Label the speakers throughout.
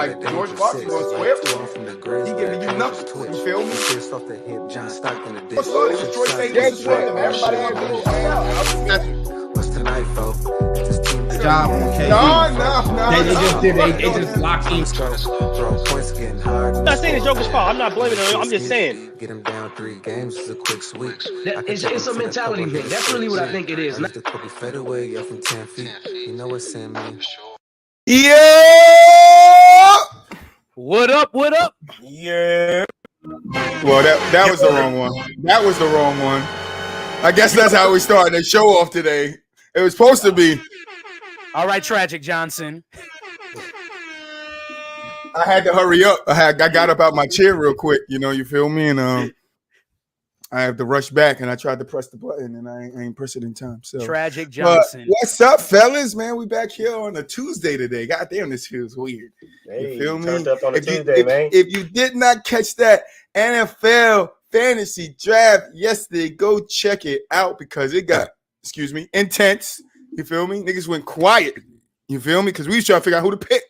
Speaker 1: like George Washington goes square for him. He giving you numbers. You feel me? What's funny? Detroit St. James won them. Everybody had a little what's tonight, folks?
Speaker 2: Good job on KD.
Speaker 1: No.
Speaker 2: They just locked in.
Speaker 3: I'm not saying it's Joker's fault. I'm not blaming him. I'm just saying.
Speaker 4: Get him down 3 games is a quick switch.
Speaker 5: It's a mentality thing. That's really what I think it is.
Speaker 4: The Kobe fadeaway from 10 feet. You know what's in me.
Speaker 1: Yeah.
Speaker 3: What up?
Speaker 1: Yeah. Well, that was the wrong one. That was the wrong one. I guess that's how we started the show off today. It was supposed to be.
Speaker 3: All right, Tragic Johnson.
Speaker 1: I had to hurry up. I got up out my chair real quick. You feel me? And I have to rush back, and I tried to press the button, and I ain't press it in time. So
Speaker 3: Tragic Johnson.
Speaker 1: What's up, fellas? Man, we back here on a Tuesday today. God damn, this feels weird.
Speaker 6: Hey,
Speaker 1: you feel me?
Speaker 6: Turned up on a Tuesday, man.
Speaker 1: If you did not catch that NFL fantasy draft yesterday, go check it out because it got, intense. You feel me? Niggas went quiet. You feel me? Because we was trying to figure out who to pick.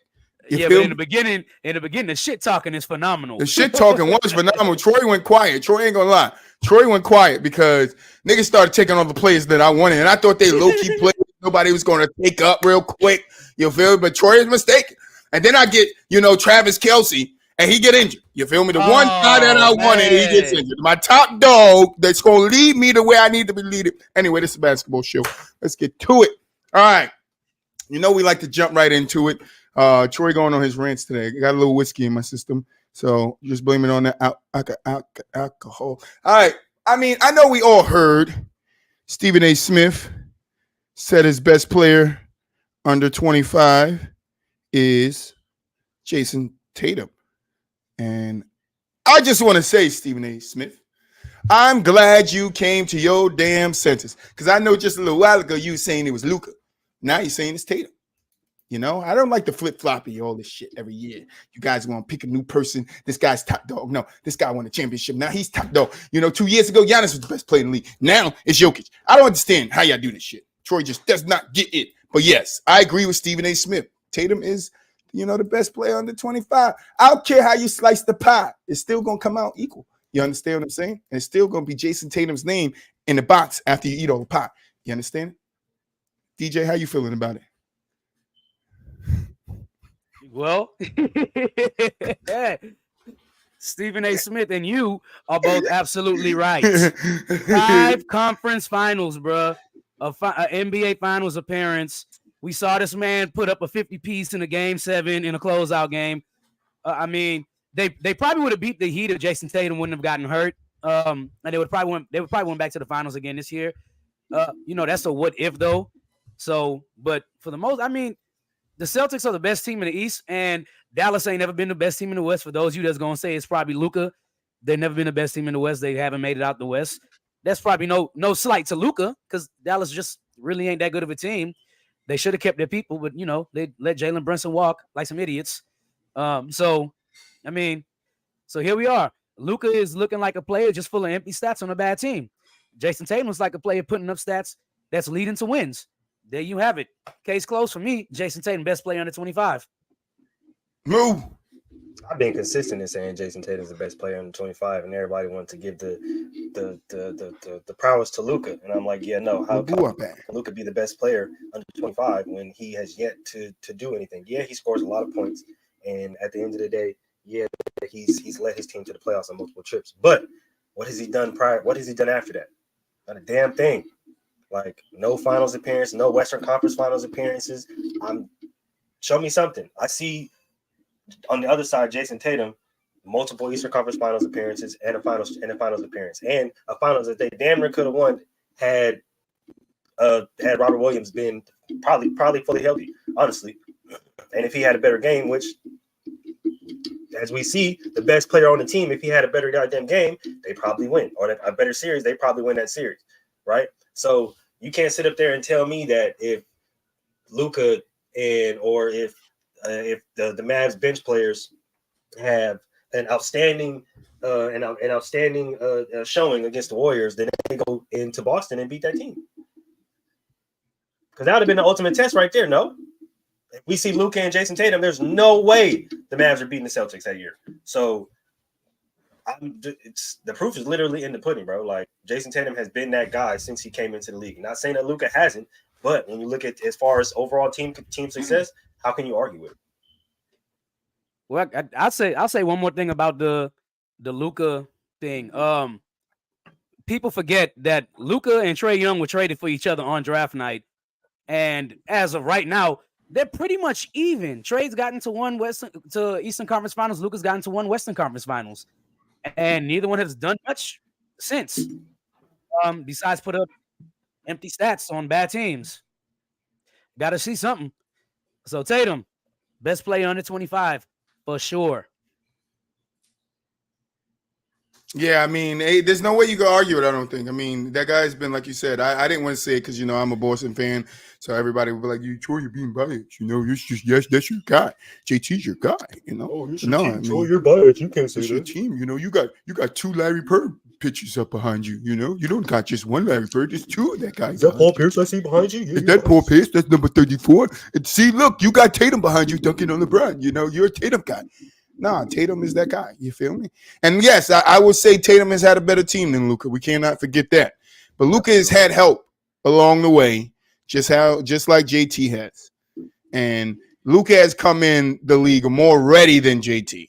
Speaker 1: But in the beginning, the shit talking is phenomenal. The shit talking was phenomenal. Troy went quiet. Troy ain't gonna lie. Troy went quiet because niggas started taking all the players that I wanted, and I thought they low-key players nobody was gonna take up real quick. You feel me? But Troy is mistaken. And then I get, Travis Kelce, and he get injured. You feel me? The one guy that I wanted, he gets injured. My top dog that's gonna lead me the way I need to be leaded. Anyway, this is a basketball show. Let's get to it. All right. We like to jump right into it. Troy going on his rants today. I got a little whiskey in my system, so just blame it on that alcohol. All right. I know we all heard Stephen A. Smith said his best player under 25 is Jason Tatum. And I just want to say, Stephen A. Smith, I'm glad you came to your damn senses because I know just a little while ago you were saying it was Luka. Now you're saying it's Tatum. I don't like the flip-floppy, all this shit every year. You guys want to pick a new person. This guy's top dog. No, this guy won a championship. Now he's top dog. 2 years ago, Giannis was the best player in the league. Now it's Jokic. I don't understand how y'all do this shit. Troy just does not get it. But yes, I agree with Stephen A. Smith. Tatum is, the best player under 25. I don't care how you slice the pie. It's still going to come out equal. You understand what I'm saying? And it's still going to be Jason Tatum's name in the box after you eat all the pie. You understand? DJ, how you feeling about it?
Speaker 3: Well, Stephen A. Smith and you are both absolutely right. 5 conference finals, bro. A NBA finals appearance. We saw this man put up a 50-piece in a game 7 in a closeout game. They probably would have beat the Heat if Jason Tatum wouldn't have gotten hurt. And they would probably went back to the finals again this year. That's a what if though. So, but for the most, the Celtics are the best team in the East, and Dallas ain't never been the best team in the West. For those of you that's going to say it's probably Luka, they've never been the best team in the West. They haven't made it out the West. That's probably no slight to Luka because Dallas just really ain't that good of a team. They should have kept their people, but, they let Jalen Brunson walk like some idiots. So here we are. Luka is looking like a player just full of empty stats on a bad team. Jason Tatum's like a player putting up stats that's leading to wins. There you have it. Case closed for me. Jason Tatum, best player under 25.
Speaker 1: Move.
Speaker 6: I've been consistent in saying Jason Tatum's the best player under 25, and everybody wanted to give the prowess to Luka, and I'm like, yeah, no. How can Luka be the best player under 25 when he has yet to do anything? Yeah, he scores a lot of points, and at the end of the day, yeah, he's led his team to the playoffs on multiple trips. But what has he done prior? What has he done after that? Not a damn thing. Like no finals appearance, no Western Conference Finals appearances. Show me something. I see on the other side, Jason Tatum, multiple Eastern Conference Finals appearances and a finals appearance, and a finals that they damn near could have won had Robert Williams been probably fully healthy, honestly. And if he had a better game, which as we see, the best player on the team, if he had a better goddamn game, they probably win, or a better series, they probably win that series, right? So you can't sit up there and tell me that if Luka or if the Mavs bench players have an outstanding showing against the Warriors, then they go into Boston and beat that team. Because that would have been the ultimate test right there, no? If we see Luka and Jason Tatum, there's no way the Mavs are beating the Celtics that year. So it's the proof is literally in the pudding, bro. Like Jason Tatum has been that guy since he came into the league. Not saying that Luka hasn't, but when you look at as far as overall team success, how can you argue with it?
Speaker 3: Well, I'll say one more thing about the Luka thing. People forget that Luka and Trae Young were traded for each other on draft night, and as of right now, they're pretty much even. Trade's gotten to Eastern Conference Finals. Luka's gotten to one Western Conference Finals, and neither one has done much since. Besides put up empty stats on bad teams. Got to see something. So Tatum, best player under 25 for sure.
Speaker 1: Yeah, I mean, there's no way you can argue it, I don't think. I mean, that guy's been, like you said, I didn't want to say it because, I'm a Boston fan, so everybody would be like, you're being biased. It's just, yes, that's your guy. JT's your guy,
Speaker 6: Oh,
Speaker 1: you're
Speaker 6: you're biased. You can't say
Speaker 1: it's your team, you got two Larry Bird pitchers up behind you, you don't got just one Larry Bird, there's two of that guy.
Speaker 6: Is that Paul Pierce I see behind you?
Speaker 1: Is that Paul Pierce? That's number 34. And see, look, you got Tatum behind you dunking on LeBron. You're a Tatum guy. Nah, Tatum is that guy. You feel me? And yes, I would say Tatum has had a better team than Luka. We cannot forget that. But Luka has had help along the way, just like JT has. And Luka has come in the league more ready than JT.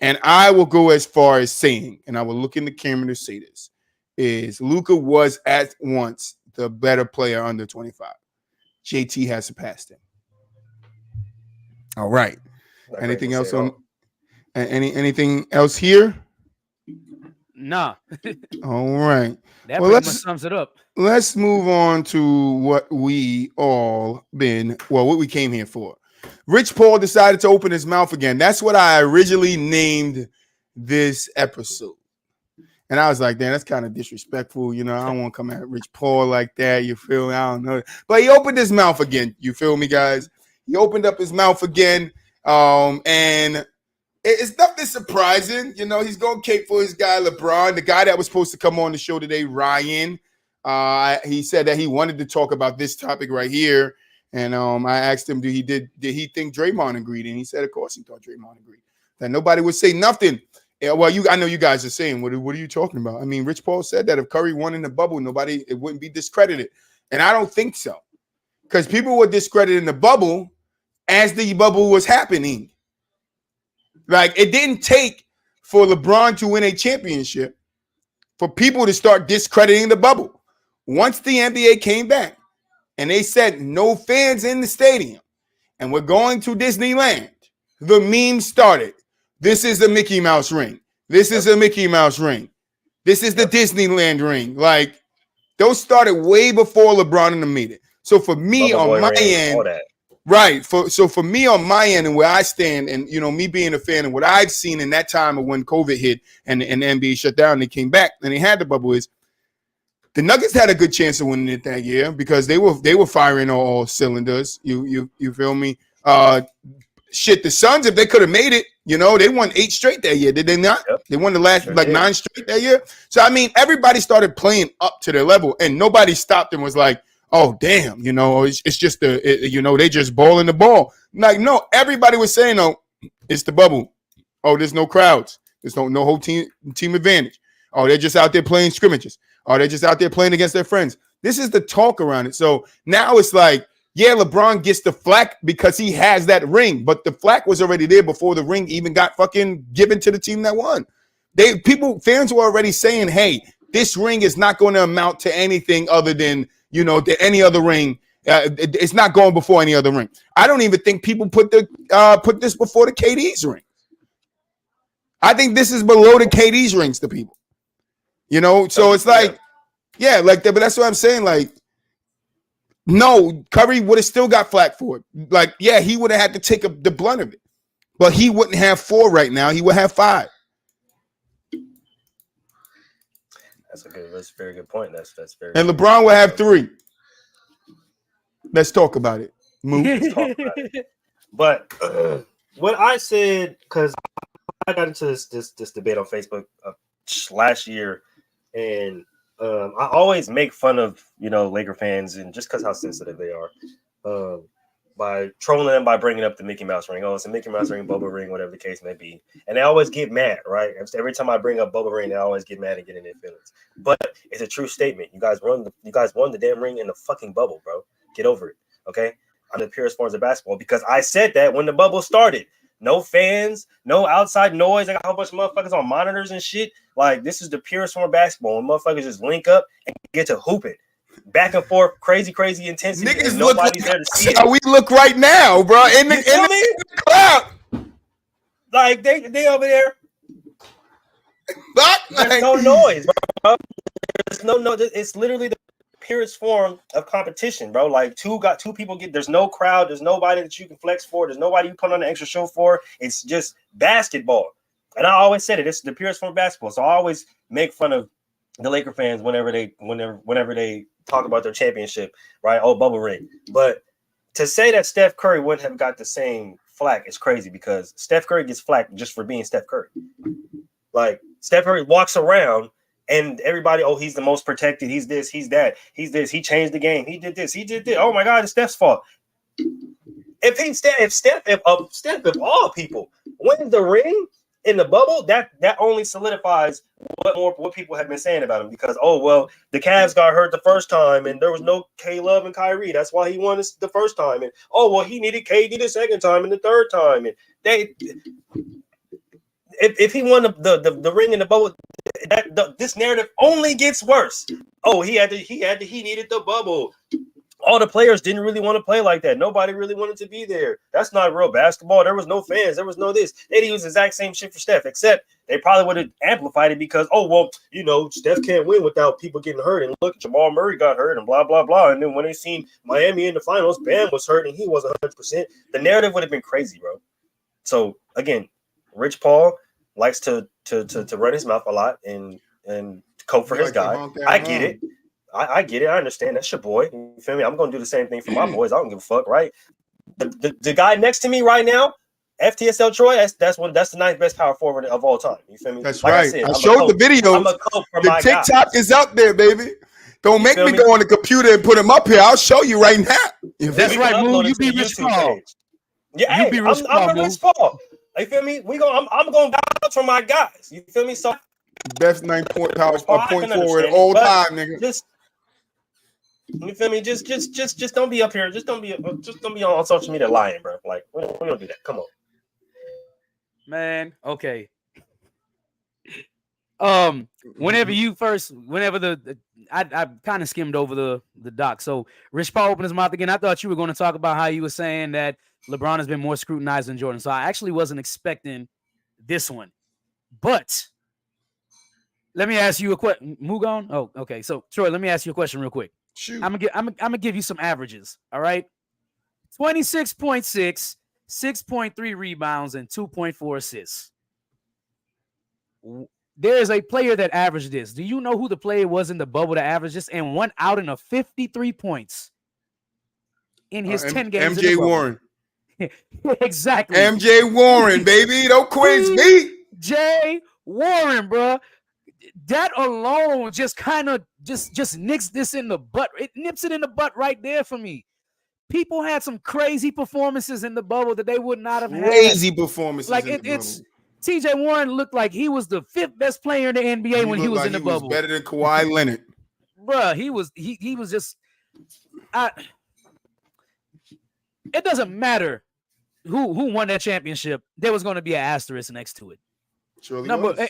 Speaker 1: And I will go as far as saying, and I will look in the camera to say this, is Luka was at once the better player under 25. JT has surpassed him. All right. Anything else on? Anything else here?
Speaker 3: Nah.
Speaker 1: All right.
Speaker 3: That pretty much sums it up.
Speaker 1: Let's move on to what we came here for. Rich Paul decided to open his mouth again. That's what I originally named this episode. And I was like, damn, that's kind of disrespectful. I don't want to come at Rich Paul like that. You feel me? I don't know. But he opened his mouth again. You feel me, guys? He opened up his mouth again. And it's nothing surprising. He's going to cape for his guy, LeBron, the guy that was supposed to come on the show today, Ryan. He said that he wanted to talk about this topic right here. And I asked him, did he think Draymond agreed? And he said, of course he thought Draymond agreed. That nobody would say nothing. Yeah, well, I know you guys are saying, what are you talking about? I mean, Rich Paul said that if Curry won in the bubble, it wouldn't be discredited. And I don't think so. Because people were discredited in the bubble as the bubble was happening. Like, it didn't take for LeBron to win a championship for people to start discrediting the bubble. Once the NBA came back and they said no fans in the stadium and we're going to Disneyland, the meme started. This is the Mickey Mouse ring. This is a Mickey Mouse ring. This is the Disneyland ring. Like, those started way before LeBron and them made it. So for me on my end, right. So for me on my end and where I stand, and me being a fan and what I've seen in that time of when COVID hit and the NBA shut down, and they came back and they had the bubble, is the Nuggets had a good chance of winning it that year because they were firing all cylinders. You feel me? The Suns, if they could have made it, they won 8 straight that year, did they not? Yep. They won the last 9 straight that year. So I mean, everybody started playing up to their level, and nobody stopped and was like, "Oh damn, it's just they just balling the ball." Like, no, everybody was saying, "Oh, it's the bubble. Oh, there's no crowds. There's no whole team advantage. Oh, they're just out there playing scrimmages. Oh, they're just out there playing against their friends." This is the talk around it. So now it's like, yeah, LeBron gets the flack because he has that ring, but the flack was already there before the ring even got fucking given to the team that won. Fans were already saying, "Hey, this ring is not going to amount to anything other than any other ring. It's not going before any other ring." I don't even think people put this before the KD's ring. I think this is below the KD's rings to people. So it's like, yeah, like that. But that's what I'm saying. Like, no, Curry would have still got flack for it. Like, yeah, he would have had to take the blunt of it, but he wouldn't have 4 right now. He would have 5.
Speaker 6: That's a very good point. That's very.
Speaker 1: And LeBron will have 3. Let's talk about it.
Speaker 6: Let's talk about it. But what I said, because I got into this debate on Facebook last year, and I always make fun of Laker fans, and just because how sensitive they are. trolling them by bringing up the Mickey Mouse ring. Oh, it's a Mickey Mouse ring, Bubba ring, whatever the case may be. And they always get mad, right? Every time I bring up Bubba ring, they always get mad and get in their feelings. But it's a true statement. You guys won the damn ring in the fucking bubble, bro. Get over it, okay? I'm the purest forms of basketball because I said that when the bubble started. No fans, no outside noise. I got a whole bunch of motherfuckers on monitors and shit. Like, this is the purest form of basketball. When motherfuckers just link up and get to hooping. Back and forth, crazy intensity.
Speaker 1: Niggas
Speaker 6: nobody's there to see
Speaker 1: how
Speaker 6: it.
Speaker 1: we look right now, bro. In the crowd.
Speaker 6: Like, they over there.
Speaker 1: But,
Speaker 6: There's no noise, bro. There's no noise. It's literally the purest form of competition, bro. Like, two people there's no crowd, there's nobody that you can flex for, there's nobody you put on an extra show for. It's just basketball. And I always said it's the purest form of basketball. So I always make fun of the Laker fans whenever they talk about their championship, right? Oh, bubble ring. But to say that Steph Curry wouldn't have got the same flack is crazy because Steph Curry gets flack just for being Steph Curry. Like, Steph Curry walks around and everybody, oh, he's the most protected. He's this, he's that, he's this. He changed the game. He did this. He did this. Oh my God, it's Steph's fault. If Steph of all people wins the ring in the bubble, that only solidifies what people have been saying about him because, oh, well, the Cavs got hurt the first time and there was no K-Love and Kyrie. That's why he won this the first time. And, oh, well, he needed KD the second time and the third time. And if he won the ring in the bubble, this narrative only gets worse. Oh, he needed the bubble. All the players didn't really want to play like that. Nobody really wanted to be there. That's not real basketball. There was no fans. There was no this. They'd use the exact same shit for Steph, except they probably would have amplified it because, oh, well, Steph can't win without people getting hurt. And look, Jamal Murray got hurt and blah, blah, blah. And then when they seen Miami in the finals, Bam was hurt and he wasn't 100%. The narrative would have been crazy, bro. So, again, Rich Paul likes to run his mouth a lot and cope for his guy. I get it. I get it. I understand. That's your boy. You feel me? I'm going to do the same thing for my boys. I don't give a fuck, right? The guy next to me right now, FTSL Troy, that's the ninth best power forward of all time. You feel me?
Speaker 1: That's right. I showed the video.
Speaker 6: I'm a coach for
Speaker 1: the
Speaker 6: my
Speaker 1: TikTok
Speaker 6: guys.
Speaker 1: Is out there, baby. Don't make me go on the computer and put him up here. I'll show you right now.
Speaker 3: That's right, Moo. You be Rich Paul.
Speaker 6: Yeah, I'm the Rich Paul. You feel me? I'm going to vouch for my guys. You feel me? So
Speaker 1: best 9-point power point forward all time, nigga.
Speaker 6: You feel me? Just don't be up here. Just don't be on social media lying, bro. Like, we don't do that. Come on,
Speaker 3: man. Okay. Whenever I kind of skimmed over the doc. So Rich Paul opened his mouth again. I thought you were going to talk about how you were saying that LeBron has been more scrutinized than Jordan. So I actually wasn't expecting this one, but let me ask you a question. Move on. Oh, okay. So Troy, let me ask you a question real quick.
Speaker 1: Shoot.
Speaker 3: I'm gonna give you some averages. All right, 26.6, 6.3 rebounds, and 2.4 assists. There is a player that averaged this. Do you know who the player was in the bubble that averaged this and won out in 53 points in his 10 games?
Speaker 1: MJ Warren.
Speaker 3: Exactly.
Speaker 1: MJ Warren, baby. Don't quiz me.
Speaker 3: Jay Warren, bro. That alone just kind of just nicks this in the butt. It nips it in the butt right there for me. People had some crazy performances in the bubble that they would not have had.
Speaker 1: Crazy performances.
Speaker 3: Like it's TJ Warren looked like he was the 5th best player in the NBA when he was in the bubble.
Speaker 1: Better than Kawhi Leonard.
Speaker 3: Bruh, he was just it doesn't matter who won that championship. There was going to be an asterisk next to it.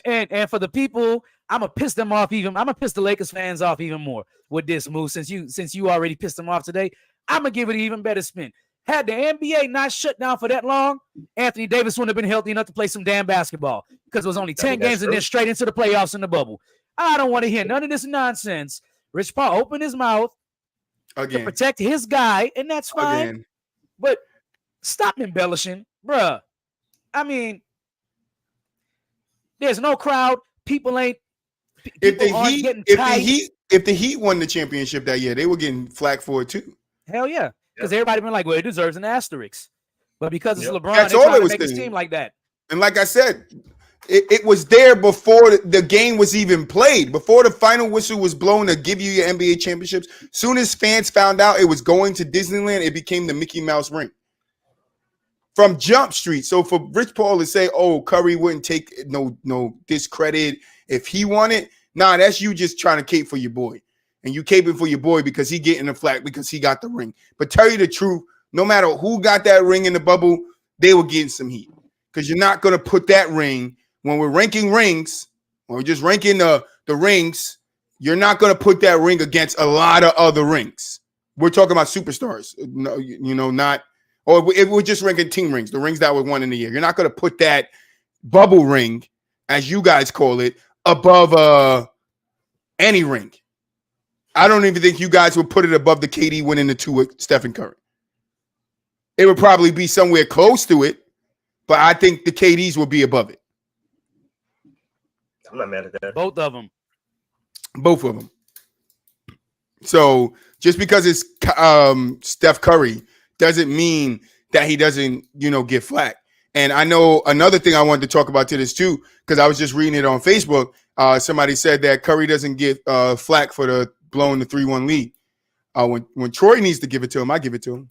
Speaker 3: And for the people, I'm gonna piss them off even. I'm gonna piss the Lakers fans off even more with this move. Since you already pissed them off today, I'm gonna give it an even better spin. Had the NBA not shut down for that long, Anthony Davis wouldn't have been healthy enough to play some damn basketball because it was only 10 games and then straight into the playoffs in the bubble. I don't want to hear none of this nonsense. Rich Paul opened his mouth to protect his guy, and that's fine. But stop embellishing, bruh. I mean, there's no crowd. People ain't.
Speaker 1: If the Heat won the championship that year, they were getting flack for it too.
Speaker 3: Hell yeah, because everybody been like, "Well, it deserves an asterisk," but because it's LeBron,
Speaker 1: that's
Speaker 3: they
Speaker 1: all
Speaker 3: trying
Speaker 1: it
Speaker 3: to
Speaker 1: was
Speaker 3: make his team like that.
Speaker 1: And like I said, it was there before the game was even played, before the final whistle was blown to give you your NBA championships. Soon as fans found out it was going to Disneyland, it became the Mickey Mouse ring. from Jump Street. So for Rich Paul to say, "Oh, Curry wouldn't take no discredit if he won it," nah, that's you just trying to cape for your boy, and you caping for your boy because he getting the flack because he got the ring. But tell you the truth, no matter who got that ring in the bubble, they were getting some heat because you're not gonna put that ring when we're ranking rings. When we're just ranking the rings, you're not gonna put that ring against a lot of other rings. We're talking about superstars, no, not. Or if we're just ranking team rings, the rings that were won in the year, you're not going to put that bubble ring, as you guys call it, above any ring. I don't even think you guys would put it above the KD winning the 2 with Stephen Curry. It would probably be somewhere close to it, but I think the KDs would be above it.
Speaker 6: I'm not mad at that.
Speaker 3: Both of them.
Speaker 1: Both of them. So just because it's Steph Curry doesn't mean that he doesn't, get flack. And I know another thing I wanted to talk about to this too, because I was just reading it on Facebook. Somebody said that Curry doesn't get flack for the blowing the 3-1 lead. When Troy needs to give it to him, I give it to him.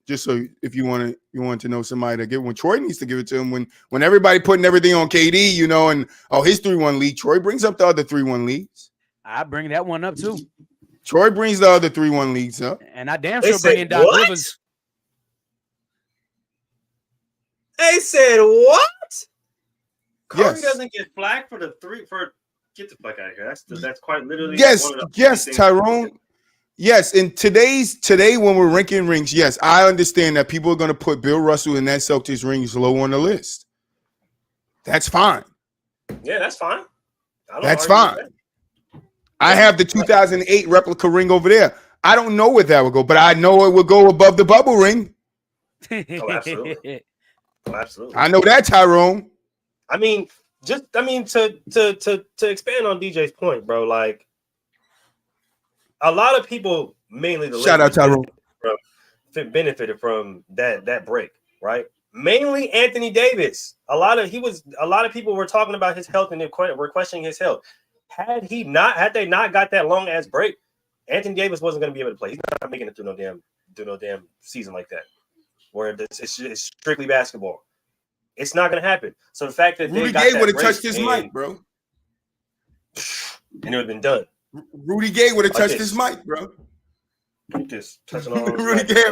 Speaker 1: Just so if you want to know somebody to give, when Troy needs to give it to him, when everybody putting everything on KD, and his 3-1 lead, Troy brings up the other 3-1 leads.
Speaker 3: I bring that one up too.
Speaker 1: Troy brings the other 3-1 leagues up.
Speaker 3: And I damn sure bring in Doc Rivers.
Speaker 6: They said what?
Speaker 7: Curry doesn't get flack for the get the fuck out of here. That's quite literally.
Speaker 1: Yes, Tyrone. Yes, and today when we're ranking rings, yes, I understand that people are going to put Bill Russell and that Celtics rings low on the list. That's fine.
Speaker 6: Yeah, that's fine.
Speaker 1: That's fine. I have the 2008 replica ring over there. I don't know where that would go, but I know it would go above the bubble ring.
Speaker 6: Oh, absolutely. Absolutely.
Speaker 1: I know that, Tyrone.
Speaker 6: To expand on DJ's point, bro, like a lot of people, mainly the
Speaker 1: shout out Tyrone,
Speaker 6: benefited from that break, right? Mainly Anthony Davis. A lot of people were talking about his health and they were questioning his health. Had they not got that long ass break, Anthony Davis wasn't going to be able to play. He's not making it through no damn season like that, where it's strictly basketball. It's not going to happen. So the fact that
Speaker 1: Rudy Gay would have touched his mic, bro,
Speaker 6: and it would have been done.
Speaker 1: Rudy Gay would have touched his mic, bro.
Speaker 6: Just touching on
Speaker 1: Rudy Gay.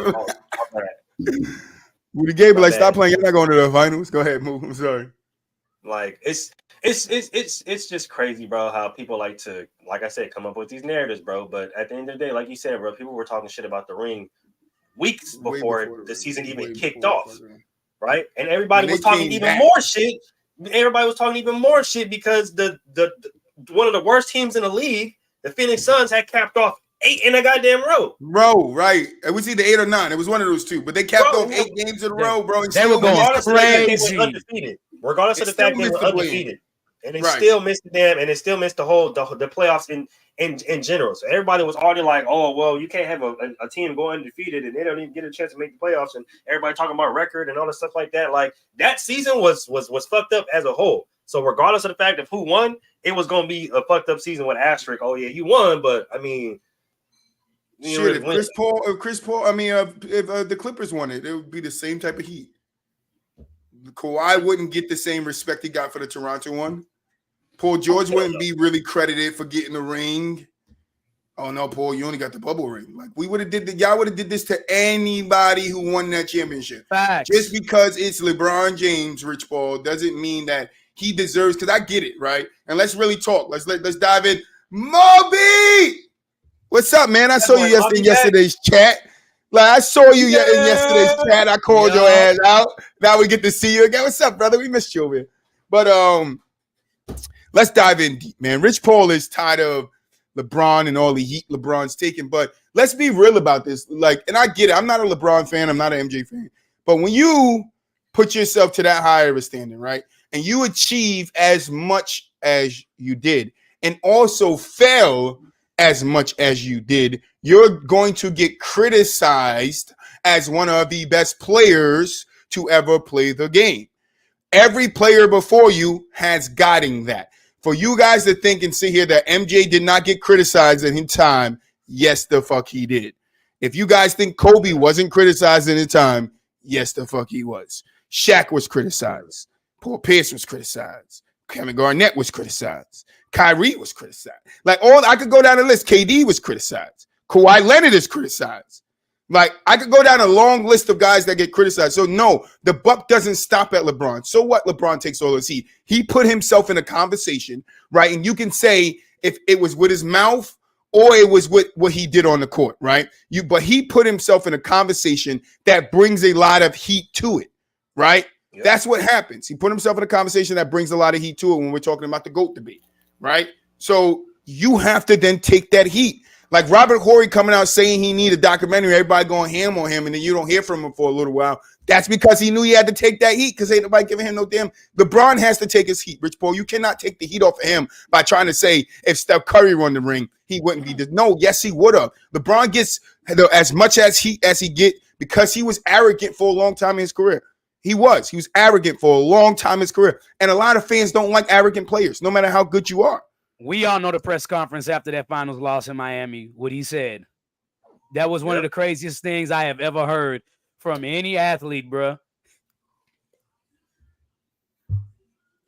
Speaker 1: Rudy Gay, but stop playing. You're not going to the finals. Go ahead, move. I'm sorry.
Speaker 6: Like it's just crazy, bro, how people like to, like I said, come up with these narratives, bro. But at the end of the day, like you said, bro, people were talking shit about the ring weeks before the season even kicked off, right? And everybody was talking even more shit. Everybody was talking even more shit because the one of the worst teams in the league, the Phoenix Suns, had capped off 8 in a goddamn row.
Speaker 1: Bro, right. It was either 8 or 9. It was one of those two. But they capped off 8 games in a row, bro. And
Speaker 3: they were going crazy.
Speaker 6: Regardless of the fact they were undefeated. And they still missed the whole the playoffs in general. So everybody was already like, oh, well, you can't have a team go undefeated and they don't even get a chance to make the playoffs. And everybody talking about record and all this stuff like that. Like that season was fucked up as a whole. So regardless of the fact of who won, it was going to be a fucked up season with asterisk. Oh yeah, you won, but I mean,
Speaker 1: shit. If Chris Paul, if the Clippers won it, it would be the same type of heat. Kawhi wouldn't get the same respect he got for the Toronto one. Paul George wouldn't be really credited for getting the ring. Oh no, Paul, you only got the bubble ring. Like y'all would have did this to anybody who won that championship.
Speaker 3: Facts.
Speaker 1: Just because it's LeBron James, Rich Paul, doesn't mean that he deserves. Because I get it, right? And let's really talk. Let's dive in. Moby, what's up, man? I saw you in yesterday's chat. Like I saw you in yesterday's chat. I called your ass out. Now we get to see you again. What's up, brother? We missed you over here. But let's dive in deep, man. Rich Paul is tired of LeBron and all the heat LeBron's taking. But let's be real about this. Like, and I get it. I'm not a LeBron fan. I'm not an MJ fan. But when you put yourself to that higher of a standing, right, and you achieve as much as you did, and also fail as much as you did, you're going to get criticized as one of the best players to ever play the game. Every player before you has gotten that. For you guys to think and sit here that MJ did not get criticized in his time, yes, the fuck he did. If you guys think Kobe wasn't criticized in his time, Yes, the fuck he was. Shaq was criticized. Paul Pierce was criticized. Kevin Garnett was criticized. Kyrie was criticized. Like I could go down the list. KD was criticized. Kawhi Leonard is criticized. Like I could go down a long list of guys that get criticized. So no, the buck doesn't stop at LeBron. So what? LeBron takes all this heat. He put himself in a conversation, right? And you can say if it was with his mouth or it was with what he did on the court, right? But he put himself in a conversation that brings a lot of heat to it, right? Yep. That's what happens. He put himself in a conversation that brings a lot of heat to it when we're talking about the GOAT debate, right? So you have to then take that heat. Like Robert Horry coming out saying he need a documentary, everybody going ham on him, and then you don't hear from him for a little while. That's because he knew he had to take that heat because ain't nobody giving him no damn. LeBron has to take his heat, Rich Paul. You cannot take the heat off of him by trying to say if Steph Curry won the ring, he wouldn't be. No, yes, he would have. LeBron gets as much as he get because he was arrogant for a long time in his career. He was arrogant for a long time in his career. And a lot of fans don't like arrogant players, no matter how good you are.
Speaker 3: We all know the press conference after that finals loss in Miami, what he said. That was one of the craziest things I have ever heard from any athlete, bro.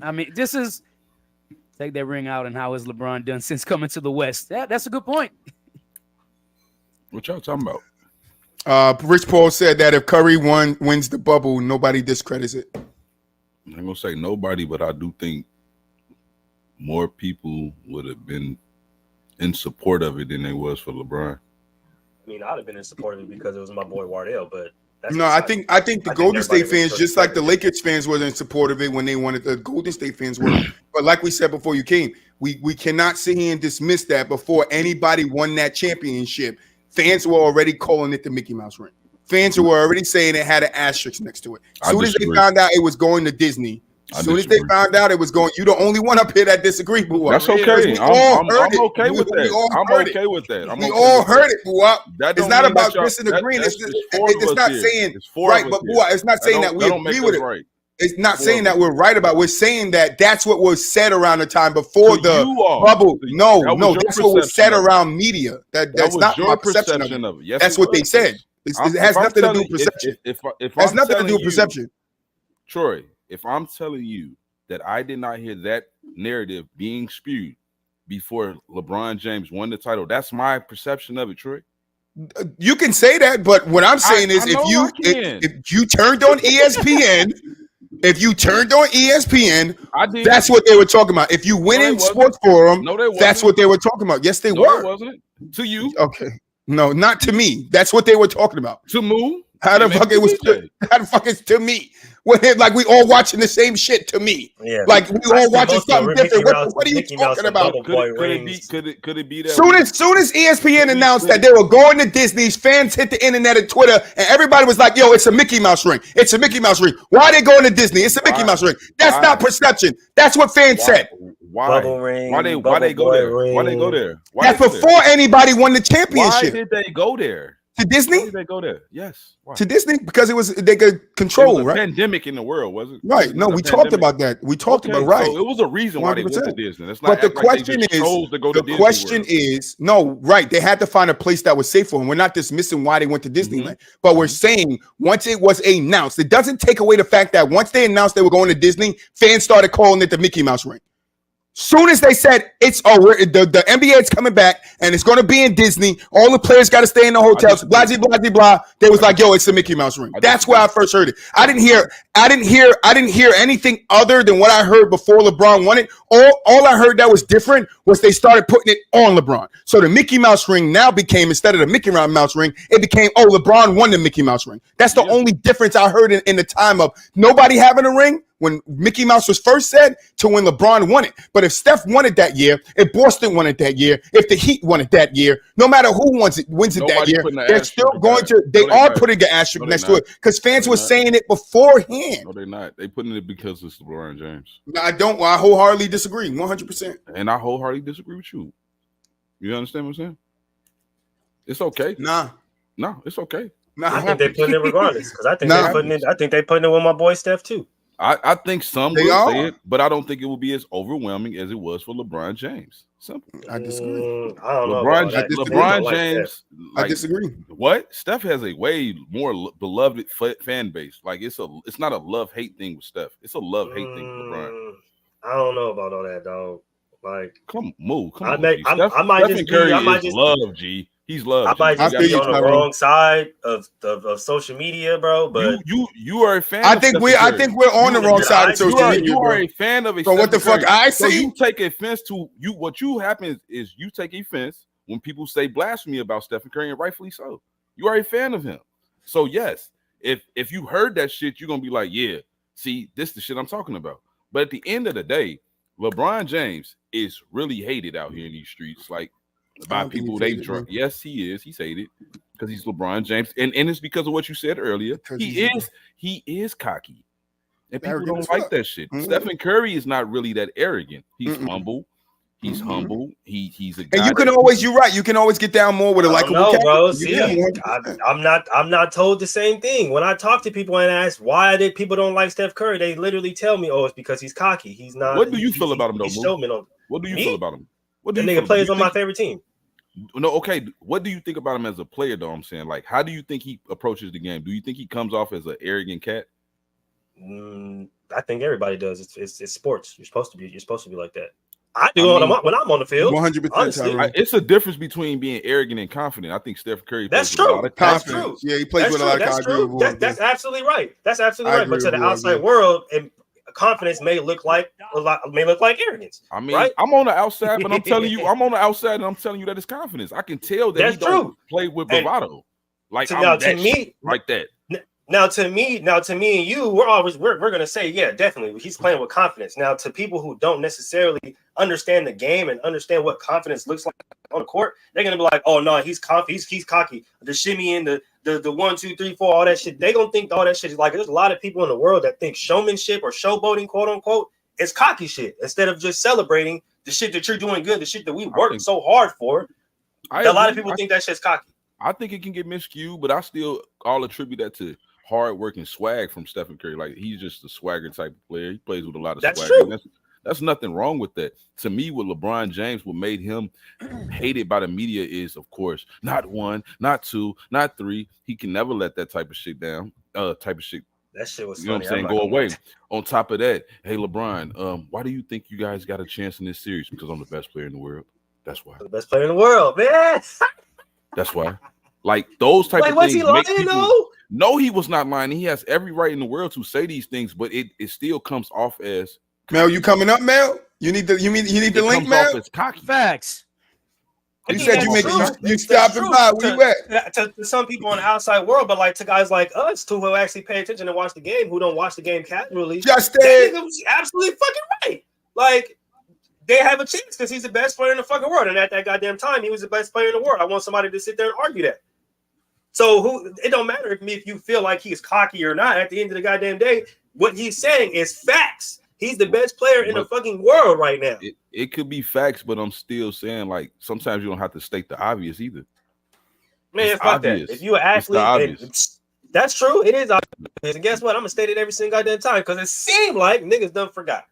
Speaker 3: I mean, this is take that ring out and how has LeBron done since coming to the West? That's a good point.
Speaker 8: What y'all talking about?
Speaker 1: Rich Paul said that if Curry wins the bubble, nobody discredits it.
Speaker 8: I'm not gonna say nobody, but I do think more people would have been in support of it than they was for LeBron.
Speaker 6: I mean, I'd have been in support of it because it was my boy Wardell, but that's
Speaker 1: no, I think the Golden State fans, just like the Lakers fans, were in support of it when they wanted. The Golden State fans were, but like we said before you came, we cannot sit here and dismiss that before anybody won that championship. Fans were already calling it the Mickey Mouse ring. Fans were already saying it had an asterisk next to it. As soon as they found out it was going to Disney. As soon as they found out it was going, you're the only one up here that disagree, boo.
Speaker 8: That's okay. I'm okay with that. I'm okay with that.
Speaker 1: We all heard it, boo. It's not about disagreeing. It's not saying right, but boo, it's not saying that we agree with it. It's not saying that we're right about. We're saying that that's what was said around the time before the bubble. No, that's what was said around media. That's not my perception of it. That's what they said. It has nothing to do with perception. It has nothing to do with perception.
Speaker 8: Troy, if I'm telling you that I did not hear that narrative being spewed before LeBron James won the title, that's my perception of it, Troy.
Speaker 1: You can say that, but what I'm saying is if you turned on ESPN, that's what they were talking about. If you went in Sports Forum, that's what they were talking about. Yes, they were.
Speaker 8: It wasn't. To you.
Speaker 1: Okay. No, not to me. That's what they were talking about.
Speaker 8: To Moo?
Speaker 1: How the fuck it was? How the fuck is to me? Like we all watching the same shit to me. Yeah, like we all watching something different. What are you talking about?
Speaker 8: Could it be that?
Speaker 1: Soon as ESPN announced that they were going to Disney's, fans hit the internet and Twitter, and everybody was like, "Yo, it's a Mickey Mouse ring. It's a Mickey Mouse ring. Why are they going to Disney? It's a Mickey Mouse ring." That's not perception. That's what fans said.
Speaker 8: Why they go there? Why they go there?
Speaker 1: That's before anybody won the championship.
Speaker 8: Why did they go there?
Speaker 1: To Disney?
Speaker 8: Why did they go there? Yes. Why?
Speaker 1: To Disney? Because they could control, right?
Speaker 8: Pandemic in the world, was it?
Speaker 1: Right. No, we talked about that. We talked about right.
Speaker 8: So it was a reason why they went to Disney.
Speaker 1: But the question is, no, right. They had to find a place that was safe for them. We're not dismissing why they went to Disneyland, but we're saying once it was announced, it doesn't take away the fact that once they announced they were going to Disney, fans started calling it the Mickey Mouse ring. Soon as they said the NBA is coming back and it's going to be in Disney, all the players got to stay in the hotels. Blah blah blah blah. They was like, "Yo, it's the Mickey Mouse ring." That's where I first heard it. I didn't hear anything other than what I heard before LeBron won it. All I heard that was different was they started putting it on LeBron. So the Mickey Mouse ring now became, instead of the Mickey Mouse ring, it became, LeBron won the Mickey Mouse ring. That's the only difference I heard in the time of nobody having a ring when Mickey Mouse was first said to when LeBron won it. But if Steph won it that year, if Boston won it that year, if the Heat won it that year, no matter who wins it that year, they're still going to. They are putting an asterisk next to it because fans were saying it beforehand.
Speaker 8: No, they're not. They putting it because it's LeBron James.
Speaker 1: No, I don't. I wholeheartedly disagree, 100%.
Speaker 8: And I wholeheartedly disagree with you. You understand what I'm saying? It's okay.
Speaker 1: No,
Speaker 8: it's okay.
Speaker 6: I think they're putting it regardless because I think they're putting it with my boy Steph too.
Speaker 8: I think some
Speaker 1: They
Speaker 8: will say
Speaker 1: are.
Speaker 8: it, but I don't think it will be as overwhelming as it was for LeBron James. Simple.
Speaker 1: I disagree.
Speaker 6: I don't know about that.
Speaker 1: disagree.
Speaker 6: Fans don't
Speaker 8: LeBron
Speaker 6: like
Speaker 8: James,
Speaker 1: I
Speaker 8: like
Speaker 1: disagree.
Speaker 8: what? Steph has a way more beloved fan base. Like it's not a love-hate thing with Steph. It's a love-hate thing with LeBron.
Speaker 6: I don't know about all that, dog. Like,
Speaker 8: Come on,
Speaker 6: G.
Speaker 8: Stephen
Speaker 6: Curry
Speaker 8: is love, G. He's love.
Speaker 6: I might just
Speaker 1: I
Speaker 6: be
Speaker 1: feel
Speaker 6: on
Speaker 1: you,
Speaker 6: the
Speaker 1: Tyrone.
Speaker 6: wrong side of social media, bro. But
Speaker 8: you are a fan.
Speaker 1: I think we're on the wrong side of social media.
Speaker 8: You are a fan of a.
Speaker 1: So what the fuck I say?
Speaker 8: So you take offense to you. What you happens is you take offense when people say blasphemy about Stephen Curry, and rightfully so. You are a fan of him. So yes, if you heard that shit, you're gonna be like, yeah, see, this is the shit I'm talking about. But at the end of the day, LeBron James is really hated out here in these streets, like by people they drunk. Yes, he is. He's hated because he's LeBron James, and it's because of what you said earlier. He is cocky, and people don't like that shit. Stephen Curry is not really that arrogant. He's humble. He's humble. He's a guy.
Speaker 1: And you can always, you're right. You can always get down more with a likable character.
Speaker 6: Bro. See, I'm not told the same thing. When I talk to people and ask why did people don't like Steph Curry, they literally tell me, "Oh, it's because he's cocky. He's not."
Speaker 8: What do you feel about him, though? What do you feel about him? What do
Speaker 6: the
Speaker 8: you
Speaker 6: nigga plays on my favorite team.
Speaker 8: No, okay. What do you think about him as a player, though? I'm saying, like, how do you think he approaches the game? Do you think he comes off as an arrogant cat?
Speaker 6: I think everybody does. It's sports. You're supposed to be like that. I do when I'm on the field.
Speaker 1: 100%.
Speaker 8: It's a difference between being arrogant and confident. I think Steph Curry.
Speaker 6: That's true.
Speaker 1: That's true. Yeah, he plays with a lot of confidence.
Speaker 6: That's absolutely right. That's absolutely right. But to the outside world, and confidence may look like arrogance.
Speaker 8: I mean,
Speaker 6: right?
Speaker 8: I'm on the outside, but I'm telling you, that it's confidence. I can tell that he don't play with bravado. Like like that.
Speaker 6: Now to me and you, we're gonna say, yeah, definitely, he's playing with confidence. Now, to people who don't necessarily understand the game and understand what confidence looks like on the court, they're gonna be like, oh no, he's cocky. The shimmy and the 1, 2, 3, 4, all that shit. They gonna think all that shit is like. There's a lot of people in the world that think showmanship or showboating, quote unquote, is cocky shit. Instead of just celebrating the shit that you're doing good, the shit that we worked so hard for. A lot of people think that shit's cocky.
Speaker 8: I think it can get miscued, but I still all attribute that to hard work and swag from Stephen Curry. Like, he's just a swagger type of player. He plays with a lot of swagger.
Speaker 6: True.
Speaker 8: That's nothing wrong with that. To me, with LeBron James, what made him hated by the media is, of course, not 1, not 2, not 3. He can never let that type of shit down. That shit was,
Speaker 6: you know
Speaker 8: what I'm saying, go away. On top of that, hey LeBron, why do you think you guys got a chance in this series? Because I'm the best player in the world. That's why.
Speaker 6: The best player in the world, man.
Speaker 8: That's why. Like, those type of things.
Speaker 6: Was he lying though?
Speaker 8: No, he was not lying. He has every right in the world to say these things, but it still comes off as
Speaker 1: Mel. You coming up, Mel? You need the link, Mel.
Speaker 8: Off as cocky.
Speaker 3: Facts.
Speaker 1: You said you stopping by. Where you at?
Speaker 6: To some people in the outside world, but like to guys like us, who actually pay attention and watch the game, who don't watch the game casually.
Speaker 1: Justin,
Speaker 6: that nigga was absolutely fucking right. Like, they have a chance because he's the best player in the fucking world, and at that goddamn time, he was the best player in the world. I want somebody to sit there and argue that. So it don't matter if you feel like he's cocky or not. At the end of the goddamn day, what he's saying is facts. He's the best player in the fucking world right now.
Speaker 8: It could be facts, but I'm still saying, like, sometimes you don't have to state the obvious either.
Speaker 6: Man, fuck that. If you're an athlete, that's true. It is obvious. And guess what? I'm gonna state it every single goddamn time because it seemed like niggas done forgot.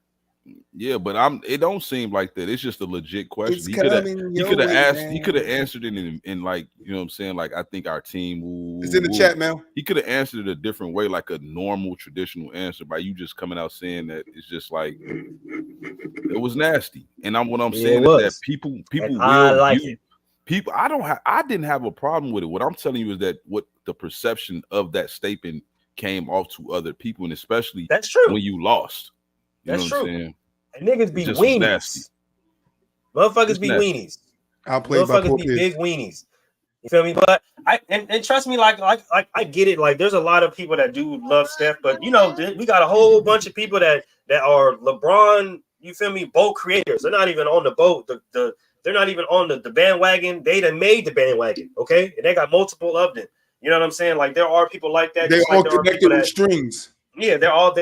Speaker 8: Yeah, but it don't seem like that. It's just a legit question. He could have answered it in like, you know what I'm saying? Like, I think our team
Speaker 1: it's in the chat, man.
Speaker 8: He could have answered it a different way, like a normal traditional answer, by you just coming out saying that it's just like it was nasty. And what I'm saying is that people will
Speaker 6: like it.
Speaker 8: People, I didn't have a problem with it. What I'm telling you is that what the perception of that statement came off to other people, and especially
Speaker 6: that's true
Speaker 8: when you lost.
Speaker 6: That's true. And niggas be weenies. Motherfuckers be weenies. Motherfuckers be big weenies. You feel me? But and trust me, like I get it. Like, there's a lot of people that do love Steph, but you know, we got a whole bunch of people that are LeBron. You feel me? Boat creators. They're not even on the boat. They're not even on the bandwagon. They done made the bandwagon. Okay, and they got multiple of them. You know what I'm saying? Like, there are people like that.
Speaker 1: They're all connected with strings.
Speaker 6: Yeah, there are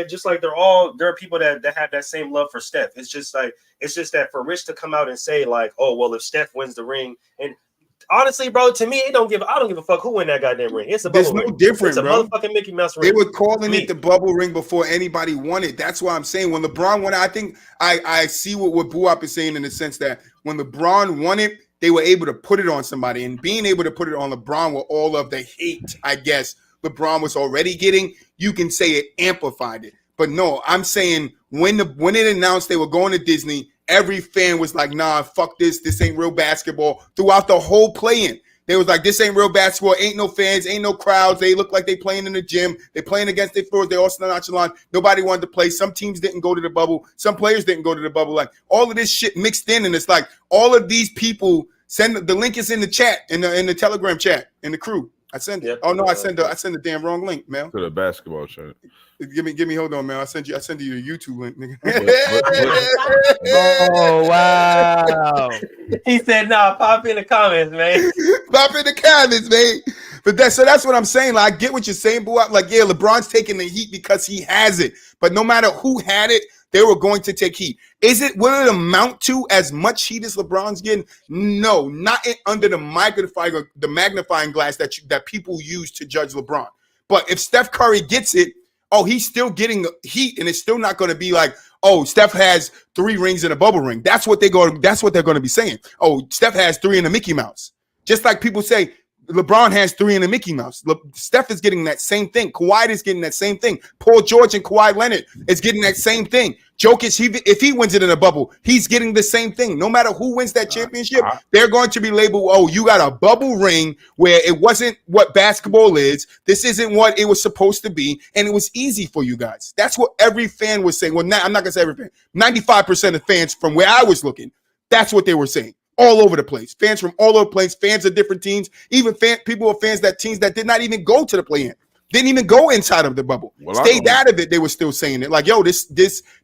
Speaker 6: people that have that same love for Steph. It's just that for Rich to come out and say, like, oh, well, if Steph wins the ring, and honestly, bro, to me, I don't give a fuck who win that goddamn ring. It's a bubble ring.
Speaker 1: Different,
Speaker 6: it's a
Speaker 1: bro.
Speaker 6: motherfucking Mickey Mouse ring.
Speaker 1: They were calling it the bubble ring before anybody won it. That's why I'm saying when LeBron won it, I think I see what Buap is saying in the sense that when LeBron won it, they were able to put it on somebody, and being able to put it on LeBron with all of the hate, I guess, LeBron was already getting, you can say it amplified it. But no, I'm saying when it announced they were going to Disney, every fan was like, nah, fuck this. This ain't real basketball. Throughout the whole play-in, they was like, this ain't real basketball. Ain't no fans, ain't no crowds. They look like they playing in the gym. They playing against their floors. They all nonchalant. Nobody wanted to play. Some teams didn't go to the bubble. Some players didn't go to the bubble. Like all of this shit mixed in, and it's like all of these people send the link is in the chat, in the Telegram chat, in the crew. I send it. Yep. Oh no, I send the damn wrong link, man.
Speaker 8: To the basketball shirt.
Speaker 1: Give me. Hold on, man. I send you the YouTube link, nigga.
Speaker 3: Oh wow.
Speaker 6: He said, "Nah, pop in the comments, man.
Speaker 1: Pop in the comments, man." But that's what I'm saying. Like, I get what you're saying, boo. Like, yeah, LeBron's taking the heat because he has it. But no matter who had it, they were going to take heat. Will it amount to as much heat as LeBron's getting? No, not under the magnifying glass that people use to judge LeBron. But if Steph Curry gets it, he's still getting heat, and it's still not going to be like, Steph has 3 rings in a bubble ring. That's what they're going to be saying. Steph has 3 in a Mickey Mouse. Just like people say, LeBron has 3 in a Mickey Mouse. Steph is getting that same thing. Kawhi is getting that same thing. Paul George and Kawhi Leonard is getting that same thing. Jokic, if he wins it in a bubble, he's getting the same thing. No matter who wins that championship, they're going to be labeled, you got a bubble ring where it wasn't what basketball is. This isn't what it was supposed to be, and it was easy for you guys. That's what every fan was saying. Well, I'm not going to say every fan. 95% of fans from where I was looking, that's what they were saying. All over the place. Fans from all over the place. Fans of different teams. Even people were fans that teams that did not even go to the play-in. Didn't even go inside of the bubble. Stayed out of it. They were still saying it. Like, this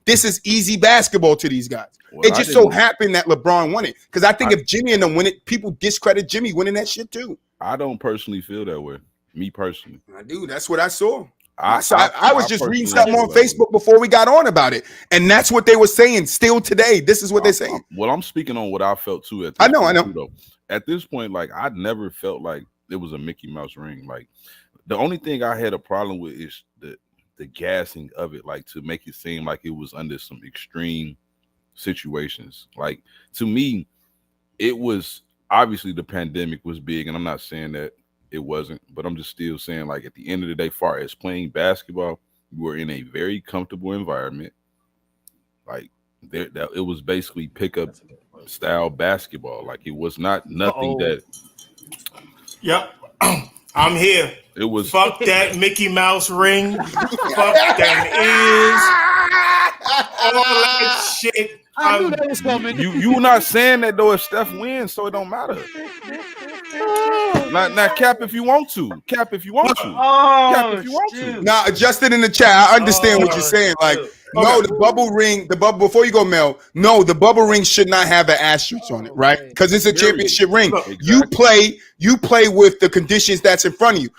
Speaker 1: is easy basketball to these guys. It just so happened that LeBron won it. Because I think if Jimmy and them win it, people discredit Jimmy winning that shit too.
Speaker 8: I don't personally feel that way. Me personally.
Speaker 1: I do. That's what I saw. I was just reading something on Facebook before we got on about it, and that's what they were saying. Still today, this is what they're saying.
Speaker 8: Well, I'm speaking on what I felt too.
Speaker 1: I know.
Speaker 8: Too, at this point, like I never felt like it was a Mickey Mouse ring. Like the only thing I had a problem with is the gassing of it, like to make it seem like it was under some extreme situations. Like to me, it was obviously the pandemic was big, and I'm not saying that it wasn't, but I'm just still saying, like, at the end of the day, far as playing basketball, you were in a very comfortable environment. Like, it was basically pickup style basketball. Like, it was nothing that.
Speaker 9: Yep, I'm here.
Speaker 8: It was
Speaker 9: fuck that Mickey Mouse ring. Fuck them ears. All that shit.
Speaker 3: I knew that was coming.
Speaker 8: You not saying that though if Steph wins, so it don't matter. Now cap if you want to. Cap if you want to. Cap if you want to.
Speaker 1: Now adjust it in the chat. I understand what you're saying. Like, no, the bubble ring, before you go, Mel, no, the bubble ring should not have an asterisk on it, right? Because it's a championship ring. Exactly. You play with the conditions that's in front of you.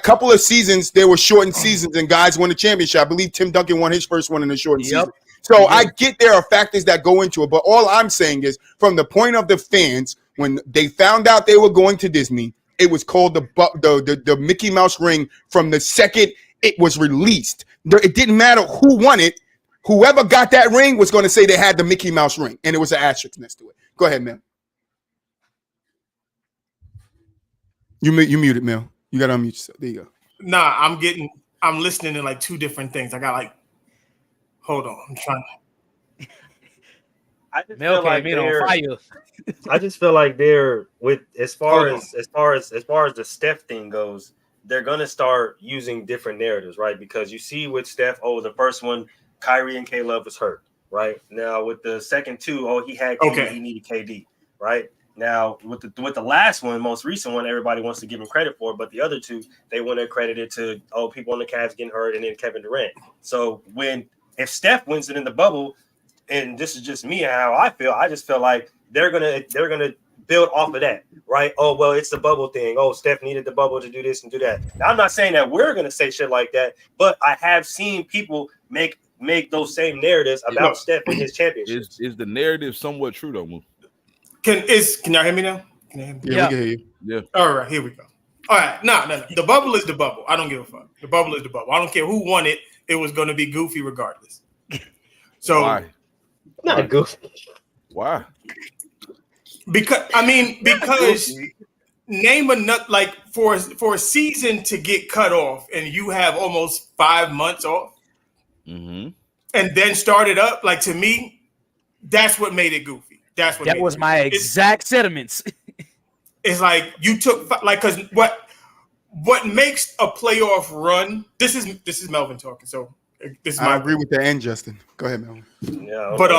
Speaker 1: Couple of seasons, there were shortened seasons and guys won the championship. I believe Tim Duncan won his first one in a shortened season. So I get there are factors that go into it, but all I'm saying is from the point of the fans, when they found out they were going to Disney, it was called the Mickey Mouse ring from the second it was released. It didn't matter who won it. Whoever got that ring was going to say they had the Mickey Mouse ring, and it was an asterisk next to it. Go ahead, Mel. You muted, Mel. You got to unmute yourself. There you go.
Speaker 9: Nah, I'm listening to like 2 different things. I got hold on. I'm trying to.
Speaker 6: I just
Speaker 3: Mel
Speaker 6: feel like
Speaker 3: came in on fire.
Speaker 6: I just feel like they're as far as the Steph thing goes, they're gonna start using different narratives, right? Because you see with Steph, the first one, Kyrie and K-Love was hurt, right? Now with the second 2, he had KD, he needed KD, right? Now with the last one, most recent one, everybody wants to give him credit for, but the other 2, they want to credit it to people on the Cavs getting hurt and then Kevin Durant. So if Steph wins it in the bubble, and this is just me how I feel, I just feel like they're gonna build off of that, right? It's the bubble thing. Steph needed the bubble to do this and do that. Now, I'm not saying that we're gonna say shit like that, but I have seen people make those same narratives about Steph and his championships.
Speaker 8: Is the narrative somewhat true though?
Speaker 9: Can y'all hear me now? Can you hear me?
Speaker 1: Yeah, we can hear you.
Speaker 8: Yeah.
Speaker 9: All right, here we go. All right, no. The bubble is the bubble. I don't give a fuck. The bubble is the bubble. I don't care who won it. It was going to be goofy regardless. So
Speaker 8: Why?
Speaker 6: Not goofy.
Speaker 8: Why?
Speaker 9: Because name enough like for a season to get cut off and you have almost 5 months off, and then start it up. Like to me, that's what made it goofy. That
Speaker 3: was my exact sentiments.
Speaker 9: It's like you took because what makes a playoff run? This is Melvin talking. So this is
Speaker 1: I agree with the end, Justin. Go ahead, Melvin.
Speaker 6: Yeah,
Speaker 9: but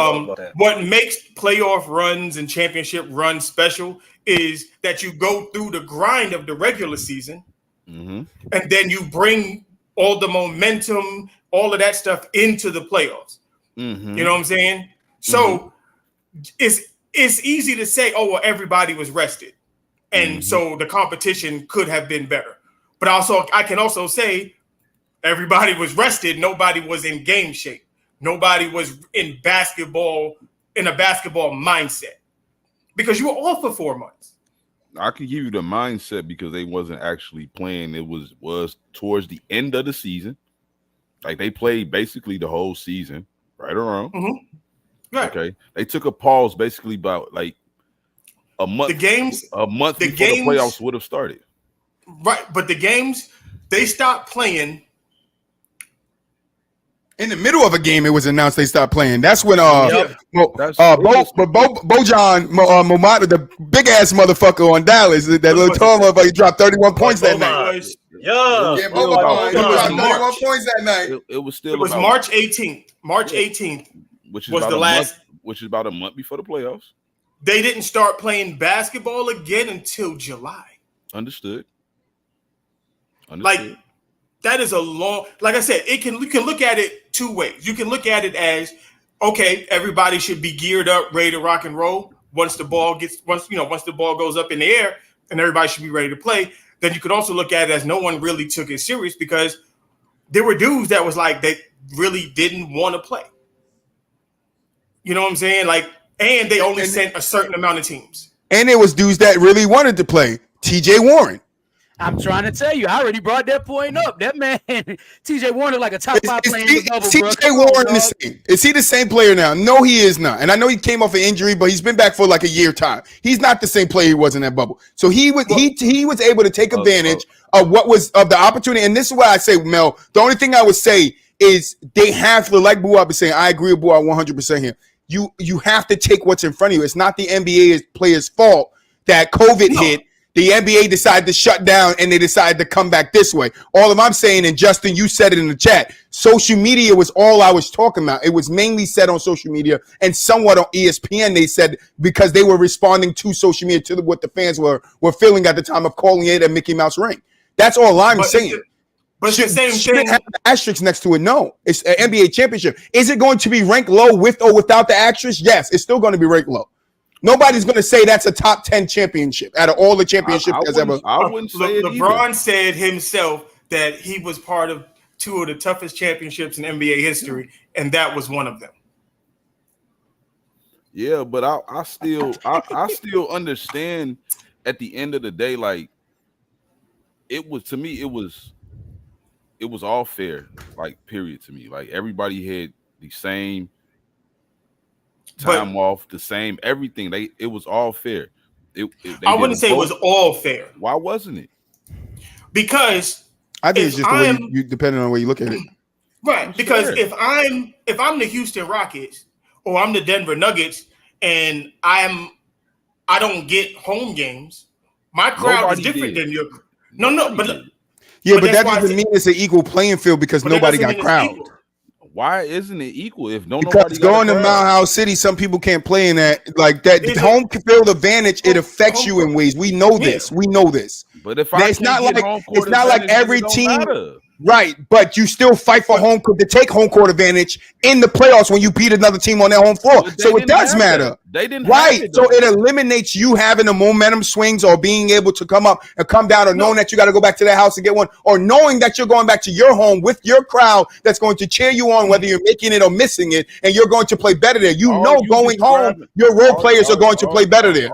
Speaker 9: what makes playoff runs and championship runs special is that you go through the grind of the regular season, and then you bring all the momentum, all of that stuff into the playoffs. You know what I'm saying? So it's easy to say, oh well, everybody was rested. And so the competition could have been better. But I can also say everybody was rested. Nobody was in game shape. Nobody was in a basketball mindset because you were off for 4 months.
Speaker 8: I can give you the mindset because they wasn't actually playing. It was towards the end of the season. Like they played basically the whole season, right or wrong. Right. Okay. They took a pause basically about like a month before the playoffs would have started.
Speaker 9: Right, but the games they stopped playing
Speaker 1: in the middle of a game. It was announced they stopped playing. That's when Bojan Momata, the big ass motherfucker on Dallas, that little tall motherfucker, he dropped 31 points that night.
Speaker 9: Boban
Speaker 1: dropped 31 points that night.
Speaker 8: It was still
Speaker 9: March 18th. March 18th,
Speaker 8: which
Speaker 9: was the last,
Speaker 8: which is about a month before the playoffs.
Speaker 9: They didn't start playing basketball again until July.
Speaker 8: Understood.
Speaker 9: Like that is a long. Like I said, you can look at it two ways. You can look at it as okay, everybody should be geared up, ready to rock and roll. Once the ball goes up in the air, and everybody should be ready to play. Then you could also look at it as no one really took it serious because there were dudes that was like they really didn't want to play. You know what I'm saying? Like. And they only sent a certain amount of teams.
Speaker 1: And there was dudes that really wanted to play. TJ Warren.
Speaker 3: I'm trying to tell you, I already brought that point up. That man, TJ Warren, is like a top 5 player in the bubble.
Speaker 1: TJ Warren the same. Is he the same player now? No, he is not. And I know he came off an injury, but he's been back for like a year time. He's not the same player he was in that bubble. So he was able to take advantage of what was of the opportunity. And this is why I say, Mel, the only thing I would say is they have to, like Buwab is saying, I agree with Buwab 100% here. You have to take what's in front of you. It's not the NBA players' fault that COVID hit. The NBA decided to shut down and they decided to come back this way. All of I'm saying, and Justin, you said it in the chat, social media was all I was talking about. It was mainly said on social media and somewhat on ESPN. They said because they were responding to social media to what the fans were feeling at the time of calling it a Mickey Mouse ring. That's all I'm saying.
Speaker 9: But the same thing.
Speaker 1: Have the asterisk next to it. No, it's an NBA championship. Is it going to be ranked low with or without the asterisk? Yes, it's still going to be ranked low. Nobody's going to say that's a top 10 championship out of all the championships that's ever.
Speaker 8: I wouldn't say it
Speaker 9: LeBron said himself that he was part of 2 of the toughest championships in NBA history, and that was one of them.
Speaker 8: Yeah, but I still understand at the end of the day, like it was to me, it was all fair, like period to me. Like everybody had the same time off, the same everything. It was all fair.
Speaker 9: I wouldn't say it was all fair.
Speaker 8: Why wasn't it?
Speaker 9: Because
Speaker 1: I think it's just the way you depending on where you look at it.
Speaker 9: Right. Because if I'm the Houston Rockets or I'm the Denver Nuggets and I don't get home games, my crowd is different than your.
Speaker 1: But that doesn't mean it's an equal playing field because nobody got crowd.
Speaker 8: Why isn't it equal if
Speaker 1: because going to Mount House City, some people can't play in that. Like that home field advantage, it affects you in ways. We know this. We know this.
Speaker 8: But if
Speaker 1: it's not like every team. Right, but you still fight for to take home court advantage in the playoffs when you beat another team on their home floor. So it does matter.
Speaker 8: They didn't
Speaker 1: right.
Speaker 8: Have it,
Speaker 1: so it eliminates you having the momentum swings or being able to come up and come down, or knowing that you got to go back to their house and get one, or knowing that you're going back to your home with your crowd that's going to cheer you on whether you're making it or missing it, and you're going to play better there. Going home, your role players are going to play better there.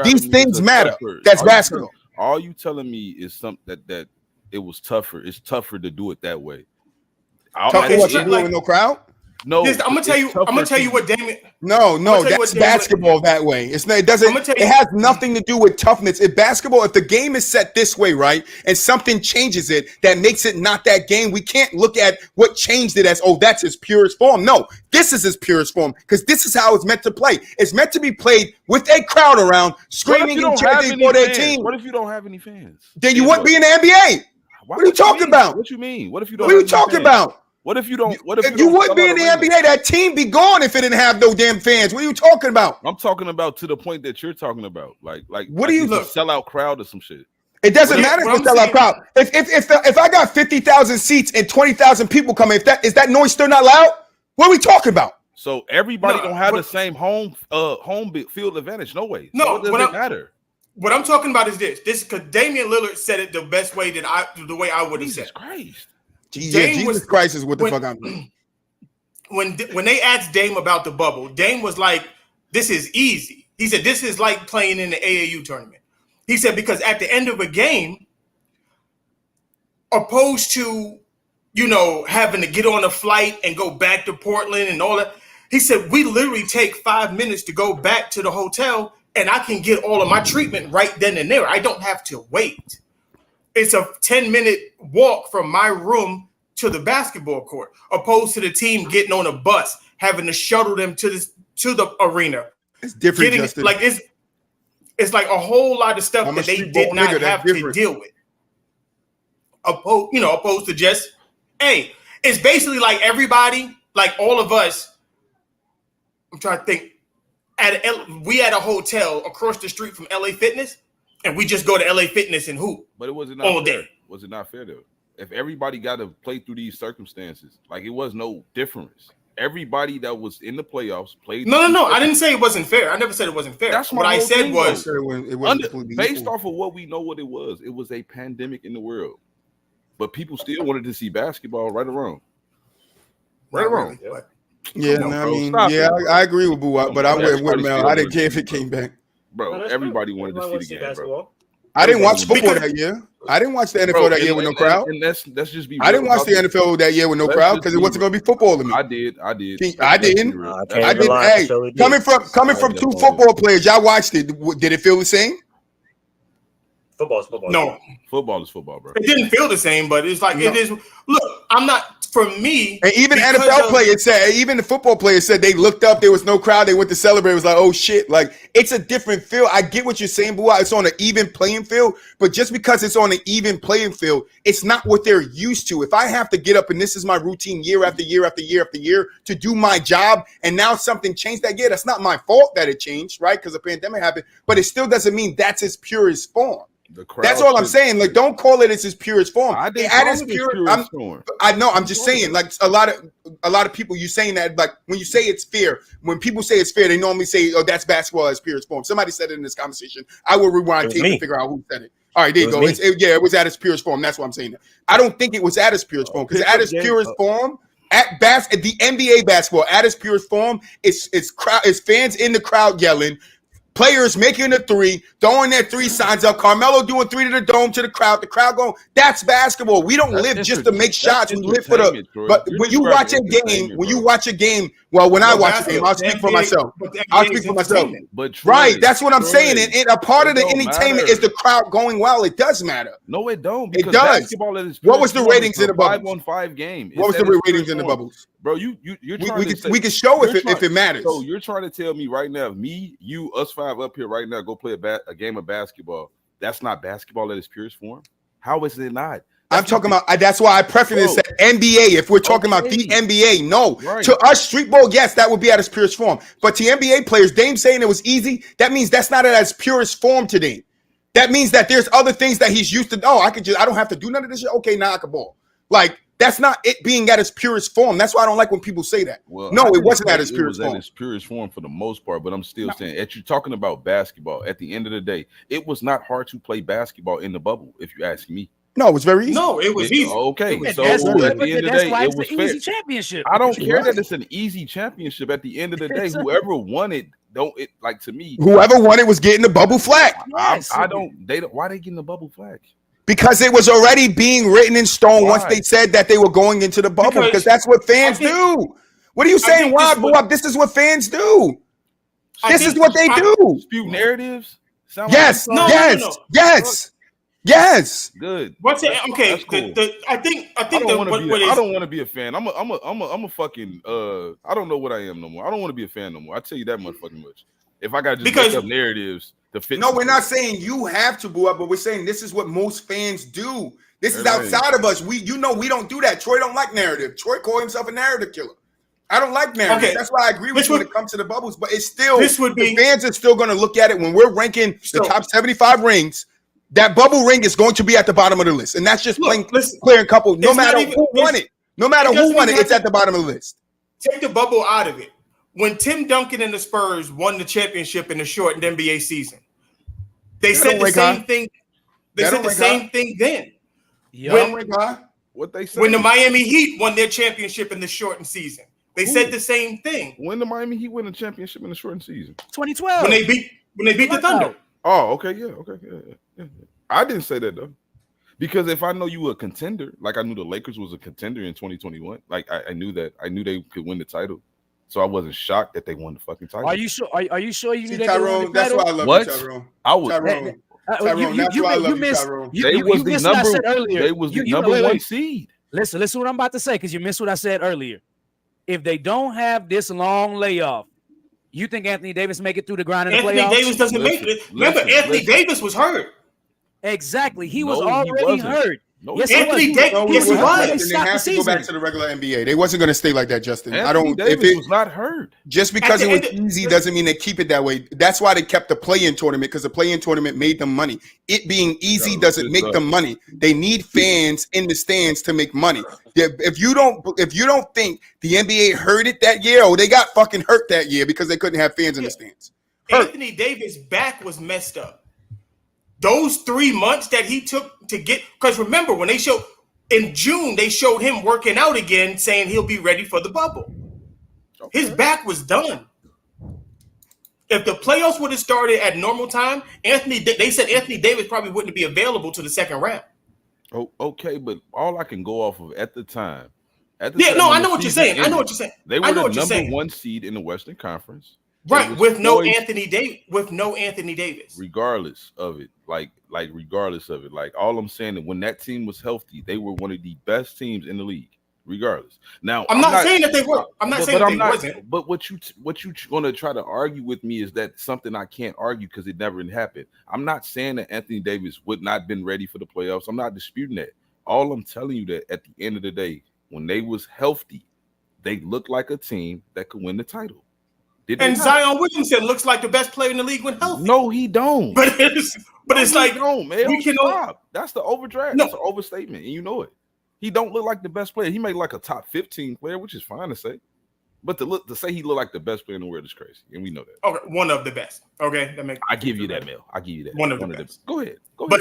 Speaker 1: These things matter. That's basketball.
Speaker 8: All you telling me is something that it was tougher. It's tougher to do it that way.
Speaker 1: Tougher to do it with no crowd?
Speaker 9: No, I'm gonna tell you what Damian.
Speaker 1: No, that's basketball that way. It's not. It doesn't. It has nothing to do with toughness. If basketball, if the game is set this way, right, and something changes it that makes it not that game, we can't look at what changed it as, oh, that's its purest form. No, this is its purest form because this is how it's meant to play. It's meant to be played with a crowd around, screaming and chanting for their team.
Speaker 8: What if you don't have any fans?
Speaker 1: Then you wouldn't be in the NBA. What are you talking about?
Speaker 8: What you mean? What if you don't?
Speaker 1: What are you talking about?
Speaker 8: What if you don't? What if
Speaker 1: you wouldn't be in the NBA? That team be gone if it didn't have no damn fans. What are you talking about?
Speaker 8: I'm talking about to the point that you're talking about. Like
Speaker 1: what do you
Speaker 8: look? Sellout crowd or some shit.
Speaker 1: It doesn't matter if it's a sellout crowd. If I got 50,000 seats and 20,000 people coming, is that noise still not loud? What are we talking about?
Speaker 8: So everybody don't have the same home field advantage. No way.
Speaker 9: No,
Speaker 8: so it doesn't matter.
Speaker 9: What I'm talking about is this because Damian Lillard said it the best way the way I would have said.
Speaker 8: Jesus Christ.
Speaker 1: Jesus Christ is what the fuck I'm doing.
Speaker 9: When they asked Dame about the bubble, Dame was like, "This is easy." He said, "This is like playing in the AAU tournament." He said because at the end of a game, opposed to having to get on a flight and go back to Portland and all that, he said we literally take 5 minutes to go back to the hotel. And I can get all of my treatment right then and there. I don't have to wait. It's a 10-minute walk from my room to the basketball court, opposed to the team getting on a bus, having to shuttle them to the arena.
Speaker 1: It's different.
Speaker 9: It's like a whole lot of stuff that they did not have to deal with. Opposed to just, hey, it's basically like everybody, like all of us. I'm trying to think. We had a hotel across the street from LA Fitness, and we just go to LA Fitness and hoop.
Speaker 8: But it wasn't all fair. Was it not fair though? If everybody got to play through these circumstances, like it was no difference. Everybody that was in the playoffs played.
Speaker 9: No. I didn't say it wasn't fair. I never said it wasn't fair.
Speaker 8: That's
Speaker 9: what I said was
Speaker 8: based off of what we know what it was. It was a pandemic in the world, but people still wanted to see basketball. Right or wrong? Right or wrong?
Speaker 1: Yeah, I agree with Boo, but I went with Mel. I didn't care if it came back.
Speaker 8: Bro, everybody wanted to see the game, bro.
Speaker 1: I didn't watch football that year. I didn't watch the NFL that year with no crowd.
Speaker 8: And let's just be.
Speaker 1: I didn't watch the NFL that year with no crowd because it wasn't going to be football to me.
Speaker 8: I did. I didn't.
Speaker 1: I didn't. Hey, coming from two football players, y'all watched it. Did it feel the same?
Speaker 6: Football is football.
Speaker 9: No,
Speaker 8: football is football, bro.
Speaker 9: It didn't feel the same, but it's like it is. Look, I'm not. For me,
Speaker 1: and even NFL players said, even the football players said they looked up, there was no crowd, they went to celebrate. It was like, oh shit, like it's a different feel. I get what you're saying, Boo. It's on an even playing field, but just because it's on an even playing field, it's not what they're used to. If I have to get up and this is my routine year after year after year after year to do my job, and now something changed that year, that's not my fault that it changed, right? Because the pandemic happened, but it still doesn't mean that's its purest form. That's all I'm saying. Like, don't call it its purest form. I know. I'm just saying. Like a lot of people, you saying that. Like when you say it's fair, when people say it's fair, they normally say, "Oh, that's basketball as purest form." Somebody said it in this conversation. I will rewind tape to figure out who said it. All right, there you go. It was at its purest form. That's what I'm saying. I don't think it was at its purest form because at its purest form, at the NBA basketball, at its purest form, it's fans in the crowd yelling. Players making a three, throwing their 3 signs up. Carmelo doing 3 to the dome to the crowd going. That's basketball. We don't live just to make shots. We live for the. But when you watch a game, well, when I watch a game, I'll speak for myself.
Speaker 8: But
Speaker 1: right, that's what I'm saying. And a part of the entertainment is the crowd going wild. It does matter.
Speaker 8: No, it don't.
Speaker 1: It does. What was the ratings in the bubbles?
Speaker 8: 5-on-5 game.
Speaker 1: What was the ratings in the bubbles?
Speaker 8: Bro, you're trying to say,
Speaker 1: we can show if it matters.
Speaker 8: So you're trying to tell me right now, me, you, us 5 up here right now, go play a game of basketball. That's not basketball at its purest form. How is it not?
Speaker 1: I'm talking about. That's why I preference it NBA. If we're talking about the NBA, no. Right. To us, street ball, yes, that would be at its purest form. But to NBA players, Dame saying it was easy, that means that's not at its purest form today. That means that there's other things that he's used to. Oh, I don't have to do none of this shit. Okay, now I can ball. Like, that's not it being at its purest form. That's why I don't like when people say that.
Speaker 8: Well,
Speaker 1: no, it wasn't at its purest form.
Speaker 8: At its purest form for the most part, but I'm still saying, as you're talking about basketball, at the end of the day, it was not hard to play basketball in the bubble, if you ask me.
Speaker 1: No, it was very easy.
Speaker 9: No, it was easy.
Speaker 8: Okay, so
Speaker 3: that's
Speaker 8: at the end of the day, it was fair.
Speaker 3: Easy championship.
Speaker 8: I don't care that it's an easy championship. At the end of the day, whoever won it, like to me,
Speaker 1: whoever won it was getting the bubble flag.
Speaker 3: Yes.
Speaker 8: I don't. They don't. Why they getting the bubble flag?
Speaker 1: Because it was already being written in stone once they said that they were going into the bubble. Because that's what fans do. What are you saying? Why boo up? This is what fans do. This is what they do.
Speaker 8: Spew narratives.
Speaker 1: Yes. Yes. Yes.
Speaker 8: Good.
Speaker 9: What's it? Okay.
Speaker 8: Cool.
Speaker 9: I think
Speaker 8: I don't want to be a fan. I'm a fucking I don't know what I am no more. I don't want to be a fan no more. I tell you that much fucking much. If I got to just make up narratives to fit.
Speaker 1: No, we're not saying you have to boo up, but we're saying this is what most fans do. This is outside of us. We don't do that. Troy don't like narrative. Troy called himself a narrative killer. I don't like narrative. Okay. That's why I agree with you when it comes to the bubbles. But it's still the fans are still going to look at it when we're ranking the top 75 rings. That bubble ring is going to be at the bottom of the list, and that's just clear and couple. No matter who won it, it's at the bottom of the list.
Speaker 9: Take the bubble out of it. When Tim Duncan and the Spurs won the championship in the shortened NBA season, they said the same thing. They said the same thing then.
Speaker 8: What they said
Speaker 9: when the Miami Heat won their championship in the shortened season, they said the same thing.
Speaker 8: When the Miami Heat won the championship in the shortened season,
Speaker 3: 2012.
Speaker 9: When they beat the Thunder.
Speaker 8: Oh, okay, yeah. I didn't say that though, because if I know you were a contender, like I knew the Lakers was a contender in 2021, like I knew that. I knew they could win the title, so I wasn't shocked that they won the fucking title.
Speaker 3: Are you sure? Are you sure you knew
Speaker 1: Tyrone? That's why I love you, Tyrone.
Speaker 8: I was
Speaker 1: Tyrone. That's why I love you, Tyrone.
Speaker 8: They was the number one seed.
Speaker 3: Listen what I'm about to say, because you missed what I said earlier. If they don't have this long layoff, you think Anthony Davis make it through the grind in the playoffs?
Speaker 9: Anthony Davis doesn't make it. Remember, Anthony Davis was hurt.
Speaker 3: Exactly. He was already hurt.
Speaker 9: No, yes, Anthony Davis
Speaker 1: was. They have to go back to the regular NBA. They wasn't going to stay like that, Justin.
Speaker 8: Anthony Davis was not hurt.
Speaker 1: Just because it was easy doesn't mean they keep it that way. That's why they kept the play-in tournament, because the play-in tournament made them money. It being easy doesn't make them money. They need fans in the stands to make money. If you don't think the NBA hurt it that year, or they got fucking hurt that year because they couldn't have fans in the stands.
Speaker 9: Anthony Davis' back was messed up. Those 3 months that he took to get, because remember when they showed in June, they showed him working out again, saying he'll be ready for the bubble. Okay. His back was done. If the playoffs would have started at normal time, they said Anthony Davis probably wouldn't be available to the second round.
Speaker 8: Oh, okay, but all I can go off of at the time.
Speaker 9: I know what you're saying. I know what you're saying.
Speaker 8: They were the number one seed in the Western Conference.
Speaker 9: Right, with no Anthony Davis.
Speaker 8: Regardless of it, like regardless of it, like all I'm saying that when that team was healthy, they were one of the best teams in the league. Regardless. Now,
Speaker 9: I'm not saying that they were. I'm not saying that they wasn't.
Speaker 8: But what you gonna try to argue with me is that something I can't argue because it never happened. I'm not saying that Anthony Davis would not have been ready for the playoffs. I'm not disputing that. All I'm telling you that at the end of the day, when they was healthy, they looked like a team that could win the title.
Speaker 9: And Zion Williamson looks like the best player in the league when healthy.
Speaker 8: No, he don't.
Speaker 9: But it's like,
Speaker 8: no, man.
Speaker 9: We can
Speaker 8: stop. That's the overdraft. No. That's an overstatement, and you know it. He don't look like the best player. He made like a top 15 player, which is fine to say. But to say he looked like the best player in the world is crazy, and we know that.
Speaker 9: Okay, one of the best. Okay,
Speaker 8: I give you that, Mel. I give you that.
Speaker 9: One of the best.
Speaker 8: Go ahead.
Speaker 9: But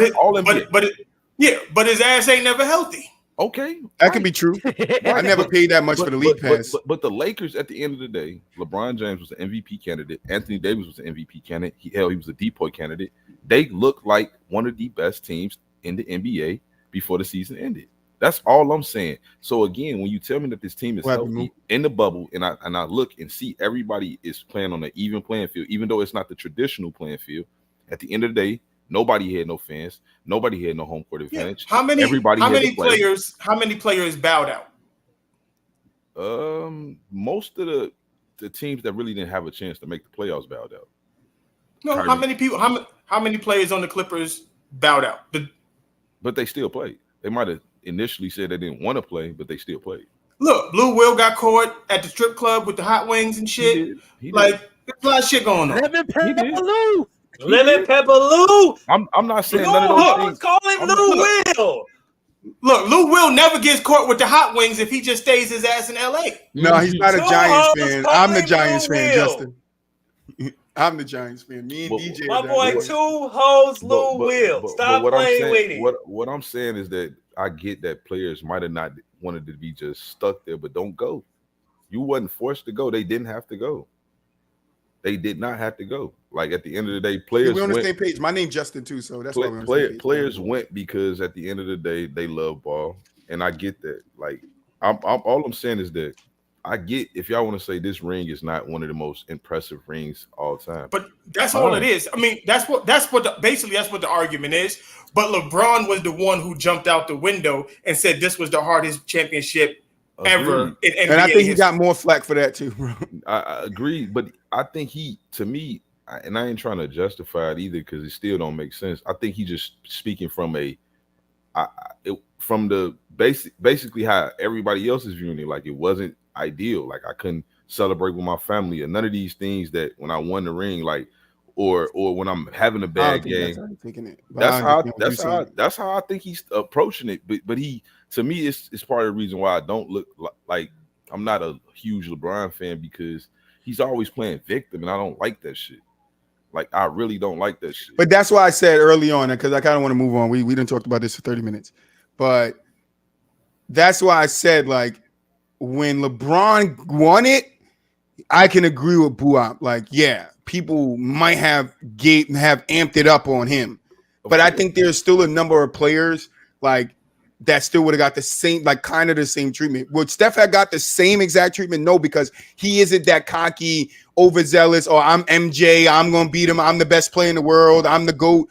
Speaker 9: his ass ain't never healthy.
Speaker 8: Okay,
Speaker 1: that could be true. I never paid that much for the league pass.
Speaker 8: But the Lakers, at the end of the day, LeBron James was an MVP candidate. Anthony Davis was an MVP candidate. He was a DPOY candidate. They looked like one of the best teams in the NBA before the season ended. That's all I'm saying. So again, when you tell me that this team is healthy in the bubble, and I look and see everybody is playing on an even playing field, even though it's not the traditional playing field. At the end of the day, nobody had no fans. Nobody had no home court advantage.
Speaker 9: How many players bowed out?
Speaker 8: Most of the teams that really didn't have a chance to make the playoffs bowed out.
Speaker 9: No, Kyrie. How many players on the Clippers bowed out?
Speaker 8: But they still played. They might have initially said they didn't want to play, but they still played.
Speaker 9: Look, Blue Will got caught at the strip club with the hot wings and shit. He did. Like, there's a lot of shit going on.
Speaker 7: Lemon Pepper Lou.
Speaker 8: I'm not saying none of those things.
Speaker 7: Call him Lou Will.
Speaker 9: Look, Lou Will never gets caught with the hot wings if he just stays his ass in LA.
Speaker 1: No, he's not a
Speaker 5: Two
Speaker 1: Giants
Speaker 5: hoes
Speaker 1: fan. I'm the
Speaker 5: calling
Speaker 1: Giants
Speaker 5: Lou
Speaker 1: fan,
Speaker 5: Will.
Speaker 1: Justin. I'm the Giants fan. Me and
Speaker 8: But-
Speaker 1: DJ.
Speaker 5: My
Speaker 1: are that
Speaker 5: boy,
Speaker 1: way.
Speaker 5: 2 hoes, Lou Will. Stop
Speaker 8: what I'm
Speaker 5: playing
Speaker 8: saying,
Speaker 5: with it.
Speaker 8: what I'm saying is that I get that players might have not wanted to be just stuck there, but don't go. You wasn't forced to go. They didn't have to go. They did not have to go. Like at the end of the day, players
Speaker 1: We're on the
Speaker 8: went.
Speaker 1: same page. My name's Justin too, so that's why we're on the same page.
Speaker 8: Players went because at the end of the day, they love ball, and I get that. Like, I'm all I'm saying is that I get if y'all want to say this ring is not one of the most impressive rings all time,
Speaker 9: But that's all it is. I mean, that's what basically that's what the argument is. But LeBron was the one who jumped out the window and said this was the hardest championship ever in NBA
Speaker 1: And I think he
Speaker 9: history.
Speaker 1: got more flack for that too, bro.
Speaker 8: I agree, but I think to me, and I ain't trying to justify it either because it still don't make sense. I think he just speaking from from the basically how everybody else is viewing it. Like it wasn't ideal. Like I couldn't celebrate with my family or none of these things that when I won the ring, like or when I'm having a bad game. That's how I think he's approaching it. But he, to me, it's part of the reason why I don't look like I'm not a huge LeBron fan because he's always playing victim, and I don't like that shit. Like I really don't like that shit.
Speaker 1: But that's why I said early on, because I kind of want to move on. We didn't talk about this for 30 minutes, but that's why I said like when LeBron won it, I can agree with Buop. Like, yeah, people might have amped it up on him, but I think there's still a number of players like that still would have got the same, like kind of the same treatment. Would Steph have got the same exact treatment? No, because he isn't that cocky, overzealous, or I'm MJ, I'm gonna beat him, I'm the best player in the world, I'm the GOAT.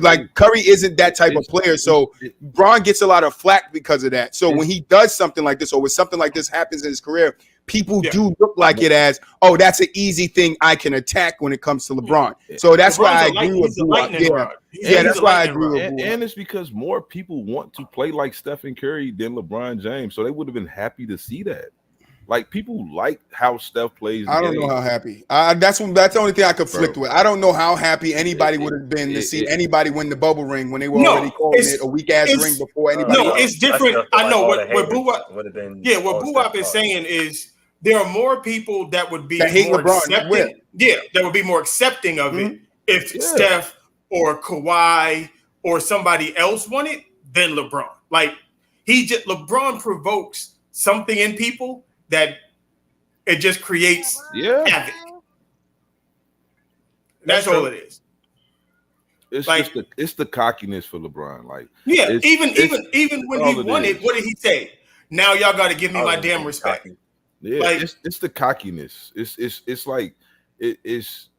Speaker 1: Like Curry isn't that type of player. So Bron gets a lot of flack because of that. So when he does something like this, or when something like this happens in his career, people do look like it as, oh, that's an easy thing I can attack when it comes to LeBron. So that's why I agree with Buop. Yeah, that's why I agree with Buop.
Speaker 8: And it's because more people want to play like Stephen Curry than LeBron James. So they would have been happy to see that. Like people like how Steph plays.
Speaker 1: I don't know how happy. That's the only thing I conflict with. I don't know how happy anybody would have been to see anybody win the bubble ring when they were already calling it a weak ass ring before anybody.
Speaker 9: No, it's different. I know what Buop
Speaker 6: would have been.
Speaker 9: Yeah, what Buop is saying is there are more people that would be
Speaker 1: that hate
Speaker 9: more
Speaker 1: LeBron.
Speaker 9: accepting. Yeah, that would be more accepting of it if Steph or Kawhi or somebody else won it than LeBron. Like LeBron provokes something in people that it just creates havoc. That's all it is.
Speaker 8: It's
Speaker 9: like
Speaker 8: just it's the cockiness for LeBron. Like
Speaker 9: even when he won it, what did he say? Now y'all got to give me my damn respect.
Speaker 8: Yeah,
Speaker 9: like,
Speaker 8: it's the cockiness. It's like it's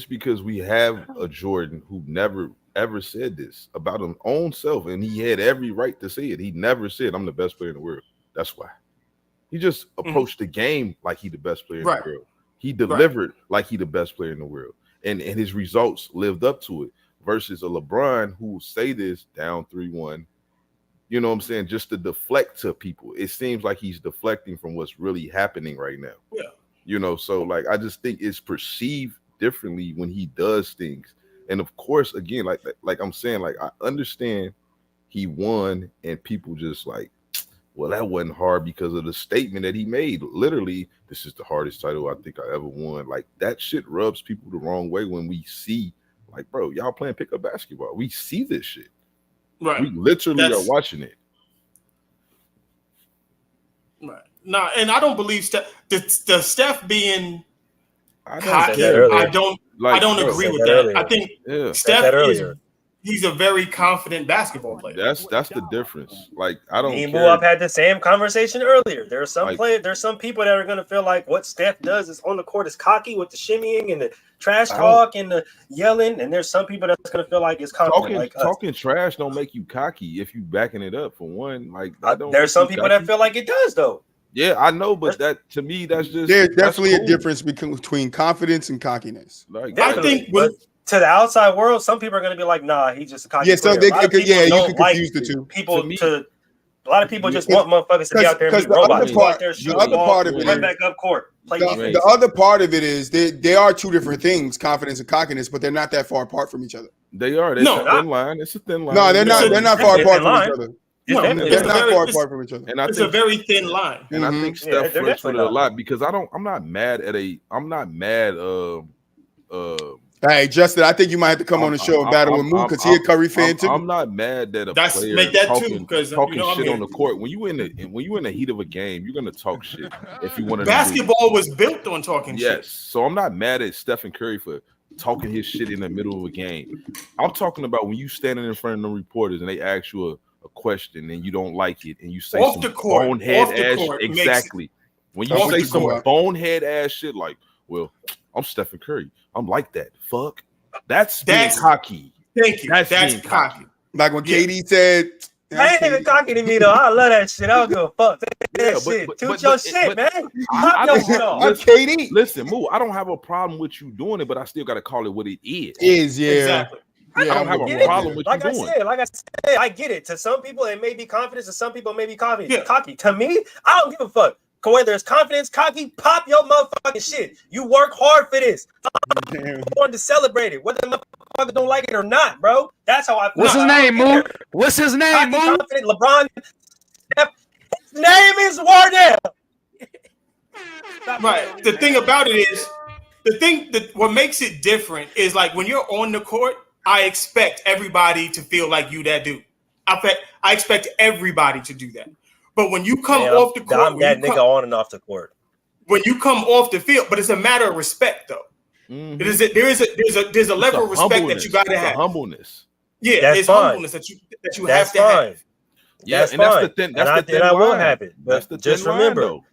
Speaker 8: because we have a Jordan who never ever said this about his own self, and he had every right to say it. He never said, "I'm the best player in the world." That's why. He just approached the game like he the best player in the world. He delivered like he the best player in the world. And his results lived up to it versus a LeBron who will say this down 3-1, you know what I'm saying, just to deflect to people. It seems like he's deflecting from what's really happening right now.
Speaker 9: Yeah.
Speaker 8: You know, so like I just think it's perceived differently when he does things. And of course, again, like I'm saying, like I understand he won and people just like, well, that wasn't hard because of the statement that he made. Literally, this is the hardest title I think I ever won. Like that shit rubs people the wrong way when we see, like, bro, y'all playing pickup basketball. We see this shit.
Speaker 9: Right.
Speaker 8: We literally are watching it.
Speaker 9: Right. No, and I don't believe the Steph being
Speaker 6: cocky.
Speaker 9: I don't agree with that. I think Steph he's a very confident basketball player.
Speaker 8: That's the difference. Like I don't.
Speaker 6: Me and Buop had the same conversation earlier. There are some there's some people that are going to feel like what Steph does is on the court is cocky with the shimmying and the trash talk and the yelling, and there's some people that's going to feel like it's confident.
Speaker 8: Talking trash don't make you cocky if you backing it up. For one, like
Speaker 6: there's some people that feel like it does though.
Speaker 8: Yeah, I know, but that to me, that's just
Speaker 1: there's definitely a difference between confidence and cockiness.
Speaker 8: Like,
Speaker 9: I think
Speaker 6: to the outside world, some people are going to be like, "Nah, he's just a cocky."
Speaker 1: Yeah, so
Speaker 6: player.
Speaker 1: you can confuse the two.
Speaker 6: A lot of people just want motherfuckers to be out there and be robots. The other part of it,
Speaker 9: right back up court.
Speaker 1: The other part of it is they are two different things, confidence and cockiness, but they're not that far apart from each other.
Speaker 8: They are. It's a thin line. It's a thin line.
Speaker 1: No, they're not. They're not far apart from each other. They're not far apart from each other.
Speaker 8: And I
Speaker 9: It's
Speaker 8: think
Speaker 9: a very thin line.
Speaker 8: And I think Steph
Speaker 5: they're
Speaker 8: flirts with it a
Speaker 5: definitely
Speaker 8: lot because I'm not mad.
Speaker 1: Hey, Justin, I think you might have to come on the show and battle with Mook because he's a Curry fan too.
Speaker 8: I'm not mad that a player
Speaker 9: make that
Speaker 8: talking,
Speaker 9: too, because
Speaker 8: talking
Speaker 9: I'm
Speaker 8: shit
Speaker 9: here.
Speaker 8: on the court. When you in the heat of a game, you're gonna talk shit if you want to.
Speaker 9: Basketball was built on talking shit.
Speaker 8: Yes, so I'm not mad at Stephen Curry for talking his shit in the middle of a game. I'm talking about when you standing in front of the reporters and they ask you a question and you don't like it and you say
Speaker 9: Off
Speaker 8: some
Speaker 9: the court.
Speaker 8: bonehead
Speaker 9: Off the
Speaker 8: ass
Speaker 9: court
Speaker 8: shit.
Speaker 9: makes-
Speaker 8: Exactly. When you
Speaker 9: Off
Speaker 8: say
Speaker 9: the
Speaker 8: some
Speaker 9: court.
Speaker 8: bonehead ass shit like, well, I'm Stephen Curry. I'm like that. Fuck. That's being cocky.
Speaker 9: Thank you. That's
Speaker 8: being
Speaker 9: cocky.
Speaker 1: Like when KD said,
Speaker 5: I ain't even cocky to me though. I love that shit. I don't give a fuck. That shit. Toot your shit, man. Pop your shit off.
Speaker 1: KD.
Speaker 8: Listen, Moo, I don't have a problem with you doing it, but I still got to call it what it is.
Speaker 9: Exactly.
Speaker 8: I don't have a problem with you doing it.
Speaker 5: Like I said, I get it. To some people, it may be confidence. To some people, it may be cocky. To me, I don't give a fuck. Whether it's confidence, cocky, pop your motherfucking shit. You work hard for this. I'm going to celebrate it, whether the motherfuckers don't like it or not, bro. That's how I feel.
Speaker 3: What's his name, Moo? What's his name, Moo?
Speaker 5: Confident, LeBron. His name is Wardell.
Speaker 9: Right. The thing about it is, what makes it different is like when you're on the court, I expect everybody to feel like you that dude. I expect everybody to do that. But when you come off the court,
Speaker 5: I'm that nigga on and off the court.
Speaker 9: When you come off the field, but it's a matter of respect, though.
Speaker 8: Mm-hmm.
Speaker 9: There's a level of respect that you got to have.
Speaker 8: Humbleness.
Speaker 9: Yeah,
Speaker 5: That's
Speaker 9: there's
Speaker 5: fine.
Speaker 9: humbleness that you have to
Speaker 5: fine.
Speaker 9: have.
Speaker 8: Yeah,
Speaker 5: That's
Speaker 8: and that's
Speaker 5: fine.
Speaker 8: the thing. That's the thin
Speaker 5: and I will
Speaker 8: line.
Speaker 5: have it. But
Speaker 8: That's the
Speaker 5: just
Speaker 8: thin line,
Speaker 5: remember,
Speaker 8: though.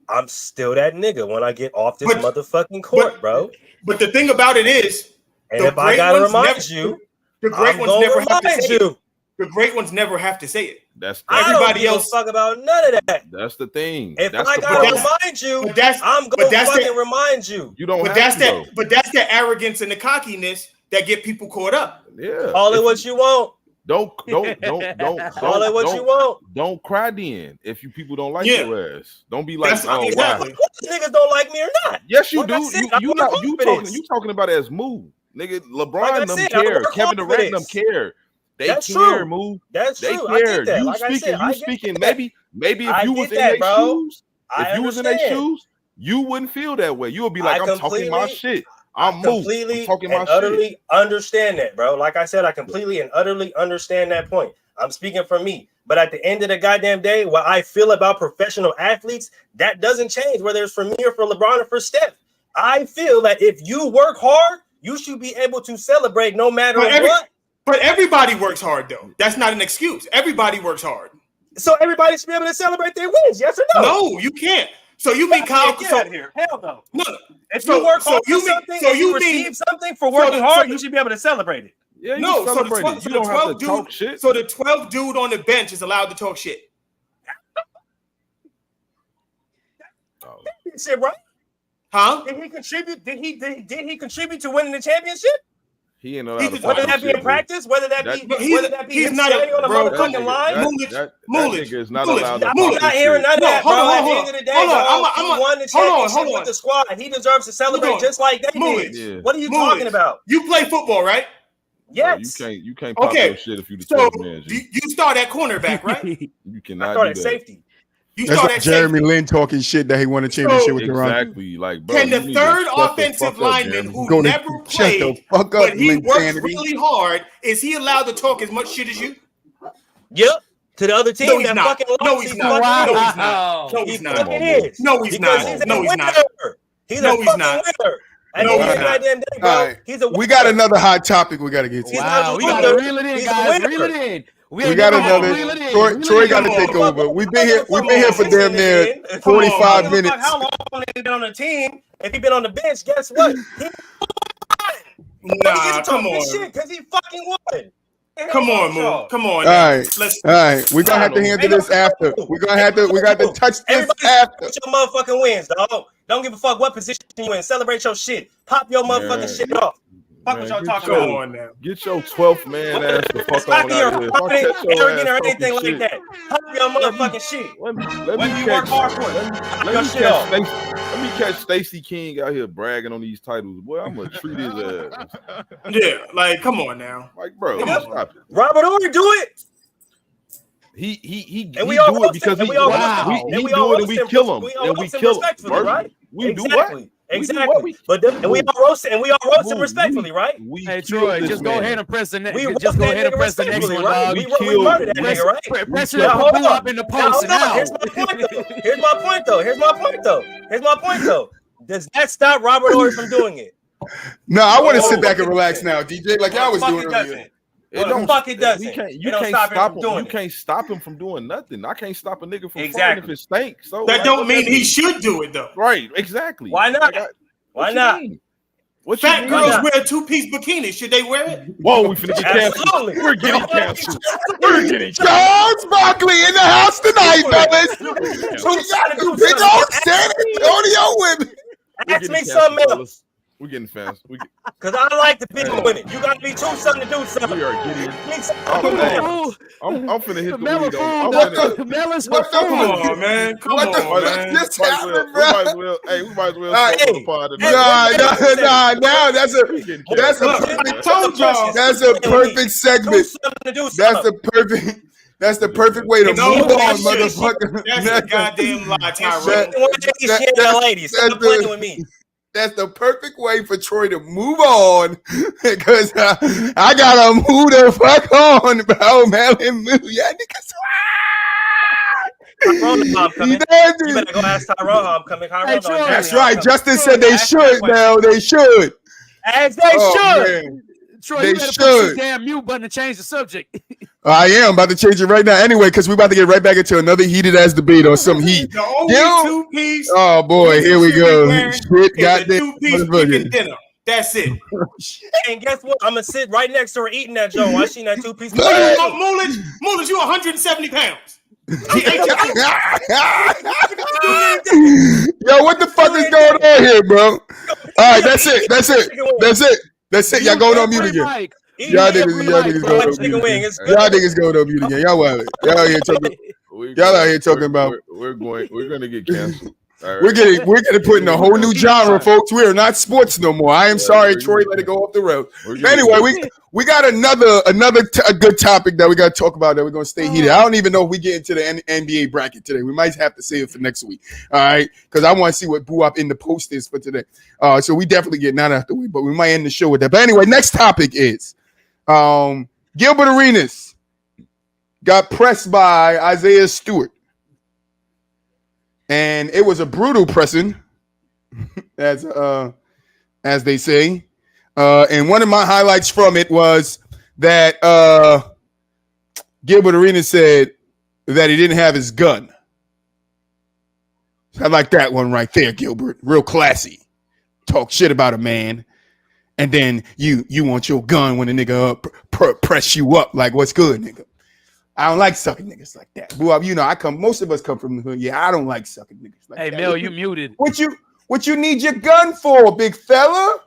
Speaker 5: I'm still that nigga when I get off this motherfucking court, bro.
Speaker 9: But the thing about it is,
Speaker 5: And if I gotta remind you,
Speaker 9: the great
Speaker 5: I'm
Speaker 9: ones
Speaker 5: gonna
Speaker 9: never have to
Speaker 5: remind
Speaker 9: say
Speaker 5: you.
Speaker 9: it. The great ones never have to say it.
Speaker 8: That's
Speaker 5: I don't give a fuck about none of that.
Speaker 8: That's the thing.
Speaker 5: If
Speaker 8: That's
Speaker 5: I
Speaker 8: the
Speaker 5: gotta
Speaker 8: problem.
Speaker 5: remind you,
Speaker 9: But that's-
Speaker 5: I'm
Speaker 9: but
Speaker 5: gonna
Speaker 9: that's
Speaker 5: fucking
Speaker 9: the-
Speaker 5: remind you.
Speaker 8: You don't
Speaker 9: But
Speaker 8: have
Speaker 9: that's
Speaker 8: to,
Speaker 9: that.
Speaker 8: though.
Speaker 9: But that's the arrogance and the cockiness that get people caught up.
Speaker 8: Yeah.
Speaker 5: Call it what you want.
Speaker 8: Don't
Speaker 5: Call it what you want.
Speaker 8: Don't cry then if you people don't like
Speaker 9: Yeah.
Speaker 8: your ass. Don't be like,
Speaker 9: That's
Speaker 8: oh
Speaker 9: exactly.
Speaker 8: wow.
Speaker 5: These niggas don't like me or not.
Speaker 8: Yes, you
Speaker 5: Like I
Speaker 8: do.
Speaker 5: said,
Speaker 8: You
Speaker 5: I'm
Speaker 8: not
Speaker 5: working
Speaker 8: you
Speaker 5: for
Speaker 8: talking
Speaker 5: this.
Speaker 8: you talking about it as move. Nigga, LeBron
Speaker 5: Like I
Speaker 8: them
Speaker 5: said, I'm
Speaker 8: care.
Speaker 5: working
Speaker 8: Kevin
Speaker 5: hard for
Speaker 8: Durant them
Speaker 5: this.
Speaker 8: care. They
Speaker 5: That's
Speaker 8: care,
Speaker 5: true.
Speaker 8: move.
Speaker 5: That's
Speaker 8: They
Speaker 5: true. I
Speaker 8: care.
Speaker 5: get that.
Speaker 8: You
Speaker 5: Like I
Speaker 8: speaking,
Speaker 5: said, I
Speaker 8: you
Speaker 5: get
Speaker 8: speaking.
Speaker 5: that.
Speaker 8: Maybe if
Speaker 5: I
Speaker 8: you
Speaker 5: get
Speaker 8: was in
Speaker 5: that,
Speaker 8: their
Speaker 5: bro.
Speaker 8: shoes,
Speaker 5: I
Speaker 8: if you was in their
Speaker 5: understand.
Speaker 8: shoes, you wouldn't feel that way. You would be like,
Speaker 5: I
Speaker 8: I'm talking my
Speaker 5: completely-
Speaker 8: shit. I'm moved. I'm
Speaker 5: completely
Speaker 8: talking my
Speaker 5: and
Speaker 8: shit.
Speaker 5: utterly understand that, bro. Like I said, I completely and utterly understand that point. I'm speaking for me. But at the end of the goddamn day, what I feel about professional athletes, that doesn't change, whether it's for me or for LeBron or for Steph. I feel that if you work hard, you should be able to celebrate no matter what.
Speaker 9: But everybody works hard, though. That's not an excuse. Everybody works hard.
Speaker 5: So everybody should be able to celebrate their wins, yes or no?
Speaker 9: No, you can't. So you mean Kyle?
Speaker 5: Get
Speaker 9: So
Speaker 5: out of here. Hell no.
Speaker 9: no.
Speaker 5: If
Speaker 9: So-
Speaker 5: you work
Speaker 9: so
Speaker 5: hard
Speaker 9: you
Speaker 5: for
Speaker 9: mean-
Speaker 5: something,
Speaker 9: so
Speaker 5: and you
Speaker 9: you mean-
Speaker 5: receive something for
Speaker 9: so
Speaker 5: working
Speaker 9: the-
Speaker 5: hard,
Speaker 9: so
Speaker 5: you should be able to celebrate it.
Speaker 8: Yeah, you
Speaker 9: No, so the
Speaker 8: celebrate
Speaker 9: 12,
Speaker 8: it.
Speaker 9: so
Speaker 8: You
Speaker 9: the
Speaker 8: don't have
Speaker 9: 12
Speaker 8: to talk
Speaker 9: dude,
Speaker 8: shit.
Speaker 9: so the 12 dude on the bench is allowed to talk shit.
Speaker 8: Oh.
Speaker 5: Shit, right?
Speaker 9: Huh?
Speaker 5: Did he contribute? Did he contribute to winning the championship?
Speaker 8: He ain't allowed to
Speaker 5: Whether
Speaker 8: talk
Speaker 5: that be
Speaker 8: shit,
Speaker 5: in practice, whether that be
Speaker 9: he's
Speaker 5: him
Speaker 9: not a-
Speaker 5: standing on a
Speaker 9: bro,
Speaker 5: motherfucking line.
Speaker 8: That nigga is not
Speaker 9: Moolish.
Speaker 8: allowed to
Speaker 5: I'm
Speaker 8: talk
Speaker 5: not
Speaker 8: his
Speaker 5: hearing
Speaker 8: shit.
Speaker 5: none of
Speaker 9: No,
Speaker 5: that,
Speaker 9: hold
Speaker 5: bro.
Speaker 9: on,
Speaker 5: At
Speaker 9: hold
Speaker 5: the
Speaker 9: on.
Speaker 5: end of the day,
Speaker 9: Hold on,
Speaker 5: dog,
Speaker 9: I'm
Speaker 5: he
Speaker 9: a-
Speaker 5: won the
Speaker 9: hold on,
Speaker 5: championship
Speaker 9: hold
Speaker 5: with
Speaker 9: on.
Speaker 5: the squad. He deserves to celebrate
Speaker 9: Hold on.
Speaker 5: just like they
Speaker 9: Moolish.
Speaker 5: did.
Speaker 8: Yeah.
Speaker 5: What are you
Speaker 9: Moolish.
Speaker 5: talking about?
Speaker 9: You play football, right?
Speaker 5: Yes.
Speaker 8: You can't pop
Speaker 9: Okay.
Speaker 8: your shit if you the
Speaker 9: So
Speaker 8: 12 man.
Speaker 9: you start at cornerback, right?
Speaker 8: You
Speaker 5: I
Speaker 8: cannot
Speaker 5: thought
Speaker 8: do
Speaker 5: at
Speaker 8: that.
Speaker 5: safety.
Speaker 9: You
Speaker 1: That's
Speaker 9: start
Speaker 1: like
Speaker 9: at
Speaker 1: Jeremy
Speaker 9: safety.
Speaker 1: Lin talking shit that he won a championship with Toronto.
Speaker 8: Exactly. Like, bro,
Speaker 9: Can
Speaker 8: you
Speaker 9: the
Speaker 8: need to
Speaker 9: third
Speaker 8: shut the
Speaker 9: offensive
Speaker 8: fuck up,
Speaker 9: lineman
Speaker 8: Jeremy.
Speaker 9: who
Speaker 1: Go to-
Speaker 9: never
Speaker 1: shut the
Speaker 9: played,
Speaker 1: fuck up,
Speaker 9: but he works
Speaker 1: Linsanity.
Speaker 9: really hard, is he allowed to talk as much shit as you?
Speaker 5: Yep. To the other team,
Speaker 9: No, he's
Speaker 5: that
Speaker 9: not.
Speaker 5: fucking
Speaker 9: No,
Speaker 5: lost,
Speaker 9: he's
Speaker 5: he
Speaker 9: not.
Speaker 5: fucking
Speaker 9: No,
Speaker 5: is.
Speaker 9: he's not. No,
Speaker 5: He
Speaker 9: he's not.
Speaker 5: fucking is.
Speaker 9: No, he's
Speaker 5: Because
Speaker 9: not.
Speaker 5: he's a
Speaker 9: No, he's not.
Speaker 5: winner. He's
Speaker 9: No,
Speaker 5: a
Speaker 9: he's
Speaker 5: fucking
Speaker 9: not.
Speaker 5: winner. And
Speaker 9: No,
Speaker 5: he's
Speaker 9: he's
Speaker 5: a
Speaker 9: not.
Speaker 5: goddamn day, bro.
Speaker 1: All right.
Speaker 5: He's a winner.
Speaker 1: We got another hot topic we got to get to.
Speaker 5: He's
Speaker 3: Wow,
Speaker 5: not
Speaker 3: we
Speaker 5: a
Speaker 3: gotta
Speaker 5: winner.
Speaker 3: reel it in,
Speaker 5: He's a
Speaker 3: guys.
Speaker 5: winner.
Speaker 3: Reel it in.
Speaker 1: We got another.
Speaker 3: Reel it in.
Speaker 1: Troy
Speaker 3: Reel it
Speaker 1: got to
Speaker 3: in.
Speaker 1: take over. We've been here for
Speaker 5: Come
Speaker 1: damn near
Speaker 5: on.
Speaker 1: 45
Speaker 5: Come on.
Speaker 1: minutes.
Speaker 5: How long has he been on the team? If he been on the bench, guess what? He
Speaker 9: Nah, come on.
Speaker 5: shit because he fucking won.
Speaker 9: Come on, Moo. Come on.
Speaker 1: All right.
Speaker 9: Let's.
Speaker 1: All right. We're going to have to handle this after. We got to touch this
Speaker 5: Everybody
Speaker 1: after.
Speaker 5: celebrate your motherfucking wins, dog. Don't give a fuck what position you in. Celebrate your shit. Pop your motherfucking shit off. Fuck what y'all talking
Speaker 9: Come
Speaker 5: about.
Speaker 9: on now.
Speaker 8: Get your 12th man ass the fuck on
Speaker 5: Cocky
Speaker 8: out
Speaker 5: or
Speaker 8: here.
Speaker 5: confident,
Speaker 8: Shut your
Speaker 5: arrogant,
Speaker 8: ass
Speaker 5: or
Speaker 8: talking
Speaker 5: anything like
Speaker 8: shit.
Speaker 5: that. Pop your motherfucking shit.
Speaker 8: Let me
Speaker 5: Whether you
Speaker 8: catch,
Speaker 5: work hard for it.
Speaker 8: let
Speaker 5: your
Speaker 8: me
Speaker 5: shit
Speaker 8: catch
Speaker 5: off.
Speaker 8: let me catch Stacey King out here bragging on these titles. Boy, I'm gonna treat his ass.
Speaker 9: Yeah, like come on now.
Speaker 8: Like, bro,
Speaker 9: Come on.
Speaker 8: stop it.
Speaker 5: Robert Ory, do it. And we all
Speaker 8: do it
Speaker 5: roast
Speaker 8: because
Speaker 5: him.
Speaker 8: he
Speaker 5: we all
Speaker 3: wow.
Speaker 5: roast him.
Speaker 8: he
Speaker 5: And we
Speaker 8: do
Speaker 5: all
Speaker 8: it and
Speaker 5: roast
Speaker 8: we
Speaker 5: him.
Speaker 8: kill him
Speaker 5: We all
Speaker 8: and we
Speaker 5: roast him
Speaker 8: kill him.
Speaker 5: respectfully, right?
Speaker 8: We do
Speaker 5: Exactly.
Speaker 8: what?
Speaker 5: Exactly. But we all roast him. And we all roast him respectfully, right?
Speaker 3: Hey Troy, just go ahead and press the next.
Speaker 5: We
Speaker 3: Just
Speaker 5: roast
Speaker 3: go
Speaker 5: that
Speaker 3: ahead and
Speaker 5: nigga
Speaker 3: press the next
Speaker 5: respectfully,
Speaker 3: one,
Speaker 5: right?
Speaker 3: dog.
Speaker 5: We murdered that nigga, right?
Speaker 3: Press it
Speaker 5: Now,
Speaker 3: up,
Speaker 5: hold
Speaker 3: put
Speaker 5: on.
Speaker 3: up in the
Speaker 5: Now,
Speaker 3: post
Speaker 5: hold on.
Speaker 3: now.
Speaker 5: Here's my point, though. Here's my point, though. Here's my point, though. Here's my point, though. Does that stop Robert Horry from doing it?
Speaker 1: No, I want to
Speaker 5: No,
Speaker 1: sit back and
Speaker 5: fuck it
Speaker 1: relax
Speaker 5: doesn't.
Speaker 1: now, DJ, like y'all was
Speaker 5: Fuck
Speaker 1: doing
Speaker 5: it
Speaker 1: earlier.
Speaker 5: doesn't.
Speaker 8: It
Speaker 5: Well, fuck it doesn't.
Speaker 8: You
Speaker 5: It don't
Speaker 8: can't
Speaker 5: stop him
Speaker 8: stop
Speaker 5: from
Speaker 8: him.
Speaker 5: doing
Speaker 8: You
Speaker 5: it.
Speaker 8: can't stop him from doing nothing. I can't stop a nigga from
Speaker 5: Exactly.
Speaker 8: farting if it stinks. So
Speaker 9: That
Speaker 8: like,
Speaker 9: don't
Speaker 8: what
Speaker 9: mean
Speaker 8: that
Speaker 9: he
Speaker 8: mean?
Speaker 9: should do it though.
Speaker 8: Right, exactly.
Speaker 5: Why not?
Speaker 8: Like,
Speaker 5: Why not?
Speaker 8: What you
Speaker 9: Fat
Speaker 8: mean?
Speaker 9: girls
Speaker 5: not?
Speaker 9: wear two-piece bikinis. Should they wear it?
Speaker 8: Whoa, we finna get canceled.
Speaker 5: Absolutely.
Speaker 8: We're getting canceled. We're getting canceled.
Speaker 1: Charles Barkley in the house tonight, fellas.
Speaker 5: You
Speaker 1: We got
Speaker 5: gotta
Speaker 1: the
Speaker 5: do
Speaker 1: big
Speaker 5: something.
Speaker 1: old San Antonio women.
Speaker 5: Ask me something else.
Speaker 8: We're getting fast.
Speaker 5: Because I like to be with it. You got to be too something to do something.
Speaker 8: We are getting. I'm finna hit the
Speaker 3: Camilla
Speaker 8: weed on.
Speaker 3: food. Camilla's
Speaker 1: what the-
Speaker 3: food.
Speaker 9: Come on, man. Come
Speaker 1: What the
Speaker 9: on,
Speaker 1: fuck
Speaker 9: man.
Speaker 1: just happened, bro?
Speaker 8: We might as well
Speaker 1: Hey,
Speaker 8: start the pod tonight.
Speaker 1: Nah. Now that's a
Speaker 9: Look, I told y'all.
Speaker 1: that's a perfect
Speaker 5: Do
Speaker 1: segment.
Speaker 5: something to do
Speaker 1: That's
Speaker 5: something.
Speaker 1: the perfect way to
Speaker 9: No,
Speaker 1: move on,
Speaker 9: that's
Speaker 1: motherfucker.
Speaker 9: That's a goddamn lie, Tyrone.
Speaker 5: She ain't that lady. Stop playing with me.
Speaker 1: That's the perfect way for Troy to move on because I gotta move the fuck on, bro. Man, move. Yeah, niggas.
Speaker 5: Tyrone mom coming. You better go ask Tyrone mom coming.
Speaker 3: Hey, Troy.
Speaker 1: That's right. Justin said they should now. They should.
Speaker 5: As they should.
Speaker 1: Man.
Speaker 3: Troy,
Speaker 1: They
Speaker 3: you better push
Speaker 1: should.
Speaker 3: the damn mute button to change the subject.
Speaker 1: I am about to change it right now. Anyway, because we're about to get right back into another heated ass debate on some heat.
Speaker 9: The only
Speaker 1: Yo.
Speaker 9: two-piece.
Speaker 1: Oh boy, here we go. Shit,
Speaker 9: is a
Speaker 1: goddamn.
Speaker 9: two-piece chicken dinner. That's it.
Speaker 5: And guess what? I'm gonna sit right next to her eating that joint while she in that two-piece.
Speaker 9: Mullins, you 170 pounds.
Speaker 1: Yo, what the fuck is going on here, bro? All right, that's it. Y'all going on mute again. Y'all niggas going on mute again. Y'all niggas going on mute again. Y'all wild. Y'all out here talking about.
Speaker 8: We're gonna get canceled. All right.
Speaker 1: We're getting put in a whole new genre, folks. We are not sports no more. I am sorry, Troy. Let it go off the road. Anyway, we got a good topic that we got to talk about that we're gonna stay heated. I don't even know if we get into the NBA bracket today. We might have to save it for next week. All right, because I want to see what blew up in the post is for today. So we definitely get that out the way, but we might end the show with that. But anyway, next topic is Gilbert Arenas got pressed by Isaiah Stewart. And it was a brutal pressing, as they say. And one of my highlights from it was that Gilbert Arenas said that he didn't have his gun. I like that one right there, Gilbert. Real classy. Talk shit about a man, and then you want your gun when a nigga press you up. Like, what's good, nigga? I don't like sucking niggas like that. Well, you know, most of us come from the hood. Yeah, I don't like sucking niggas like
Speaker 3: Hey,
Speaker 1: that.
Speaker 3: Mel, you muted.
Speaker 1: What you need your gun for, big fella?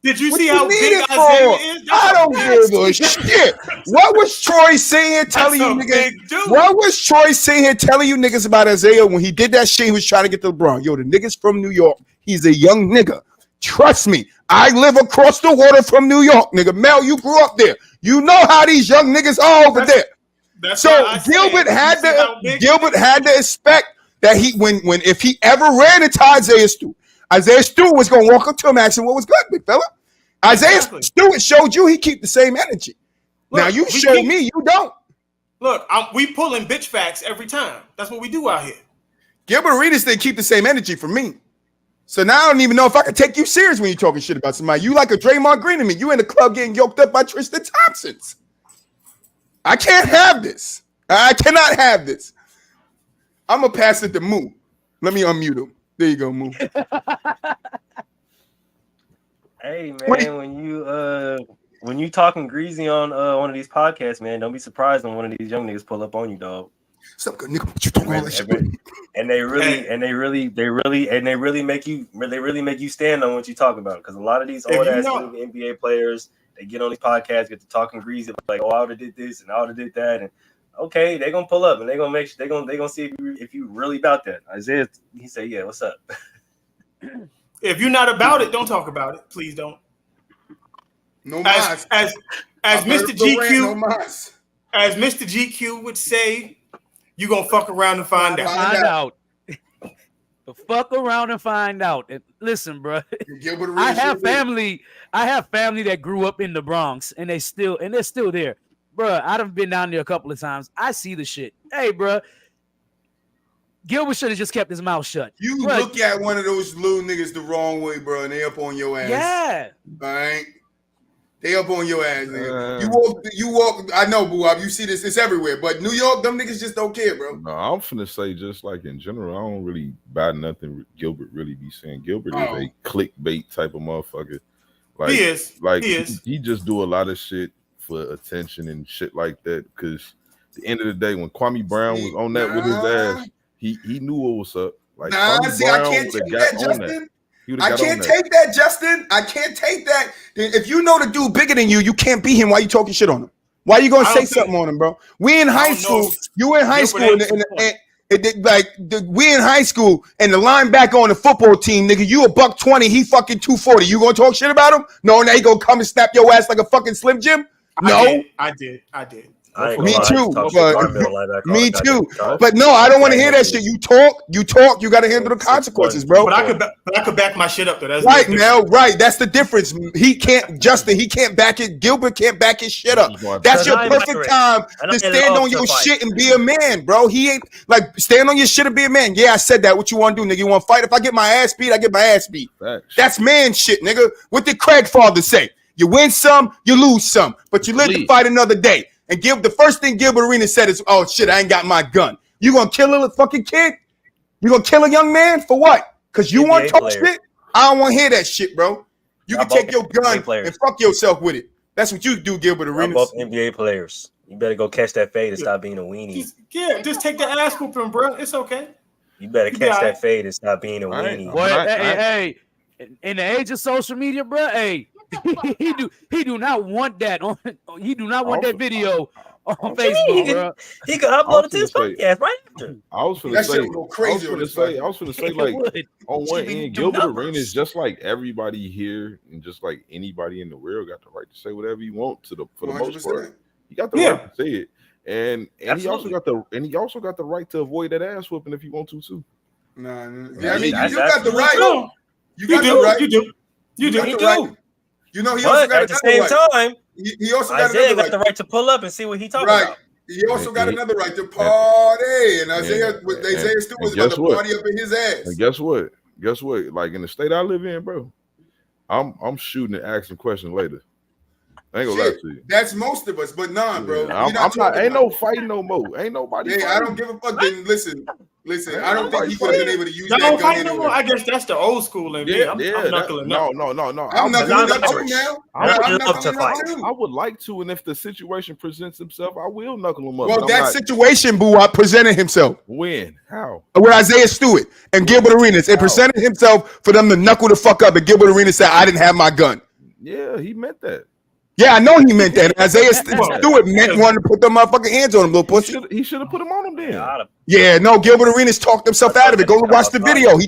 Speaker 9: Did you
Speaker 1: What
Speaker 9: see
Speaker 1: you
Speaker 9: how
Speaker 1: need
Speaker 9: big
Speaker 1: it
Speaker 9: Isaiah is?
Speaker 1: for? I don't give a shit. What was Troy saying telling you niggas? What was Troy saying here telling you niggas about Isaiah when he did that shit? He was trying to get to LeBron. Yo, the nigga's from New York. He's a young nigga. Trust me. I live across the water from New York, nigga. Mel, you grew up there. You know how these young niggas are over there. So Gilbert had to expect that if he ever ran into Isaiah Stewart was gonna walk up to him asking what was good, big fella. Isaiah Stewart showed you he keep the same energy. Look, now you show me you don't.
Speaker 9: Look, we pulling bitch facts every time. That's what we do out here.
Speaker 1: Gilbert Arenas didn't keep the same energy for me. So now I don't even know if I can take you serious when you're talking shit about somebody. You like a Draymond Green to me. You in the club getting yoked up by Tristan Thompsons. I can't have this. I cannot have this. I'm gonna pass it to Moo. Let me unmute him. There you go, Moo.
Speaker 5: Hey man, when you talking greasy on one of these podcasts, man, don't be surprised when one of these young niggas pull up on you, dog.
Speaker 1: What's up, good nigga? What you talking all this shit?
Speaker 5: And they really make you stand on what you talk about. Because a lot of these old ass NBA players, they get on these podcasts, get to talking greasy, like, oh, I would have did this and I would have did that, and okay, they're gonna pull up and they're gonna make sure they're gonna see if you really about that. Isaiah, he said, yeah, what's up?
Speaker 9: If you're not about it, don't talk about it. Please don't.
Speaker 1: No
Speaker 9: as Mr. GQ, as Mr. GQ would say, You gonna fuck around and find out.
Speaker 3: Find out. Fuck around and find out. And listen, bro. I have family that grew up in the Bronx, and they're still there, bro. I done been down there a couple of times. I see the shit. Hey, bro. Gilbert should have just kept his mouth shut.
Speaker 1: You look at one of those little niggas the wrong way, bro, and they up on your ass.
Speaker 3: Yeah.
Speaker 1: All right. They up on your ass, nigga. You walk. I know, boo. You see this. It's everywhere. But New York, them niggas just don't care, bro.
Speaker 8: No, I'm finna say just like in general, I don't really buy nothing Gilbert really be saying. Gilbert is a clickbait type of motherfucker. Like,
Speaker 9: he is.
Speaker 8: Like
Speaker 9: he is.
Speaker 8: He just do a lot of shit for attention and shit like that. Because at the end of the day, when Kwame Brown was on that with his ass, he knew what was up. Like Kwame Brown
Speaker 1: I can't take that, Justin. I can't take that, Justin. I can't take that. If you know the dude bigger than you, you can't beat him. Why you talking shit on him? Why you gonna say something on him, bro? We in high school. You in high school, we in high school, and the linebacker on the football team, nigga, you a $120, he fucking 240. You gonna talk shit about him? No, now he gonna come and snap your ass like a fucking Slim Jim? No,
Speaker 9: I did.
Speaker 1: Me too. But no, I don't want to hear that shit. You talk. You got to handle the consequences, bro.
Speaker 9: But I could back my shit up though. That's
Speaker 1: right, Mel. Right, that's the difference. He can't. Justin, he can't back it. Gilbert can't back his shit up. That's your perfect time to stand on your shit and be a man, bro. He ain't like stand on your shit and be a man. Yeah, I said that. What you want to do, nigga? You want to fight? If I get my ass beat, I get my ass beat. That's man shit, nigga. What did Craig father say? You win some, you lose some, but you live to fight another day. And the first thing Gilbert Arenas said is, "Oh shit, I ain't got my gun." You gonna kill a fucking kid? You gonna kill a young man for what? Because you want to talk shit? I don't want to hear that shit, bro. You can take your gun and fuck yourself with it. That's what you do, Gilbert Arenas.
Speaker 5: Both NBA players. You better go catch that fade and stop being a weenie.
Speaker 9: Just take the ass whooping, bro. It's okay.
Speaker 5: You better catch that fade and stop being a weenie.
Speaker 3: Boy, hey, in the age of social media, bro, hey. He do not want that on. He do not want that video on Facebook, bro.
Speaker 5: He can upload it to his podcast right after.
Speaker 8: I was gonna say, like on one end, Gilbert Arenas, just like everybody here and just like anybody in the world, got the right to say whatever you want for the most part. You got the right to say it, and he also got the right to avoid that ass whooping if you want to too.
Speaker 1: Nah, I mean you got the right. You got the right. You do. You know, he also got
Speaker 5: at the same time.
Speaker 1: He also got
Speaker 5: Isaiah
Speaker 1: got
Speaker 5: the right to pull up and see what he talking about.
Speaker 1: He also got another right to party, and Isaiah still was about to party up in his ass.
Speaker 8: And guess what? Like in the state I live in, bro, I'm shooting and asking questions later. I ain't gonna lie to you.
Speaker 1: That's most of us, but nah, bro.
Speaker 8: I'm not. Ain't no fighting no more. Ain't nobody.
Speaker 1: Hey, I don't give a fuck. Then listen. I don't think he would have been able to use that gun anyway.
Speaker 9: I guess that's the old school in me. I'm knuckling up.
Speaker 8: No.
Speaker 1: I'm knuckling up too now.
Speaker 8: I would like to, and if the situation presents himself, I will knuckle him up.
Speaker 1: Well, that situation, boo, presented himself.
Speaker 8: When? How?
Speaker 1: With Isaiah Stewart and Gilbert Arenas. It presented himself for them to knuckle the fuck up, and Gilbert Arenas said, "I didn't have my gun."
Speaker 8: Yeah, he meant that.
Speaker 1: Yeah, I know he meant that. Isaiah Stewart meant wanting to put them motherfucking hands on him, little pussy.
Speaker 8: He should have put him on him then.
Speaker 1: Yeah, no, Gilbert Arenas talked himself out of it. Go watch the video. He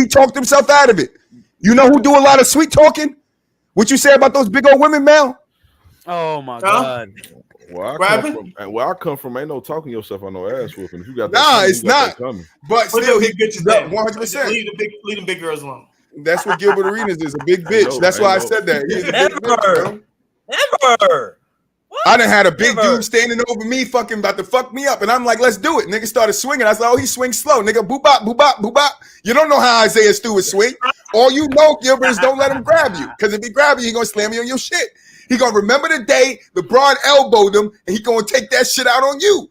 Speaker 1: talked himself out of it. You know who do a lot of sweet talking? What you say about those big old women, Mel?
Speaker 3: Oh my God.
Speaker 8: Where I come from, ain't no talking yourself on no ass whooping. If you got
Speaker 1: it's not. But still, he bitches 100%.
Speaker 9: Leave the big girls alone.
Speaker 1: That's what Gilbert Arenas is, a big bitch. That's why I said that. He's a big bitch,
Speaker 5: Never. What?
Speaker 1: I done had a big dude standing over me, fucking about to fuck me up, and I'm like, "Let's do it." Nigga started swinging. I said, "Oh, he swings slow, nigga. Boop bop, boop bop, boop bop." You don't know how Isaiah Stewart swing. All you know, Gilbert, is don't let him grab you, because if he grab you, he gonna slam you on your shit. He gonna remember the day LeBron elbowed him, and he gonna take that shit out on you.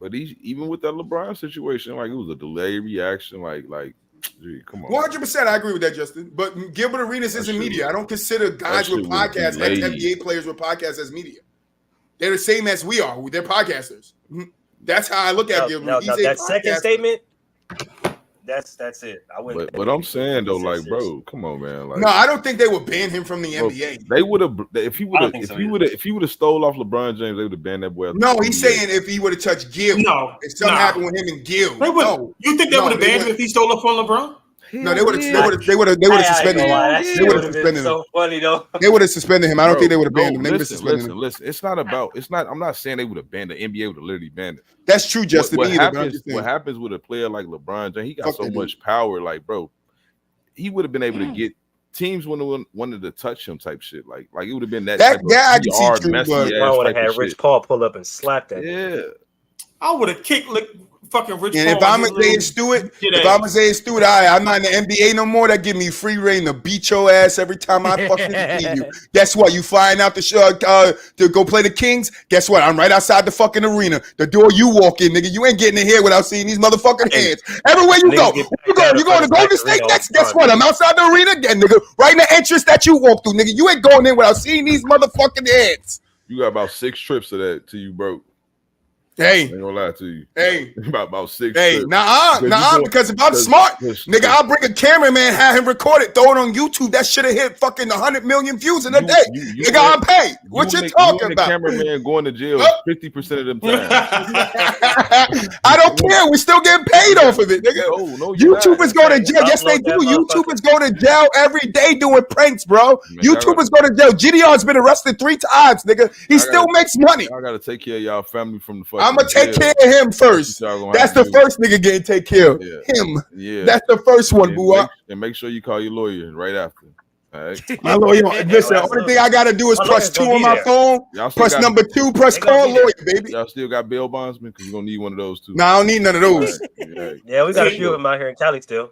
Speaker 8: But even with that LeBron situation, like it was a delayed reaction, like. Gee, come on.
Speaker 1: 100%, I agree with that, Justin. But Gilbert Arenas isn't media. I don't consider guys with podcasts, ex-NBA players with podcasts as media. They're the same as we are. They're podcasters. That's how I look at Gilbert.
Speaker 5: No, that second statement, that's it. I wouldn't.
Speaker 8: But I'm saying though, like, bro, come on, man. Like,
Speaker 1: no, I don't think they would ban him from the NBA.
Speaker 8: They would have if he would have stole off LeBron James, they would have banned that boy.
Speaker 1: No, he's saying if he would have touched Gil. No, if something happened with him and Gil.
Speaker 9: You think they would have banned him if he stole up on LeBron?
Speaker 1: No, they would have suspended him. They would have suspended him.
Speaker 5: So funny though.
Speaker 1: They would have suspended him. I don't think they would have banned him. They would have suspended him.
Speaker 8: Listen. It's not. I'm not saying they would have banned the NBA would have literally banned it.
Speaker 1: That's true, Justin.
Speaker 8: What happens with a player like LeBron James? He got so much power. Like, bro, he would have been able to get teams wanted to touch him type shit. Like it would have been that.
Speaker 1: I can see true, but
Speaker 5: I would have had Rich Paul pull up and slap that.
Speaker 8: Yeah,
Speaker 9: I would have kicked fucking Rich
Speaker 1: and
Speaker 9: Paul.
Speaker 1: if I'm Isaiah Stewart, I'm not in the NBA no more. That give me free reign to beat your ass every time I fucking see you. Guess what? You flying out the show to go play the Kings? Guess what? I'm right outside the fucking arena. The door you walk in, nigga. You ain't getting in here without seeing these motherfucking hands. Everywhere you go, you going to Golden State next? Guess what? I'm outside the arena again, nigga. Right in the entrance that you walk through, nigga. You ain't going in without seeing these motherfucking hands.
Speaker 8: You got about 6 trips to that till you broke.
Speaker 1: Hey,
Speaker 8: I ain't gonna lie to you.
Speaker 1: Hey,
Speaker 8: about 6.
Speaker 1: Hey, because if I'm smart, nigga, I'll bring a cameraman, have him record it, throw it on YouTube. That should have hit fucking 100 million views in a day. Nigga, I'm paid. What you talking about?
Speaker 8: Cameraman going to jail 50% of them time.
Speaker 1: I don't care. We still getting paid off of it, nigga.
Speaker 8: No,
Speaker 1: YouTubers go to jail. Yes, they do. YouTubers go to jail every day doing pranks, bro. YouTubers go to jail. GDR's been arrested 3 times, nigga. He still makes money.
Speaker 8: I gotta take care of y'all family from the fucking.
Speaker 1: I'm gonna take care of him first. That's the first nigga getting take care of him. Yeah, that's the first one, boo.
Speaker 8: And make sure you call your lawyer right after. All right.
Speaker 1: My lawyer. Listen, the only thing I gotta do is press 2 on my phone. Press number 2. Press call lawyer, baby.
Speaker 8: Y'all still got bail bondsman because you're gonna need one of those too.
Speaker 1: No, I don't need none of those.
Speaker 5: Yeah, we got a few of them out here in Cali still.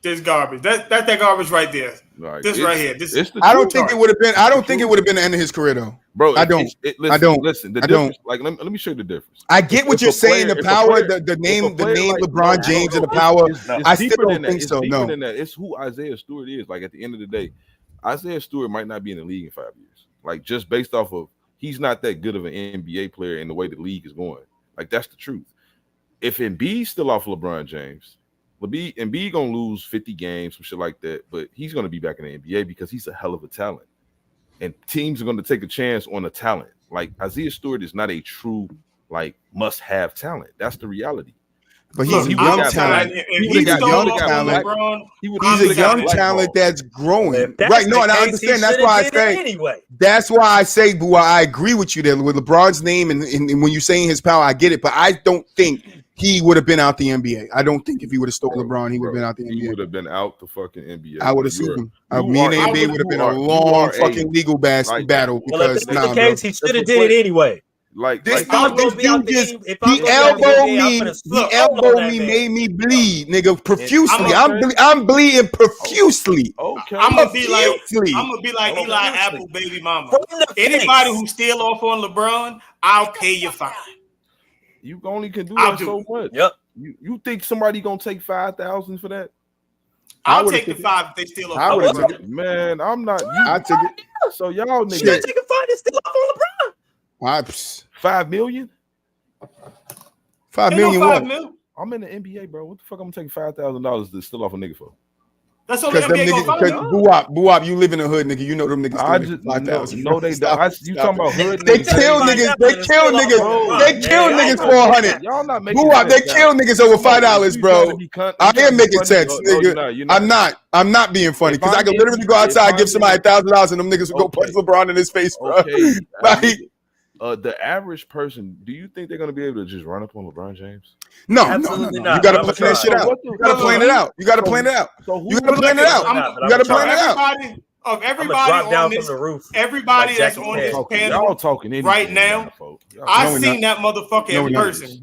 Speaker 9: This garbage. That's that garbage right there.
Speaker 8: Like,
Speaker 9: this right here. This.
Speaker 1: I don't think it would have been. I don't think it would have been the end of his career though,
Speaker 8: bro.
Speaker 1: I don't.
Speaker 8: Listen. The difference. Like, let me show you the difference.
Speaker 1: I get what you're saying. The power, the name like LeBron James, and the power. I still don't think so. No,
Speaker 8: it's who Isaiah Stewart is. Like at the end of the day, Isaiah Stewart might not be in the league in 5 years. Like just based off of he's not that good of an NBA player in the way the league is going. Like that's the truth. If Embiid's still off LeBron James. Embiid gonna lose 50 games, some shit like that, but he's gonna be back in the NBA because he's a hell of a talent, and teams are gonna take a chance on a talent. Like Isaiah Stewart is not a true must-have talent. That's the reality.
Speaker 1: But he's a young talent. He's a young talent. He's a young talent that's growing. Right? No, and I understand. That's why I say.
Speaker 5: Anyway.
Speaker 1: That's why I say, boo. I agree with you there with LeBron's name and when you're saying his power, I get it. But I don't think he would have been out the NBA. I don't think if he would have stole LeBron, he would have been out the NBA.
Speaker 8: He would have been out the fucking NBA.
Speaker 1: I would have sued him. Me and the NBA would have been a long fucking legal battle because
Speaker 5: if that's the case, he should have did it anyway.
Speaker 1: This dude just he elbowed me, made me bleed, nigga, profusely. I'm bleeding profusely.
Speaker 9: Okay, I'm gonna be like Eli Apple, baby mama. Anybody who steal off on LeBron, I'll pay your fine.
Speaker 8: You only can do that so much.
Speaker 5: Yep.
Speaker 8: You think somebody gonna take 5,000 for that?
Speaker 9: I'll take the 5 if they steal off.
Speaker 8: Man, I'm not.
Speaker 1: I took it.
Speaker 8: So y'all niggas
Speaker 5: take a 5 and steal off on LeBron.
Speaker 8: 5 million?
Speaker 1: 5 million what?
Speaker 8: I'm in the NBA, bro. What the fuck I'm taking $5,000 to steal off a nigga for?
Speaker 9: That's all them
Speaker 1: niggas. Boo-wop, you live in the hood, nigga. You know them niggas.
Speaker 8: I just no, they don't. You talking about hood?
Speaker 1: They kill niggas. They kill niggas. They kill niggas for 100.
Speaker 8: Y'all not making.
Speaker 1: Boo-wop, they kill niggas over $5, bro. I am making sense, nigga. I'm not being funny because I can literally go outside, give somebody $1,000, and them niggas will go punch LeBron in his face, bro.
Speaker 8: The average person, do you think they're gonna be able to just run up on LeBron James?
Speaker 1: No. You gotta plan that shit out. You gotta plan it out. You gotta plan it out. You gotta plan it out. You gotta plan it out.
Speaker 9: Of everybody on this, everybody that's on this panel right now, I seen that motherfucker in person.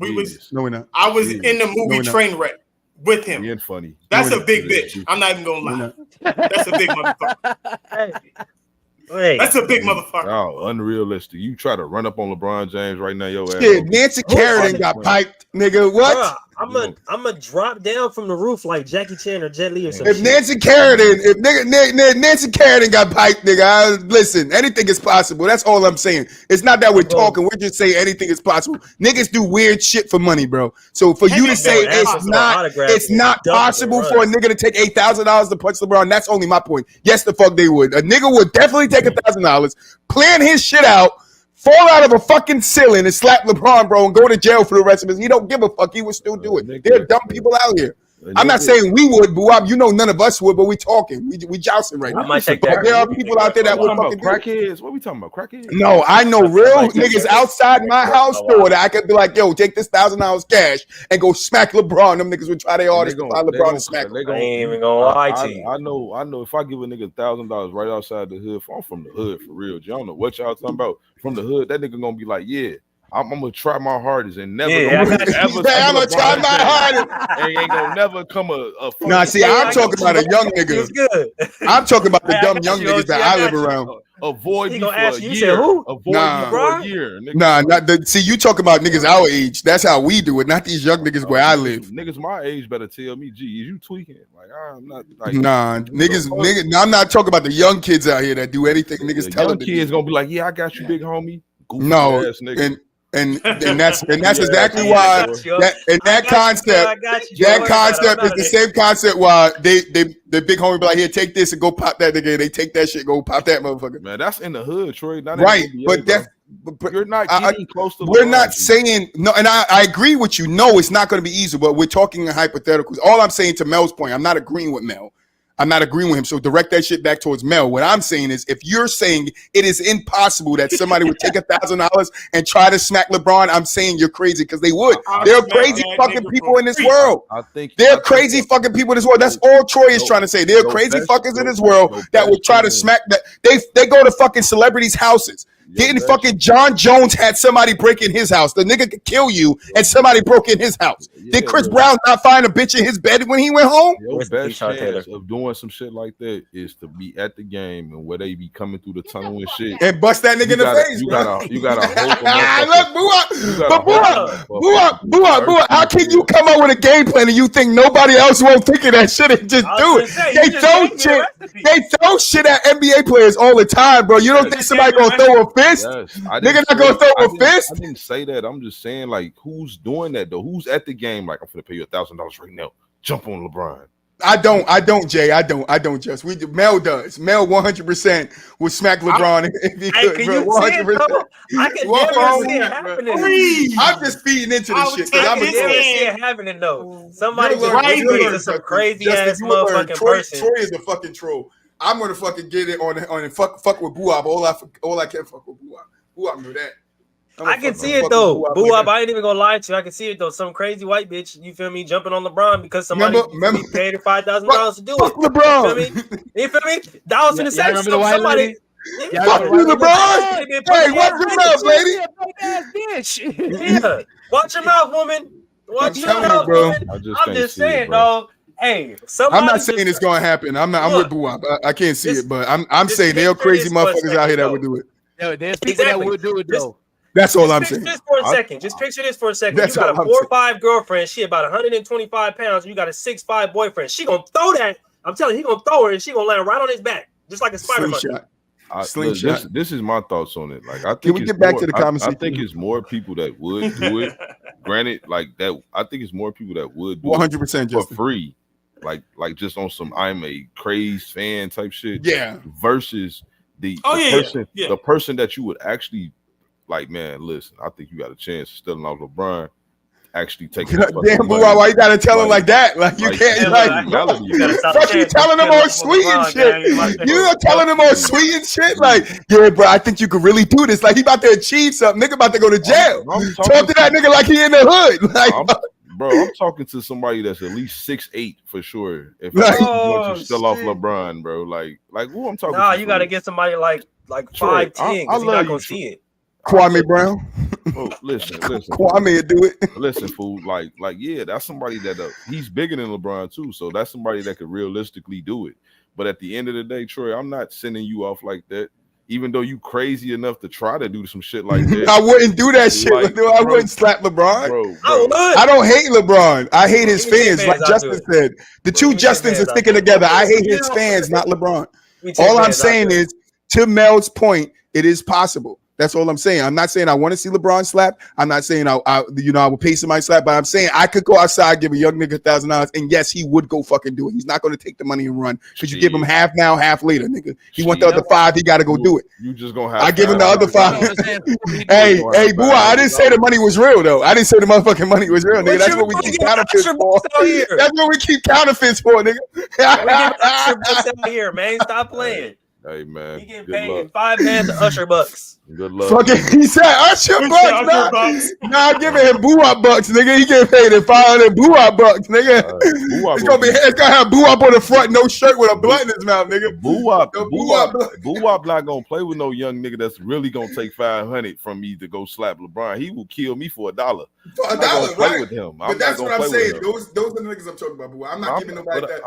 Speaker 9: I was in the movie Trainwreck with him.
Speaker 8: Being funny.
Speaker 9: That's a big bitch. I'm not even gonna lie. That's a big motherfucker. That's a big motherfucker.
Speaker 8: Oh, unrealistic. You try to run up on LeBron James right now, yo ass.
Speaker 1: Shit, Nancy Kerrigan got piped, nigga. What?
Speaker 5: I'm gonna drop down from the roof like Jackie Chan or Jet Li or something.
Speaker 1: If Nancy Kerrigan got piped, nigga, listen, anything is possible. That's all I'm saying. It's not that we're talking. We're just saying anything is possible. Niggas do weird shit for money, bro. So for you to say it's not possible for a nigga to take $8,000 to punch LeBron, that's only my point. Yes, the fuck they would. A nigga would definitely take $1,000, plan his shit out, fall out of a fucking ceiling and slap LeBron, bro, and go to jail for the rest of his. He don't give a fuck. He would still do it. There are dumb people out here. I'm not saying we would, but you know none of us would, but we talking. We jousting right now.
Speaker 5: I might take that.
Speaker 1: There are people out there that would fucking do it.
Speaker 8: Crackheads. What are we talking about? Crackheads?
Speaker 1: No, I know real niggas outside my house door that I could be like, yo, take this $1,000 cash and go smack LeBron. Them niggas would try their hardest to find LeBron and smack him.
Speaker 5: I ain't even gonna lie to you.
Speaker 8: I know. If I give a nigga $1,000 right outside the hood, if I'm from the hood for real, you don't know what y'all talking about. From the hood, that nigga gonna be like, yeah. I'm gonna try my hardest and never.
Speaker 1: I'm gonna try my hardest.
Speaker 8: Ain't gonna never come a
Speaker 1: nah, see, I'm talking about a young nigga. I'm talking about the dumb young niggas that I live around.
Speaker 8: Avoid me for a year.
Speaker 5: Said who?
Speaker 8: Avoid me for a year. Nigga.
Speaker 1: Nah, see, you talking about niggas our age. That's how we do it, not these young niggas where I live.
Speaker 8: Niggas my age better tell me, gee, is you tweaking? Like, I'm not. Like,
Speaker 1: nah, niggas. I'm not talking about the young kids out here that do anything niggas tell them.
Speaker 8: Kids gonna be like, yeah, I got you, big homie. Goofy
Speaker 1: no,
Speaker 8: ass nigga.
Speaker 1: And that's exactly why that concept is the same concept why the big homie be like, here, take this and go pop that nigga. They take that shit, go pop that motherfucker.
Speaker 8: Man, that's in the hood, Troy. Not
Speaker 1: right,
Speaker 8: in the NBA,
Speaker 1: but that's
Speaker 8: but you're not getting close to.
Speaker 1: We're not saying no, and I agree with you. No, it's not going to be easy, but we're talking in hypotheticals. All I'm saying to Mel's point, I'm not agreeing with Mel. I'm not agreeing with him. So direct that shit back towards Mel. What I'm saying is, if you're saying it is impossible that somebody would take $1,000 and try to smack LeBron, I'm saying you're crazy because they would. There are crazy fucking people in this world. There are crazy fucking people in this world. That's all Troy is trying to say. There are crazy fuckers in this world that would try to smack that. They go to fucking celebrities' houses. Didn't fucking John Jones had somebody break in his house? The nigga could kill you, and somebody broke in his house. Did Chris Brown not find a bitch in his bed when he went home?
Speaker 8: Your best chance of doing some shit like that is to be at the game and where they be coming through the tunnel and shit,
Speaker 1: and bust that nigga in the face.
Speaker 8: You gotta
Speaker 1: hope. Boo up. How can you come up with a game plan and you think nobody else won't think of that shit and just do it? They throw shit at NBA players all the time, bro. You don't think somebody gonna throw a fist? Nigga not gonna throw a fist?
Speaker 8: I didn't say that. I'm just saying, like, who's doing that though? Who's at the game? Like, I'm gonna pay you $1,000 right now. Jump on LeBron.
Speaker 1: I don't, Jay. I don't. Just Mel does. Mel 100% would smack LeBron if he could.
Speaker 5: Can you 100%. I can never see it happening.
Speaker 1: I'm just feeding into this shit.
Speaker 5: I can never see it happening though. Somebody to some crazy ass motherfucking person.
Speaker 1: Troy is a fucking troll. I'm gonna fucking get it on and fuck with Boo-Up. All I can fuck with Boo-Up. Boo-Up knew that.
Speaker 5: I can see it though. Boo-Up, I ain't even gonna lie to you. I can see it though. Some crazy white bitch, you feel me, jumping on LeBron because somebody paid her $5,000 to do it.
Speaker 1: Fuck LeBron.
Speaker 5: You feel me? Dollars in the sex. Somebody.
Speaker 1: Fuck you, LeBron. Hey, watch your mouth, lady.
Speaker 5: Yeah. Watch your mouth, woman. Watch your mouth, woman. I'm just saying, dog. Hey,
Speaker 1: I'm not saying it's gonna happen. I'm with Boo-Up. I can't see it, but I'm saying there are crazy motherfuckers out here that would do it.
Speaker 3: There's people that would do it though.
Speaker 1: That's all I'm saying.
Speaker 5: Just for a second. Just picture this for a second. You got a 4'5" girlfriend. She about 125 pounds. You got a 6'5" boyfriend. She gonna throw that. I'm telling you, he gonna throw her and she gonna land right on his back, just like a spider monkey.
Speaker 1: Slingshot.
Speaker 8: This is my thoughts on it. Like, I think
Speaker 1: can we get back to the conversation?
Speaker 8: I think it's more people that would do it. Granted, like that. I think it's more people that would do
Speaker 1: 100%
Speaker 8: it for free. Like just on some I'm a crazed fan type shit.
Speaker 1: Yeah.
Speaker 8: Versus the person that you would actually like, man, listen, I think you got a chance of stealing off LeBron. Actually taking
Speaker 1: damn, why you gotta tell him like that? Like you can't you telling him all sweet and shit. You telling him all sweet and shit. Like, yeah, bro, I think you could really do this. Like he about to achieve something. Nigga about to go to jail. Talk to that nigga like he in the hood. Like
Speaker 8: bro, I'm talking to somebody that's at least 6'8" for sure. If I want to steal off LeBron, bro, like who I'm talking to?
Speaker 5: Nah, you gotta get somebody like 5'10", because he's not gonna see it.
Speaker 1: Kwame Brown.
Speaker 8: Oh, listen.
Speaker 1: Kwame do it.
Speaker 8: Listen, fool. Like, yeah, that's somebody that he's bigger than LeBron too. So that's somebody that could realistically do it. But at the end of the day, Troy, I'm not sending you off like that. Even though you crazy enough to try to do some shit like that.
Speaker 1: I wouldn't do that shit. Like, I wouldn't slap LeBron.
Speaker 8: Bro.
Speaker 1: I don't hate LeBron. I hate his fans. Like Justin said, the two Justins are sticking together. I hate his fans, not LeBron. All I'm saying is, to Mel's point, it is possible. That's all I'm saying. I'm not saying I want to see LeBron slap. I'm not saying I will pay somebody slap, but I'm saying I could go outside, give a young nigga $1,000, and yes, he would go fucking do it. He's not going to take the money and run because you give him half now, half later, nigga. He want the other 5, he got to go do it.
Speaker 8: You just gonna have.
Speaker 1: I give him the other 5. Hey, Boo, I didn't say the money was real though. I didn't say the motherfucking money was real, nigga. That's what we keep counterfeits for. That's what we keep counterfeits for, nigga.
Speaker 5: Out here, man. Stop playing.
Speaker 8: Hey man,
Speaker 5: he getting paid 5 man to Usher bucks.
Speaker 8: Good luck.
Speaker 1: Fucking, he said Usher bucks. Nah, I'm giving him Boo Wop bucks, nigga. He getting paid in 500 Boo Wop bucks, nigga. It's gonna have Boo Wop on the front, no shirt with a blunt in his mouth, nigga.
Speaker 8: Boo Wop not gonna play with no young nigga that's really gonna take 500 from me to go slap LeBron. He will kill me for $1.
Speaker 1: For $1,
Speaker 8: play
Speaker 1: right?
Speaker 8: with him.
Speaker 1: But that's what I'm saying. Those are the niggas I'm talking about, Boo. I'm not giving nobody that.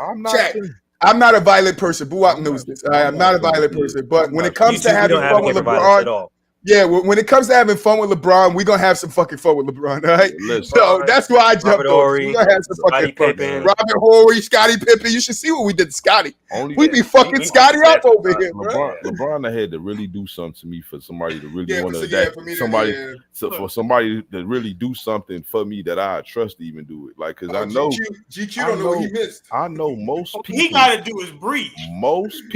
Speaker 1: I'm not a violent person. Boo Wop knows this. I'm not a violent person. But when it comes to having fun with LeBron, yeah, when it comes to having fun with LeBron, we're gonna have some fucking fun with LeBron, all right? So that's why I jumped on. We're gonna have some fucking fun. Robert Horry, Scottie Pippen. You should see what we did to Scotty. We be fucking Scotty up over here, bro.
Speaker 8: LeBron had to really do something to me for somebody to really want to for somebody to really do something for me that I trust to even do it. Like, cause I know
Speaker 1: GQ don't know what he missed.
Speaker 8: I know most people.
Speaker 9: He gotta do his breach.
Speaker 8: Most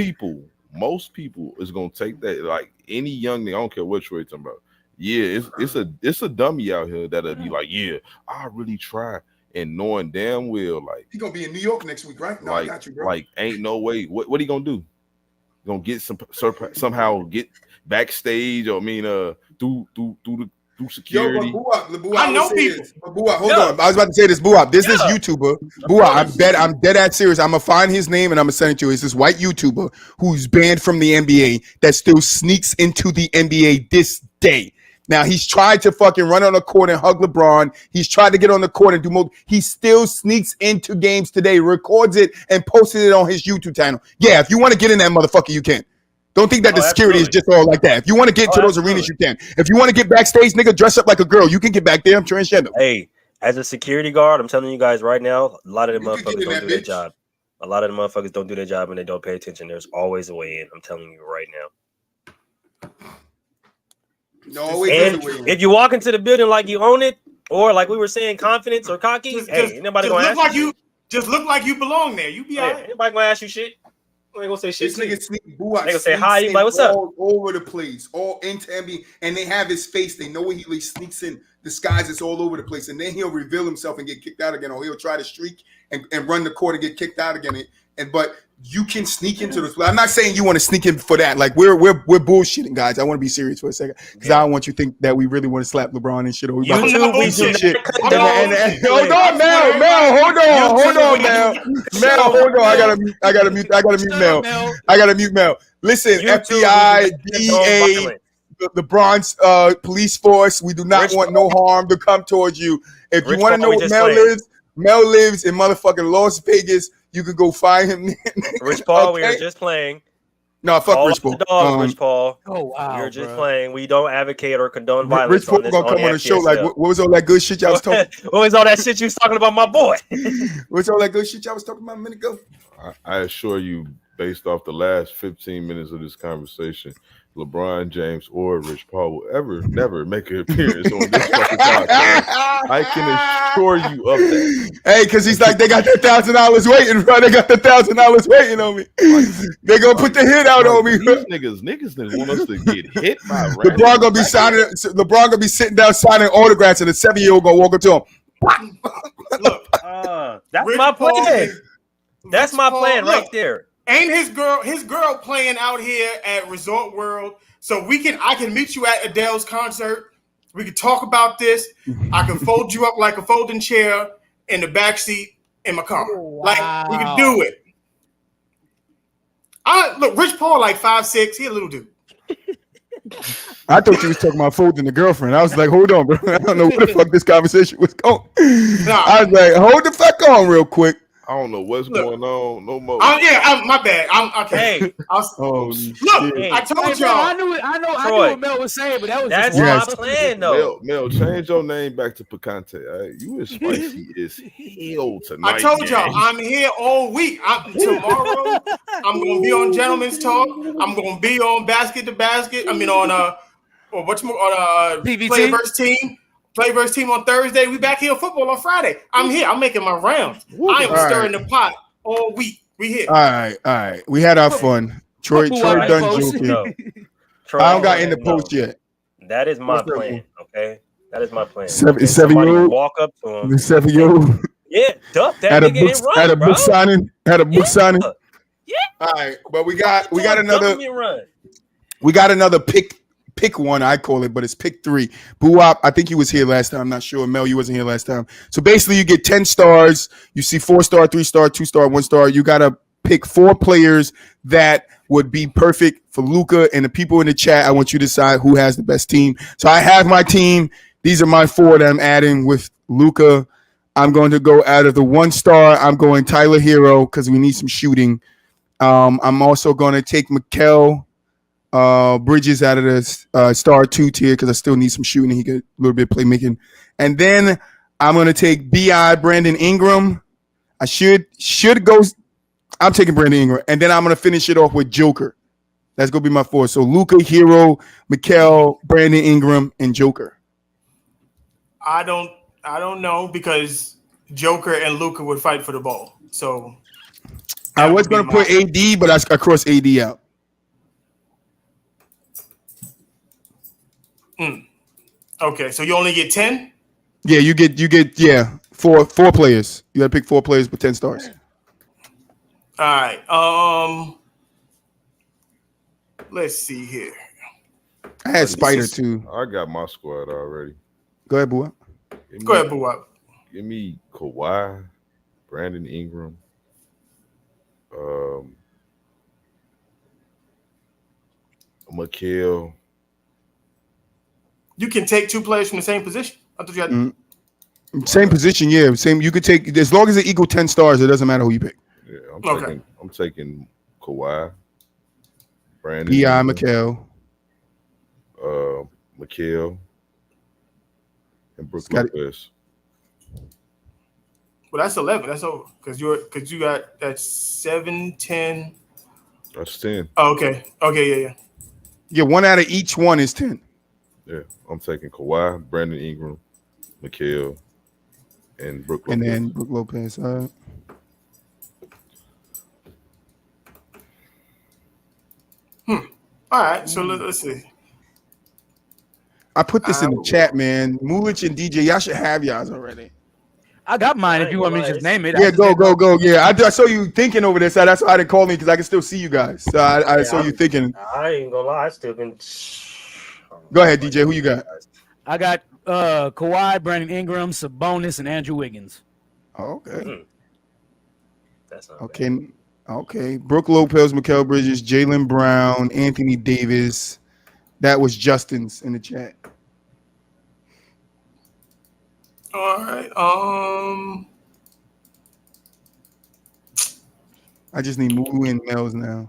Speaker 8: people is gonna take that. Like any young nigga, I don't care what you're talking about. Yeah, it's a dummy out here that'll be like, yeah, I really try, and knowing damn well, like
Speaker 1: he gonna be in New York next week, right? No,
Speaker 8: like,
Speaker 1: I got you, bro.
Speaker 8: Like, ain't no way. What he gonna do? Gonna get somehow get backstage? Or through security.
Speaker 1: Yo, Boo, I know people. Boo, hold on. I was about to say this. Boo, this is YouTuber. Boo, I'm dead ass serious. I'm gonna find his name and I'm gonna send it to you. It's this white YouTuber who's banned from the NBA that still sneaks into the NBA this day. Now he's tried to fucking run on the court and hug LeBron. He's tried to get on the court and do more. He still sneaks into games today, records it, and posted it on his YouTube channel. Yeah, if you want to get in that motherfucker, you can. Don't think that the security is just all like that. If you want to get into those arenas, you can. If you want to get backstage, nigga, dress up like a girl. You can get back there. I'm transgender.
Speaker 5: Hey, as a security guard, I'm telling you guys right now, a lot of the motherfuckers don't do their job. A lot of the motherfuckers don't do their job and they don't pay attention. There's always a way in. I'm telling you right now.
Speaker 1: No,
Speaker 5: if you walk into the building like you own it, or like we were saying, confidence or cocky, nobody gonna ask you.
Speaker 9: Just look like you belong there. You be all right.
Speaker 5: Nobody gonna ask you shit. I ain't gonna say shit.
Speaker 1: This nigga sneak Boo.
Speaker 5: They gonna say hi. You like, what's up?
Speaker 1: All over the place, all into NBA, and they have his face. They know where he sneaks in disguises all over the place, and then he'll reveal himself and get kicked out again, or he'll try to streak and run the court and get kicked out again. But you can sneak into this. I'm not saying you want to sneak in for that. Like we're bullshitting, guys. I want to be serious for a second because I don't want you to think that we really want to slap LeBron and shit. Or we about to bullshit. Hold on, Mel. Hold on, Mel. I gotta mute Mel. Listen, FBI, DEA, the Bronx police force. We do not want no harm to come towards you. If you want to know where Mel lives in motherfucking Las Vegas. You could go find him.
Speaker 5: Rich Paul, we were just playing.
Speaker 1: No, fuck Rich Paul.
Speaker 5: Rich Paul.
Speaker 3: Oh wow,
Speaker 5: we were just playing. We don't advocate or condone violence.
Speaker 1: Rich Paul gonna come on the show. Like, what was all that good shit y'all was talking?
Speaker 5: What was all that shit you was talking about, my boy?
Speaker 1: What's all that good shit y'all was talking about a minute ago?
Speaker 8: I assure you, based off the last 15 minutes of this conversation, LeBron James or Rich Paul will never make an appearance on this fucking podcast. I can assure you of that.
Speaker 1: Hey, because he's like, they got that $1,000 waiting, bro. They got the $1,000 waiting on me. They gonna put the hit out on me.
Speaker 8: These niggas want us to get hit by
Speaker 1: LeBron gonna be signing. LeBron gonna be sitting down signing autographs, and the 7-year-old gonna walk up to him.
Speaker 5: Look, that's Rich my plan. That's my plan right there.
Speaker 9: Ain't his girl playing out here at Resort World, so I can meet you at Adele's concert. We can talk about this. I can fold you up like a folding chair in the backseat in my car. Wow. Like we can do it. Look, Rich Paul like 5'6". He a little dude.
Speaker 1: I thought you was talking about folding the girlfriend. I was like, hold on, bro. I don't know where the fuck this conversation was going. I was like, hold the fuck on real quick.
Speaker 8: I don't know what's going on no more.
Speaker 9: My bad. I'm okay.
Speaker 5: Hey.
Speaker 9: I told y'all.
Speaker 3: I knew what Mel was saying, but
Speaker 5: that's my plan, though.
Speaker 8: Mel, change your name back to Picante. Right? You as spicy as hell tonight.
Speaker 9: I told y'all, I'm here all week. Tomorrow, I'm gonna be on Gentleman's Talk. I'm gonna be on Basket to Basket. I mean, on or what's more on
Speaker 3: PVT?
Speaker 9: Play versus team on Thursday. We back here on football on Friday. I'm here. I'm making my rounds. I am stirring the pot all week. We here.
Speaker 1: All right. We had our fun. Troy done joking.
Speaker 5: No. Troy,
Speaker 1: I don't got in the post yet.
Speaker 5: That is my plan. Okay, that is my plan.
Speaker 1: Seven-year-old
Speaker 5: walk up to him.
Speaker 1: The 7-year-old.
Speaker 5: Yeah, duck that
Speaker 1: Had a
Speaker 5: nigga
Speaker 1: book,
Speaker 5: and run,
Speaker 1: had a
Speaker 5: bro.
Speaker 1: book signing. Had a book signing.
Speaker 5: Yeah.
Speaker 1: All right, but we got another.
Speaker 5: Run.
Speaker 1: We got another pick one, I call it, but it's pick 3. Boo-Wop, I think you was here last time. I'm not sure. Mel, you wasn't here last time. So basically, you get 10 stars. You see 4-star, 3-star, 2-star, 1-star. You gotta pick 4 players that would be perfect for Luka, and the people in the chat. I want you to decide who has the best team. So I have my team. These are my 4 that I'm adding with Luka. I'm going to go out of the 1-star. I'm going Tyler Hero because we need some shooting. I'm also going to take Mikal Bridges out of the star 2 tier because I still need some shooting. He get a little bit of playmaking. And then I'm going to take B.I. Brandon Ingram. I should go. I'm taking Brandon Ingram. And then I'm going to finish it off with Joker. That's going to be my 4. So Luka, Hero, Mikal, Brandon Ingram, and Joker.
Speaker 9: I don't know because Joker and Luka would fight for the ball. So
Speaker 1: I was going to put AD, but I crossed AD out.
Speaker 9: Okay, so you only get 10?
Speaker 1: Yeah, you get four players. You got to pick 4 players with 10 stars.
Speaker 9: All right. Let's see here.
Speaker 1: I had Spider too.
Speaker 8: I got my squad already.
Speaker 1: Go ahead, Boo.
Speaker 9: Go ahead, Boo.
Speaker 8: Give me Kawhi, Brandon Ingram, Mikal.
Speaker 9: You can take 2 players from the same position. I thought you had
Speaker 1: Same position, yeah. Same. You could take as long as it equal 10 stars. It doesn't matter who you pick.
Speaker 8: Yeah, I'm taking Kawhi, Brandon,
Speaker 1: B.I. Mikal,
Speaker 8: Mikal, and Brook Lopez.
Speaker 9: Well, that's 11. That's over because you got that 7, 10.
Speaker 8: That's 10.
Speaker 9: Oh, okay. Yeah.
Speaker 1: Yeah, 1 out of each one is 10.
Speaker 8: Yeah, I'm taking Kawhi, Brandon Ingram, Mikal, and Brook Lopez.
Speaker 1: And then Brook Lopez. All
Speaker 9: right, so let's see.
Speaker 1: I put this in the chat, man. Mulich and DJ, y'all should have y'all's already.
Speaker 3: I got mine if you want me to just name it.
Speaker 1: Yeah, go. Yeah, I saw you thinking over this. So that's why I didn't call me because I can still see you guys. So I saw you thinking.
Speaker 5: I ain't gonna lie, I still been.
Speaker 1: Go ahead, DJ. Who you got?
Speaker 3: I got Kawhi, Brandon Ingram, Sabonis, and Andrew Wiggins.
Speaker 1: Oh, okay.
Speaker 5: That's not
Speaker 1: okay. Bad. Okay. Brook Lopez, Mikal Bridges, Jaylen Brown, Anthony Davis. That was Justin's in the chat.
Speaker 9: All right.
Speaker 1: I just need Moo and Mel's now.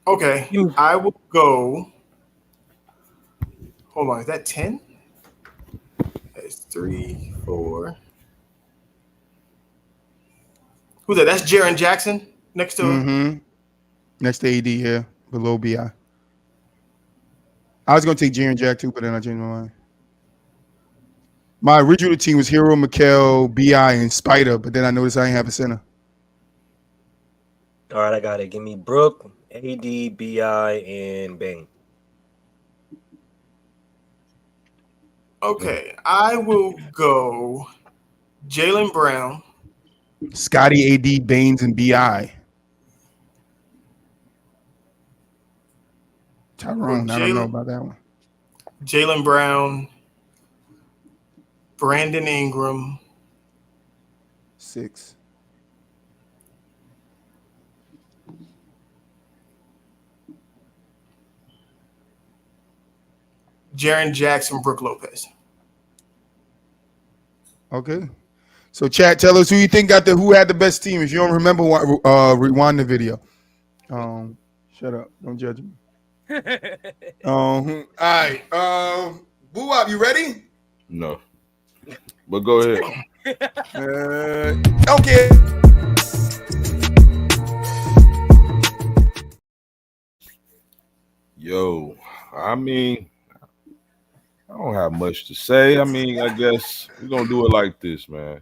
Speaker 9: Okay. I will go. Hold on. Is that 10? That's 3, 4. Who's that? That's Jaren Jackson next to him.
Speaker 1: Mm-hmm. Next to AD here, below BI. I was gonna take Jaren Jack too, but then I changed my mind. My original team was Hero, Mikal, BI, and Spider, but then I noticed I didn't have a center.
Speaker 5: All right, I got it. Give me Brook, AD, BI, and Bane.
Speaker 9: Okay, I will go Jaylen Brown,
Speaker 1: Scotty, AD, Baines, and BI. Tyrone, I don't know about that one.
Speaker 9: Jaylen Brown, Brandon Ingram,
Speaker 1: 6.
Speaker 9: Jaren Jackson, Brook Lopez.
Speaker 1: Okay. So chat, tell us who you think who had the best team. If you don't remember, rewind the video. Shut up. Don't judge me. All right. Boo-Wop, you ready?
Speaker 8: No. But go ahead.
Speaker 1: Okay.
Speaker 8: Yo, I mean, I don't have much to say. I mean, I guess we're gonna do it like this, man.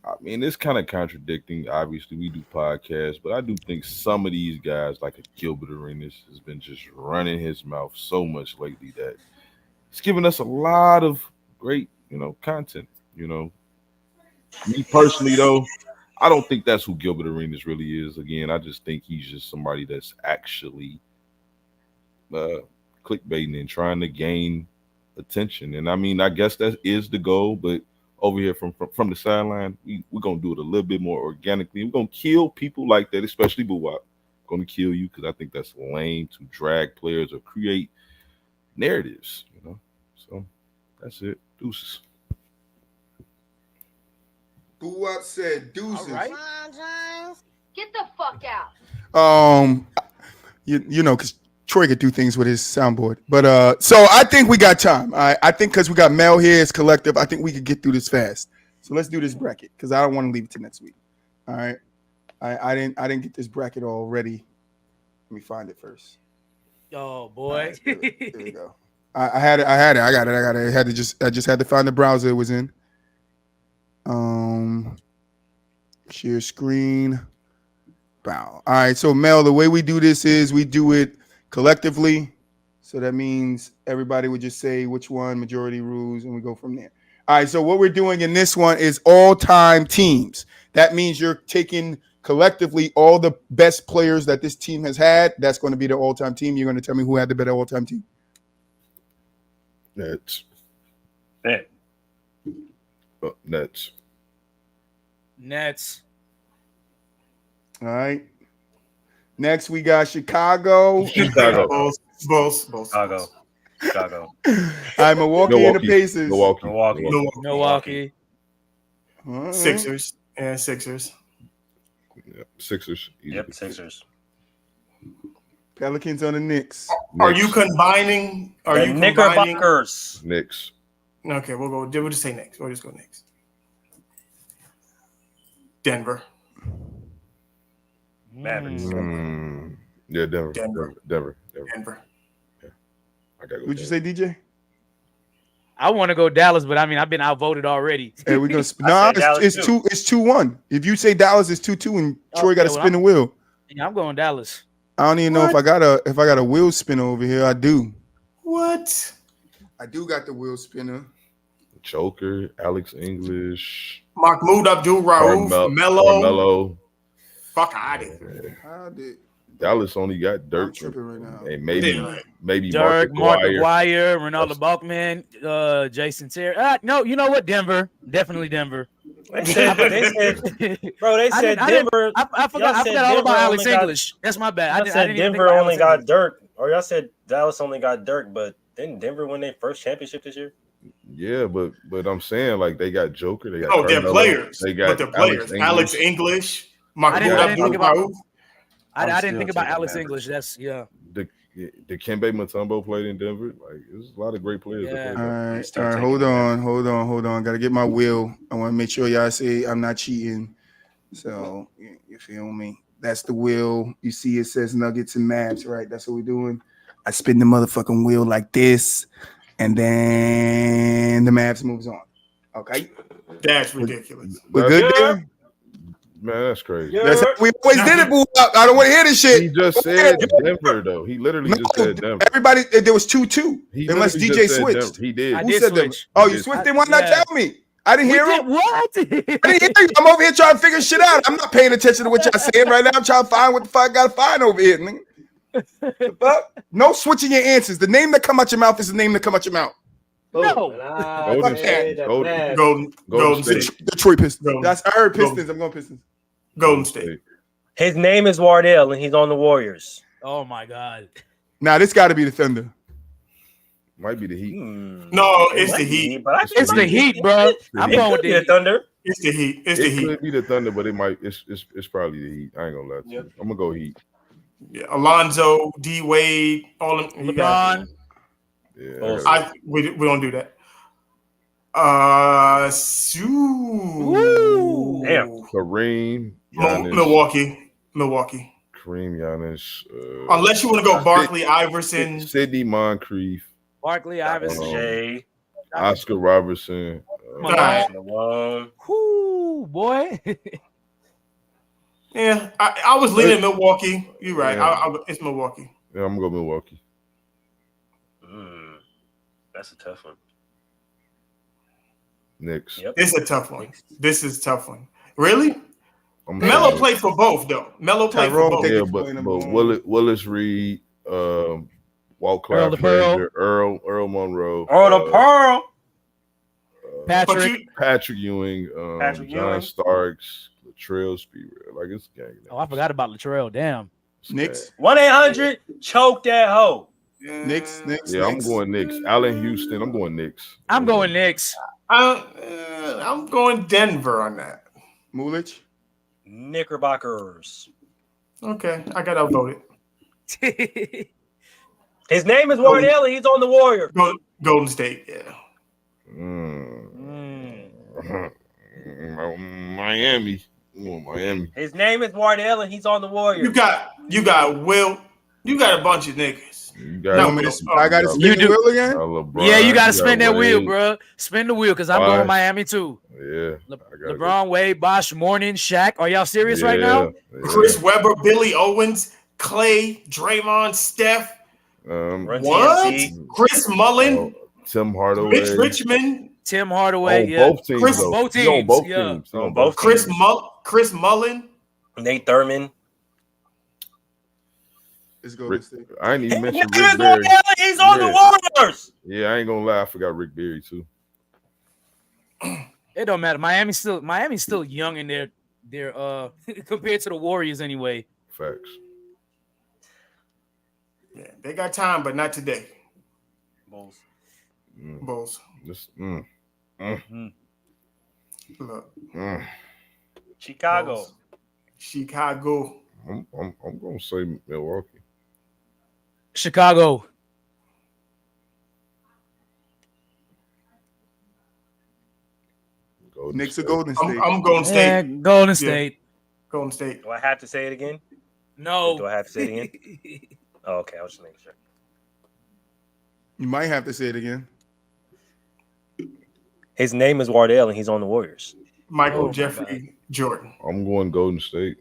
Speaker 8: I mean, it's kind of contradicting. Obviously, we do podcasts, but I do think some of these guys, like a Gilbert Arenas, has been just running his mouth so much lately that it's giving us a lot of great, content. Me personally, though, I don't think that's who Gilbert Arenas really is. Again, I just think he's just somebody that's actually clickbaiting and trying to gain attention. And I mean, I guess that is the goal, but over here from the sideline, we're gonna do it a little bit more organically. We're gonna kill people like that, especially Buwap. Gonna kill you because I think that's lame to drag players or create narratives, So that's it. Deuces.
Speaker 1: Buwap said deuces.
Speaker 3: All right.
Speaker 10: Get the fuck out.
Speaker 1: Because Troy could do things with his soundboard. But so I think we got time. I think because we got Mel here, it's collective. I think we could get through this fast. So let's do this bracket because I don't want to leave it to next week. All right. I didn't get this bracket all ready. Let me find it first.
Speaker 3: Oh boy.
Speaker 1: Right, here we go. I had it. I got it. I just had to find the browser it was in. Share screen. Bow. All right. So Mel, the way we do this is we do it collectively. So that means everybody would just say which one, majority rules, and we go from there. All right. So what we're doing in this one is all-time teams. That means you're taking collectively all the best players that this team has had. That's going to be the all-time team. You're going to tell me who had the better all-time team.
Speaker 8: Nets. Nets.
Speaker 3: Nets.
Speaker 1: All right. Next, we got Chicago.
Speaker 9: Bulls.
Speaker 5: Chicago.
Speaker 1: All right, Milwaukee and the Pacers.
Speaker 5: Milwaukee.
Speaker 1: Right.
Speaker 9: Sixers. Yeah, Sixers.
Speaker 8: Yep. Sixers.
Speaker 5: Yep, Sixers.
Speaker 1: Pelicans on the Knicks.
Speaker 9: Are you combining?
Speaker 5: The Knickerbockers.
Speaker 8: Knicks.
Speaker 9: Okay, we'll just say Knicks. We'll just go Knicks. Denver.
Speaker 5: Mavericks.
Speaker 8: Yeah, Denver.
Speaker 9: Denver.
Speaker 8: Yeah. I gotta go.
Speaker 1: What'd you say, DJ?
Speaker 3: I want to go Dallas, but I mean, I've been outvoted already.
Speaker 1: Hey, we're gonna it's 2-1. If you say Dallas, it's 2-2, and Troy got to spin the wheel.
Speaker 3: Yeah, I'm going Dallas.
Speaker 1: I don't even know if I got a wheel spinner over here. I do.
Speaker 9: What?
Speaker 1: I do got the wheel spinner.
Speaker 8: Joker, Alex English,
Speaker 9: Mahmoud Abdul-Rauf, Melo. Fuck out of here.
Speaker 1: I did.
Speaker 8: Dallas only got Dirk.
Speaker 1: I'm tripping right now.
Speaker 8: And maybe
Speaker 3: Dirk,
Speaker 8: Mark
Speaker 3: McGuire, Ronaldo Balkman, Jason Terry. No, you know what? Denver. Definitely Denver.
Speaker 5: They said Denver.
Speaker 3: I forgot all about Alex English. That's my bad.
Speaker 5: I said Denver only got Dirk. Or y'all said Dallas only got Dirk, but didn't Denver win their first championship this year?
Speaker 8: Yeah, but I'm saying like they got Joker. They got
Speaker 9: they're players.
Speaker 8: They got
Speaker 9: players. Alex English, Mahmoud Abdul-Rauf.
Speaker 3: I didn't think about Alex English. That's The
Speaker 8: Kembe Mutombo played in Denver. Like there's a lot of great players.
Speaker 3: Yeah.
Speaker 1: All right. Hold on. Got to get my wheel. I want to make sure y'all say I'm not cheating. So you feel me? That's the wheel. You see, it says Nuggets and Mavs, right? That's what we're doing. I spin the motherfucking wheel like this, and then the Mavs moves on. Okay.
Speaker 9: That's ridiculous.
Speaker 1: We're good there?
Speaker 8: Man, that's crazy.
Speaker 1: That's how we always did it, boo. I don't want to hear this shit.
Speaker 8: He just said Denver, though. He literally just said Denver.
Speaker 1: Everybody, there was 2-2. Unless DJ switched.
Speaker 8: He did.
Speaker 1: Who said Denver? Oh, you switched? Then why not tell me? I didn't hear it.
Speaker 3: What?
Speaker 1: I didn't hear you. I'm over here trying to figure shit out. I'm not paying attention to what y'all saying right now. I'm trying to find what the fuck I gotta find over here, nigga. But no switching your answers. The name that come out your mouth is the name that come out your mouth.
Speaker 3: No.
Speaker 9: Golden State.
Speaker 1: Detroit Pistons. I heard Pistons. I'm going Pistons.
Speaker 9: Golden State.
Speaker 5: His name is Wardell, and he's on the Warriors.
Speaker 3: Oh my God.
Speaker 1: Now this got to be the Thunder.
Speaker 8: Might be the Heat.
Speaker 9: No, it's the Heat.
Speaker 3: It's the Heat, bro. I'm going with the
Speaker 5: Thunder.
Speaker 9: It's the Heat.
Speaker 8: It could be the Thunder, but it might. It's probably the Heat. I ain't gonna lie to you. I'm gonna go Heat.
Speaker 9: Yeah, Alonzo, D Wade, all of
Speaker 3: LeBron.
Speaker 8: Yeah,
Speaker 9: we don't do that.
Speaker 5: Damn.
Speaker 8: Kareem,
Speaker 9: Milwaukee.
Speaker 8: Kareem Giannis.
Speaker 9: Unless you want to go Barkley, Iverson,
Speaker 8: Sidney Moncrief,
Speaker 3: Barkley, Iverson,
Speaker 5: Jay,
Speaker 8: Oscar Robertson.
Speaker 5: Malone.
Speaker 3: Whoo, boy.
Speaker 9: Yeah, I was leaning Milwaukee. You're right.
Speaker 8: Yeah.
Speaker 9: It's Milwaukee.
Speaker 8: Yeah, I'm gonna go Milwaukee.
Speaker 5: That's a tough one.
Speaker 8: Knicks.
Speaker 5: Yep.
Speaker 9: It's a tough one. This is a tough one. Really?
Speaker 8: I'm
Speaker 9: Melo
Speaker 8: saying-
Speaker 9: played for both, though. Melo played for both.
Speaker 8: Yeah, but Willis Reed, Walt
Speaker 3: Earl the
Speaker 8: Clyde, Earl Monroe,
Speaker 5: Earl the Pearl,
Speaker 8: Patrick Ewing, John Starks, Latrell Sprewell. Like it's a gang.
Speaker 3: Oh, I forgot about Latrell. Damn.
Speaker 1: Knicks.
Speaker 5: 1-800 choke that hoe.
Speaker 1: Knicks.
Speaker 8: Yeah, I'm going Knicks. Allen Houston. I'm going Knicks.
Speaker 3: I'm going Knicks.
Speaker 9: I'm going Denver on that.
Speaker 1: Mulich.
Speaker 5: Knickerbockers.
Speaker 9: Okay, I got outvoted.
Speaker 5: His name is Wardell, and he's on the Warriors.
Speaker 9: Golden State, yeah.
Speaker 8: Miami. Miami.
Speaker 5: His name is Wardell, and he's on the Warriors.
Speaker 9: You got Will. You got a bunch of niggas.
Speaker 1: I got to spin the wheel again.
Speaker 8: LeBron,
Speaker 3: Yeah, you got to spin that
Speaker 8: Wade.
Speaker 3: wheel, bro. Spin the wheel because I'm going Miami too.
Speaker 8: Yeah.
Speaker 3: LeBron, Wade, Bosh, Morning, Shaq. Are y'all serious right now?
Speaker 8: Yeah.
Speaker 9: Chris Webber, Billy Owens, Clay, Draymond, Steph. What? Chris Mullen,
Speaker 8: Tim Hardaway,
Speaker 9: Mitch Richmond,
Speaker 3: Tim Hardaway.
Speaker 8: On
Speaker 3: Yeah.
Speaker 8: both teams.
Speaker 3: Chris,
Speaker 8: Though.
Speaker 3: both
Speaker 8: He on
Speaker 3: teams.
Speaker 8: both
Speaker 3: Yeah.
Speaker 8: teams. He on
Speaker 5: both
Speaker 8: both
Speaker 9: Chris Mullen,
Speaker 5: Nate Thurman.
Speaker 1: Let's go.
Speaker 8: I ain't even mentioned
Speaker 5: His name
Speaker 8: Rick
Speaker 5: is
Speaker 8: Barry.
Speaker 5: Wardell, and he's on the Warriors.
Speaker 8: Yeah, I ain't gonna lie. I forgot Rick Barry too.
Speaker 3: It don't matter. Miami's still young in their compared to the Warriors anyway.
Speaker 8: Facts.
Speaker 9: Yeah, they got time, but not today.
Speaker 5: Bulls.
Speaker 9: Bulls. Look.
Speaker 5: Chicago.
Speaker 9: Bulls. Chicago.
Speaker 8: I'm gonna say Milwaukee.
Speaker 3: Chicago.
Speaker 1: Knicks or Golden State.
Speaker 9: I'm Golden State.
Speaker 3: Yeah, Golden State.
Speaker 9: Golden State.
Speaker 5: Do I have to say it again?
Speaker 3: No.
Speaker 5: Do I have to say it again? Oh, okay, I was just making sure.
Speaker 1: You might have to say it again.
Speaker 5: His name is Wardell, and he's on the Warriors.
Speaker 9: Michael Jeffrey Jordan.
Speaker 8: I'm going Golden State.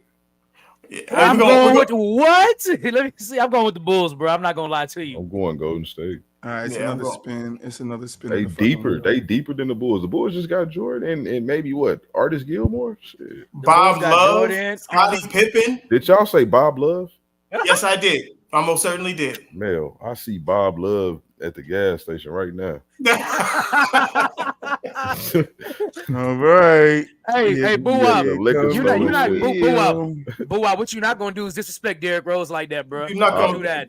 Speaker 9: Yeah,
Speaker 3: I'm going with what? Let me see. I'm going with the Bulls, bro. I'm not gonna lie to you.
Speaker 8: I'm going Golden State.
Speaker 1: All right, it's another spin. It's another spin.
Speaker 8: They deeper. They deeper than the Bulls. The Bulls just got Jordan and maybe what? Artis Gilmore? Shit.
Speaker 9: Bob Love, Scottie Pippen.
Speaker 8: Did y'all say Bob Love?
Speaker 9: Yes, I did. I most certainly did.
Speaker 8: Mel, I see Bob Love at the gas station right now.
Speaker 1: All right.
Speaker 3: Hey, boo up. You're not
Speaker 8: shit.
Speaker 3: boo up. Boo up. What you're not gonna do is disrespect Derrick Rose like that, bro.
Speaker 9: You're not gonna
Speaker 3: do that.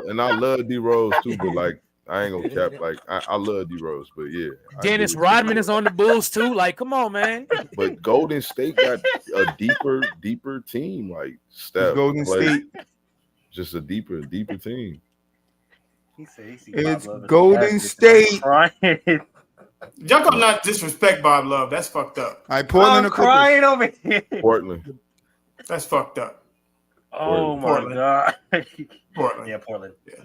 Speaker 8: And I love D Rose too, but like I ain't gonna cap. Like I love D Rose, but yeah.
Speaker 3: Dennis Rodman is on the Bulls too. Like, come on, man.
Speaker 8: But Golden State got a deeper team. Like Steph,
Speaker 1: Golden State,
Speaker 8: just a deeper team.
Speaker 1: It's Golden State.
Speaker 9: Y'all gonna not disrespect Bob Love. That's fucked up.
Speaker 1: I Portland.
Speaker 5: I'm crying over here.
Speaker 8: Portland.
Speaker 9: That's fucked up.
Speaker 5: Oh
Speaker 9: Portland.
Speaker 5: my god.
Speaker 9: Portland.
Speaker 5: Yeah, Portland.
Speaker 9: Yeah.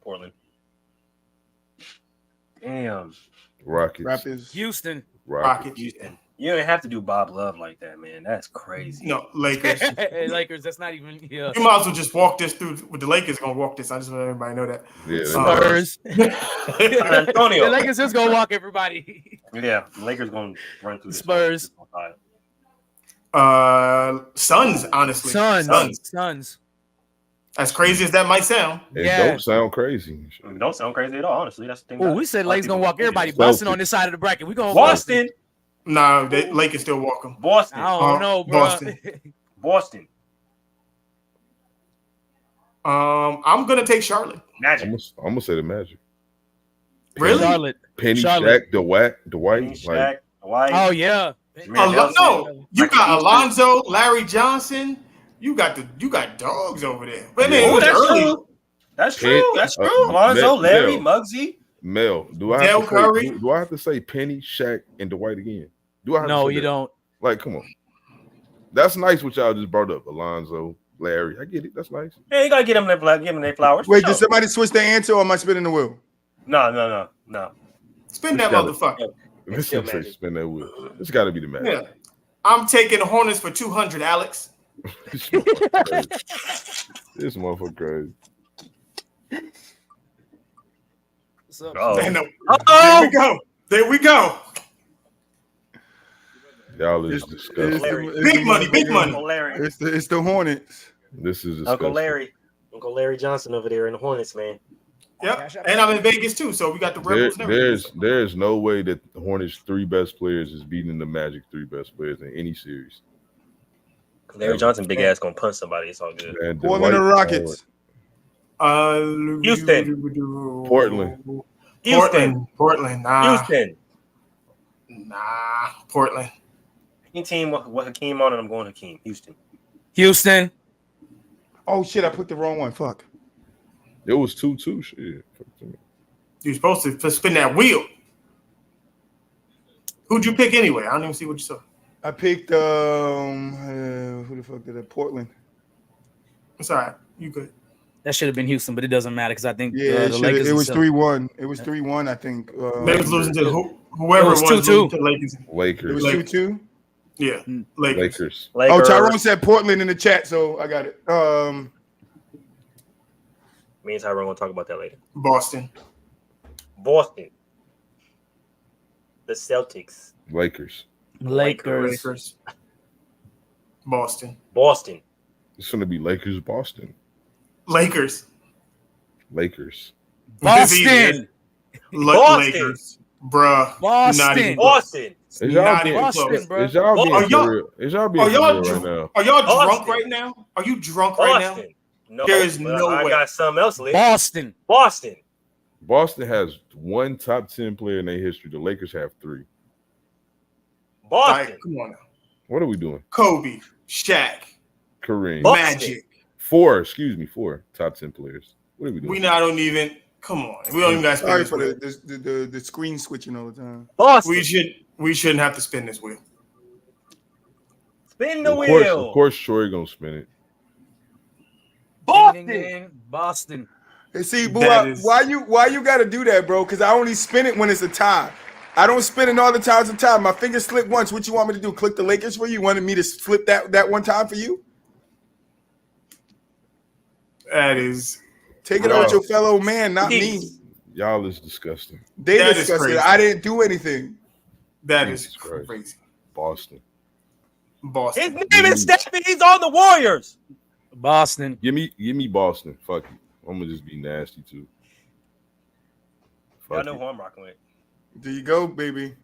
Speaker 5: Portland. Damn.
Speaker 8: Rockets.
Speaker 3: Houston.
Speaker 9: Rockets.
Speaker 5: Houston. You don't have to do Bob Love like that, man. That's crazy.
Speaker 9: No, Lakers.
Speaker 3: Lakers. That's not even. Yeah.
Speaker 9: You might as well just walk this through. With the Lakers gonna walk this. I just want everybody to know that.
Speaker 8: Yeah.
Speaker 3: Spurs.
Speaker 5: San Antonio.
Speaker 3: The Lakers just gonna walk everybody.
Speaker 5: Yeah, the Lakers gonna run through this.
Speaker 3: Spurs.
Speaker 9: Suns. Honestly,
Speaker 3: Suns.
Speaker 9: As crazy as that might sound,
Speaker 8: It
Speaker 3: Yeah.
Speaker 8: don't sound crazy.
Speaker 5: It don't sound crazy at all, honestly. That's the thing.
Speaker 3: Oh, we said Lakers gonna walk everybody.
Speaker 8: Celtics.
Speaker 3: Boston on this side of the bracket. We gonna
Speaker 5: Boston.
Speaker 9: no, the Lakers still walk them.
Speaker 5: Boston.
Speaker 3: I don't know, bro.
Speaker 9: Boston.
Speaker 5: Boston.
Speaker 9: I'm gonna take Charlotte.
Speaker 5: Magic.
Speaker 8: I'm gonna say the Magic.
Speaker 9: Really?
Speaker 3: Charlotte.
Speaker 8: Penny,
Speaker 3: Charlotte.
Speaker 8: Shaq, Dwight.
Speaker 5: Shaq,
Speaker 8: Like,
Speaker 5: Dwight.
Speaker 3: Oh yeah.
Speaker 9: No, you got Alonzo, Larry Johnson. You got dogs over there. But
Speaker 8: Yeah.
Speaker 9: it was
Speaker 5: that's
Speaker 9: early.
Speaker 5: true. That's true. That's true. Alonzo, Larry, Muggsy.
Speaker 8: Mel, do I
Speaker 9: Del
Speaker 8: have to
Speaker 9: Curry?
Speaker 8: say, do I have to say Penny, Shaq, and Dwight again? Do I have to
Speaker 3: No,
Speaker 8: say
Speaker 3: you
Speaker 8: that?
Speaker 3: don't.
Speaker 8: Like, come on. That's nice what y'all just brought up, Alonzo, Larry. I get it. That's nice.
Speaker 5: Yeah, you gotta give them their flowers.
Speaker 1: Wait, did somebody switch their answer or am I spinning the wheel?
Speaker 5: No.
Speaker 9: Spin that motherfucker.
Speaker 8: This spin that wheel. It's got to be the Magic.
Speaker 9: Yeah. I'm taking the Hornets for 200, Alex.
Speaker 8: This motherfucker crazy.
Speaker 3: What's up?
Speaker 9: There we go.
Speaker 8: Y'all is disgusting.
Speaker 9: Big money.
Speaker 1: It's the Hornets.
Speaker 8: This is disgusting.
Speaker 5: Uncle Larry Johnson over there in the Hornets, man.
Speaker 9: Yep, and I'm in Vegas too, so we got the Rebels.
Speaker 8: There's no way that the Hornets' 3 best players is beating the Magic 3 best players in any series.
Speaker 5: Larry Johnson, big ass, gonna punch somebody. It's all good.
Speaker 1: Portland or Rockets?
Speaker 5: Houston.
Speaker 9: Portland. Nah.
Speaker 5: Houston.
Speaker 9: Nah. Portland.
Speaker 5: Any team with Hakeem on it, I'm going Hakeem.
Speaker 3: Houston.
Speaker 1: Oh shit! I put the wrong one. Fuck.
Speaker 8: It was 2-2. Shit.
Speaker 9: You're supposed to spin that wheel. Who'd you pick anyway? I don't even see what you saw.
Speaker 1: I picked who the fuck did it? Portland.
Speaker 9: It's all right. You good.
Speaker 3: That should have been Houston, but it doesn't matter because I think
Speaker 1: the
Speaker 3: Lakers.
Speaker 1: It was 3-1. It was 3-1. I think.
Speaker 9: Lakers losing to whoever it was
Speaker 3: 2-2.
Speaker 9: to Lakers.
Speaker 1: It was 2-2.
Speaker 9: Yeah, Lakers.
Speaker 1: Oh, Tyrone said Portland in the chat, so I got it.
Speaker 5: Me and Tyrone gonna talk about that later.
Speaker 9: Boston.
Speaker 5: The Celtics.
Speaker 8: Lakers.
Speaker 9: Boston.
Speaker 8: It's gonna be Lakers. Boston.
Speaker 9: Lakers.
Speaker 8: Lakers.
Speaker 3: Boston.
Speaker 9: Lakers. Bruh.
Speaker 5: Boston.
Speaker 8: Is y'all being real right now?
Speaker 9: Are y'all drunk right now? Are you drunk right now?
Speaker 5: No,
Speaker 9: there is no way.
Speaker 5: I got something else.
Speaker 3: Boston.
Speaker 8: Boston has 1 top 10 player in their history. The Lakers have 3.
Speaker 5: Boston.
Speaker 9: Come on now.
Speaker 8: What are we doing?
Speaker 9: Kobe, Shaq,
Speaker 8: Kareem,
Speaker 9: Magic.
Speaker 8: 4 top 10 players. What are we doing?
Speaker 9: We don't even. Come on. We don't even got to spin this wheel.
Speaker 1: The screen switching all the time.
Speaker 5: Boston.
Speaker 9: We shouldn't have to spin this wheel.
Speaker 5: Spin the wheel.
Speaker 8: Of course, Troy gonna spin it.
Speaker 3: Boston.
Speaker 1: Hey, see, boo, why you got to do that, bro? Because I only spin it when it's a tie. I don't spin it all the times. My finger slipped once. What you want me to do? Click the Lakers for you? You wanted me to flip that one time for you?
Speaker 9: That is.
Speaker 1: Take it out with your fellow man, not me.
Speaker 8: Y'all is disgusting.
Speaker 1: They disgusted. I didn't do anything.
Speaker 9: That is crazy.
Speaker 8: Boston.
Speaker 5: His name is Stephen. He's on the Warriors.
Speaker 3: Boston.
Speaker 8: Give me Boston. Fuck it. I'm gonna just be nasty too.
Speaker 5: I know who I'm rocking with.
Speaker 1: There you go, baby.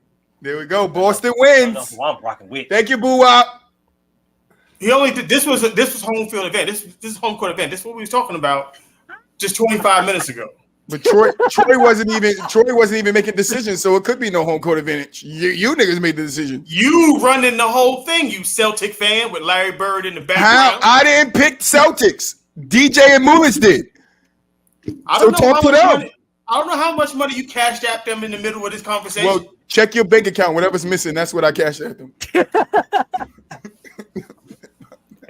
Speaker 1: There we go. Boston wins.
Speaker 5: I know who I'm rocking with.
Speaker 1: Thank you, Boo Wop.
Speaker 9: He only did this was home field event. This is home court event. This is what we was talking about just 25 minutes ago.
Speaker 1: But Troy wasn't even making decisions, so it could be no home court advantage. You niggas made the decision.
Speaker 9: You running the whole thing, you Celtic fan with Larry Bird in the background.
Speaker 1: I didn't pick Celtics. DJ and Moolis did.
Speaker 9: I don't know how much money you cashed at them in the middle of this conversation.
Speaker 1: Well, check your bank account. Whatever's missing, that's what I cashed at them.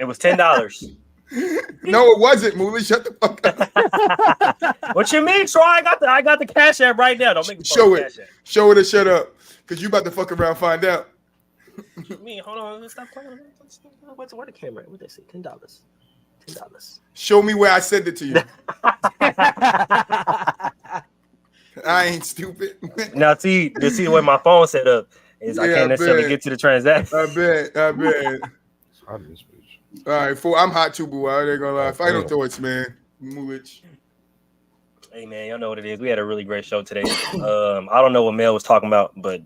Speaker 5: It was $10.
Speaker 1: No, it wasn't. Moolis, shut the fuck
Speaker 5: up. What you mean, Troy? I got the cash app right now. Don't make me
Speaker 1: show it. Show it or shut up, because you about to fuck around and find out.
Speaker 5: Me, hold on. Stop playing. Where the camera? What they say? $10. $10.
Speaker 1: Show me where I sent it to you. I ain't stupid.
Speaker 5: Now, see the way my phone set up is I can't necessarily get to the transaction.
Speaker 1: I bet. All right, I'm hot too, boo. I ain't gonna lie. Final thoughts, man. Moolich.
Speaker 5: Hey, man, y'all know what it is. We had a really great show today. I don't know what Mel was talking about, but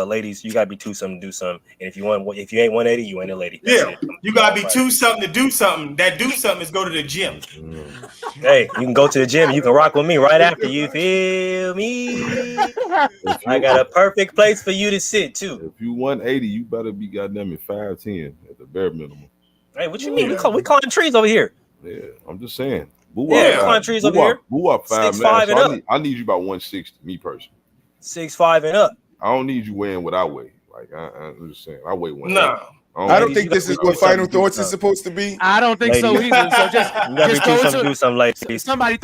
Speaker 5: ladies, you gotta be 2 something to do something. And if you ain't 180, you ain't a lady.
Speaker 9: That's you gotta be 2 something to do something. That do something is go to the gym.
Speaker 5: Hey, you can go to the gym. You can rock with me right after. You feel me? I got a perfect place for you to sit too.
Speaker 8: If you 180, you better be goddamn it 5'10" at the bare minimum.
Speaker 5: Hey, what you mean? We calling trees over here.
Speaker 8: Yeah, I'm just saying.
Speaker 5: We calling trees over here.
Speaker 8: Boo up 5'9" and up. I need you about 160. Me personally.
Speaker 5: 6'5" and up.
Speaker 8: I don't need you weighing what I weigh. Like I'm just saying, I weigh 180.
Speaker 9: No,
Speaker 1: I don't think this is what final thoughts is supposed to be.
Speaker 3: I don't think so either. So just
Speaker 5: do something, ladies.
Speaker 3: somebody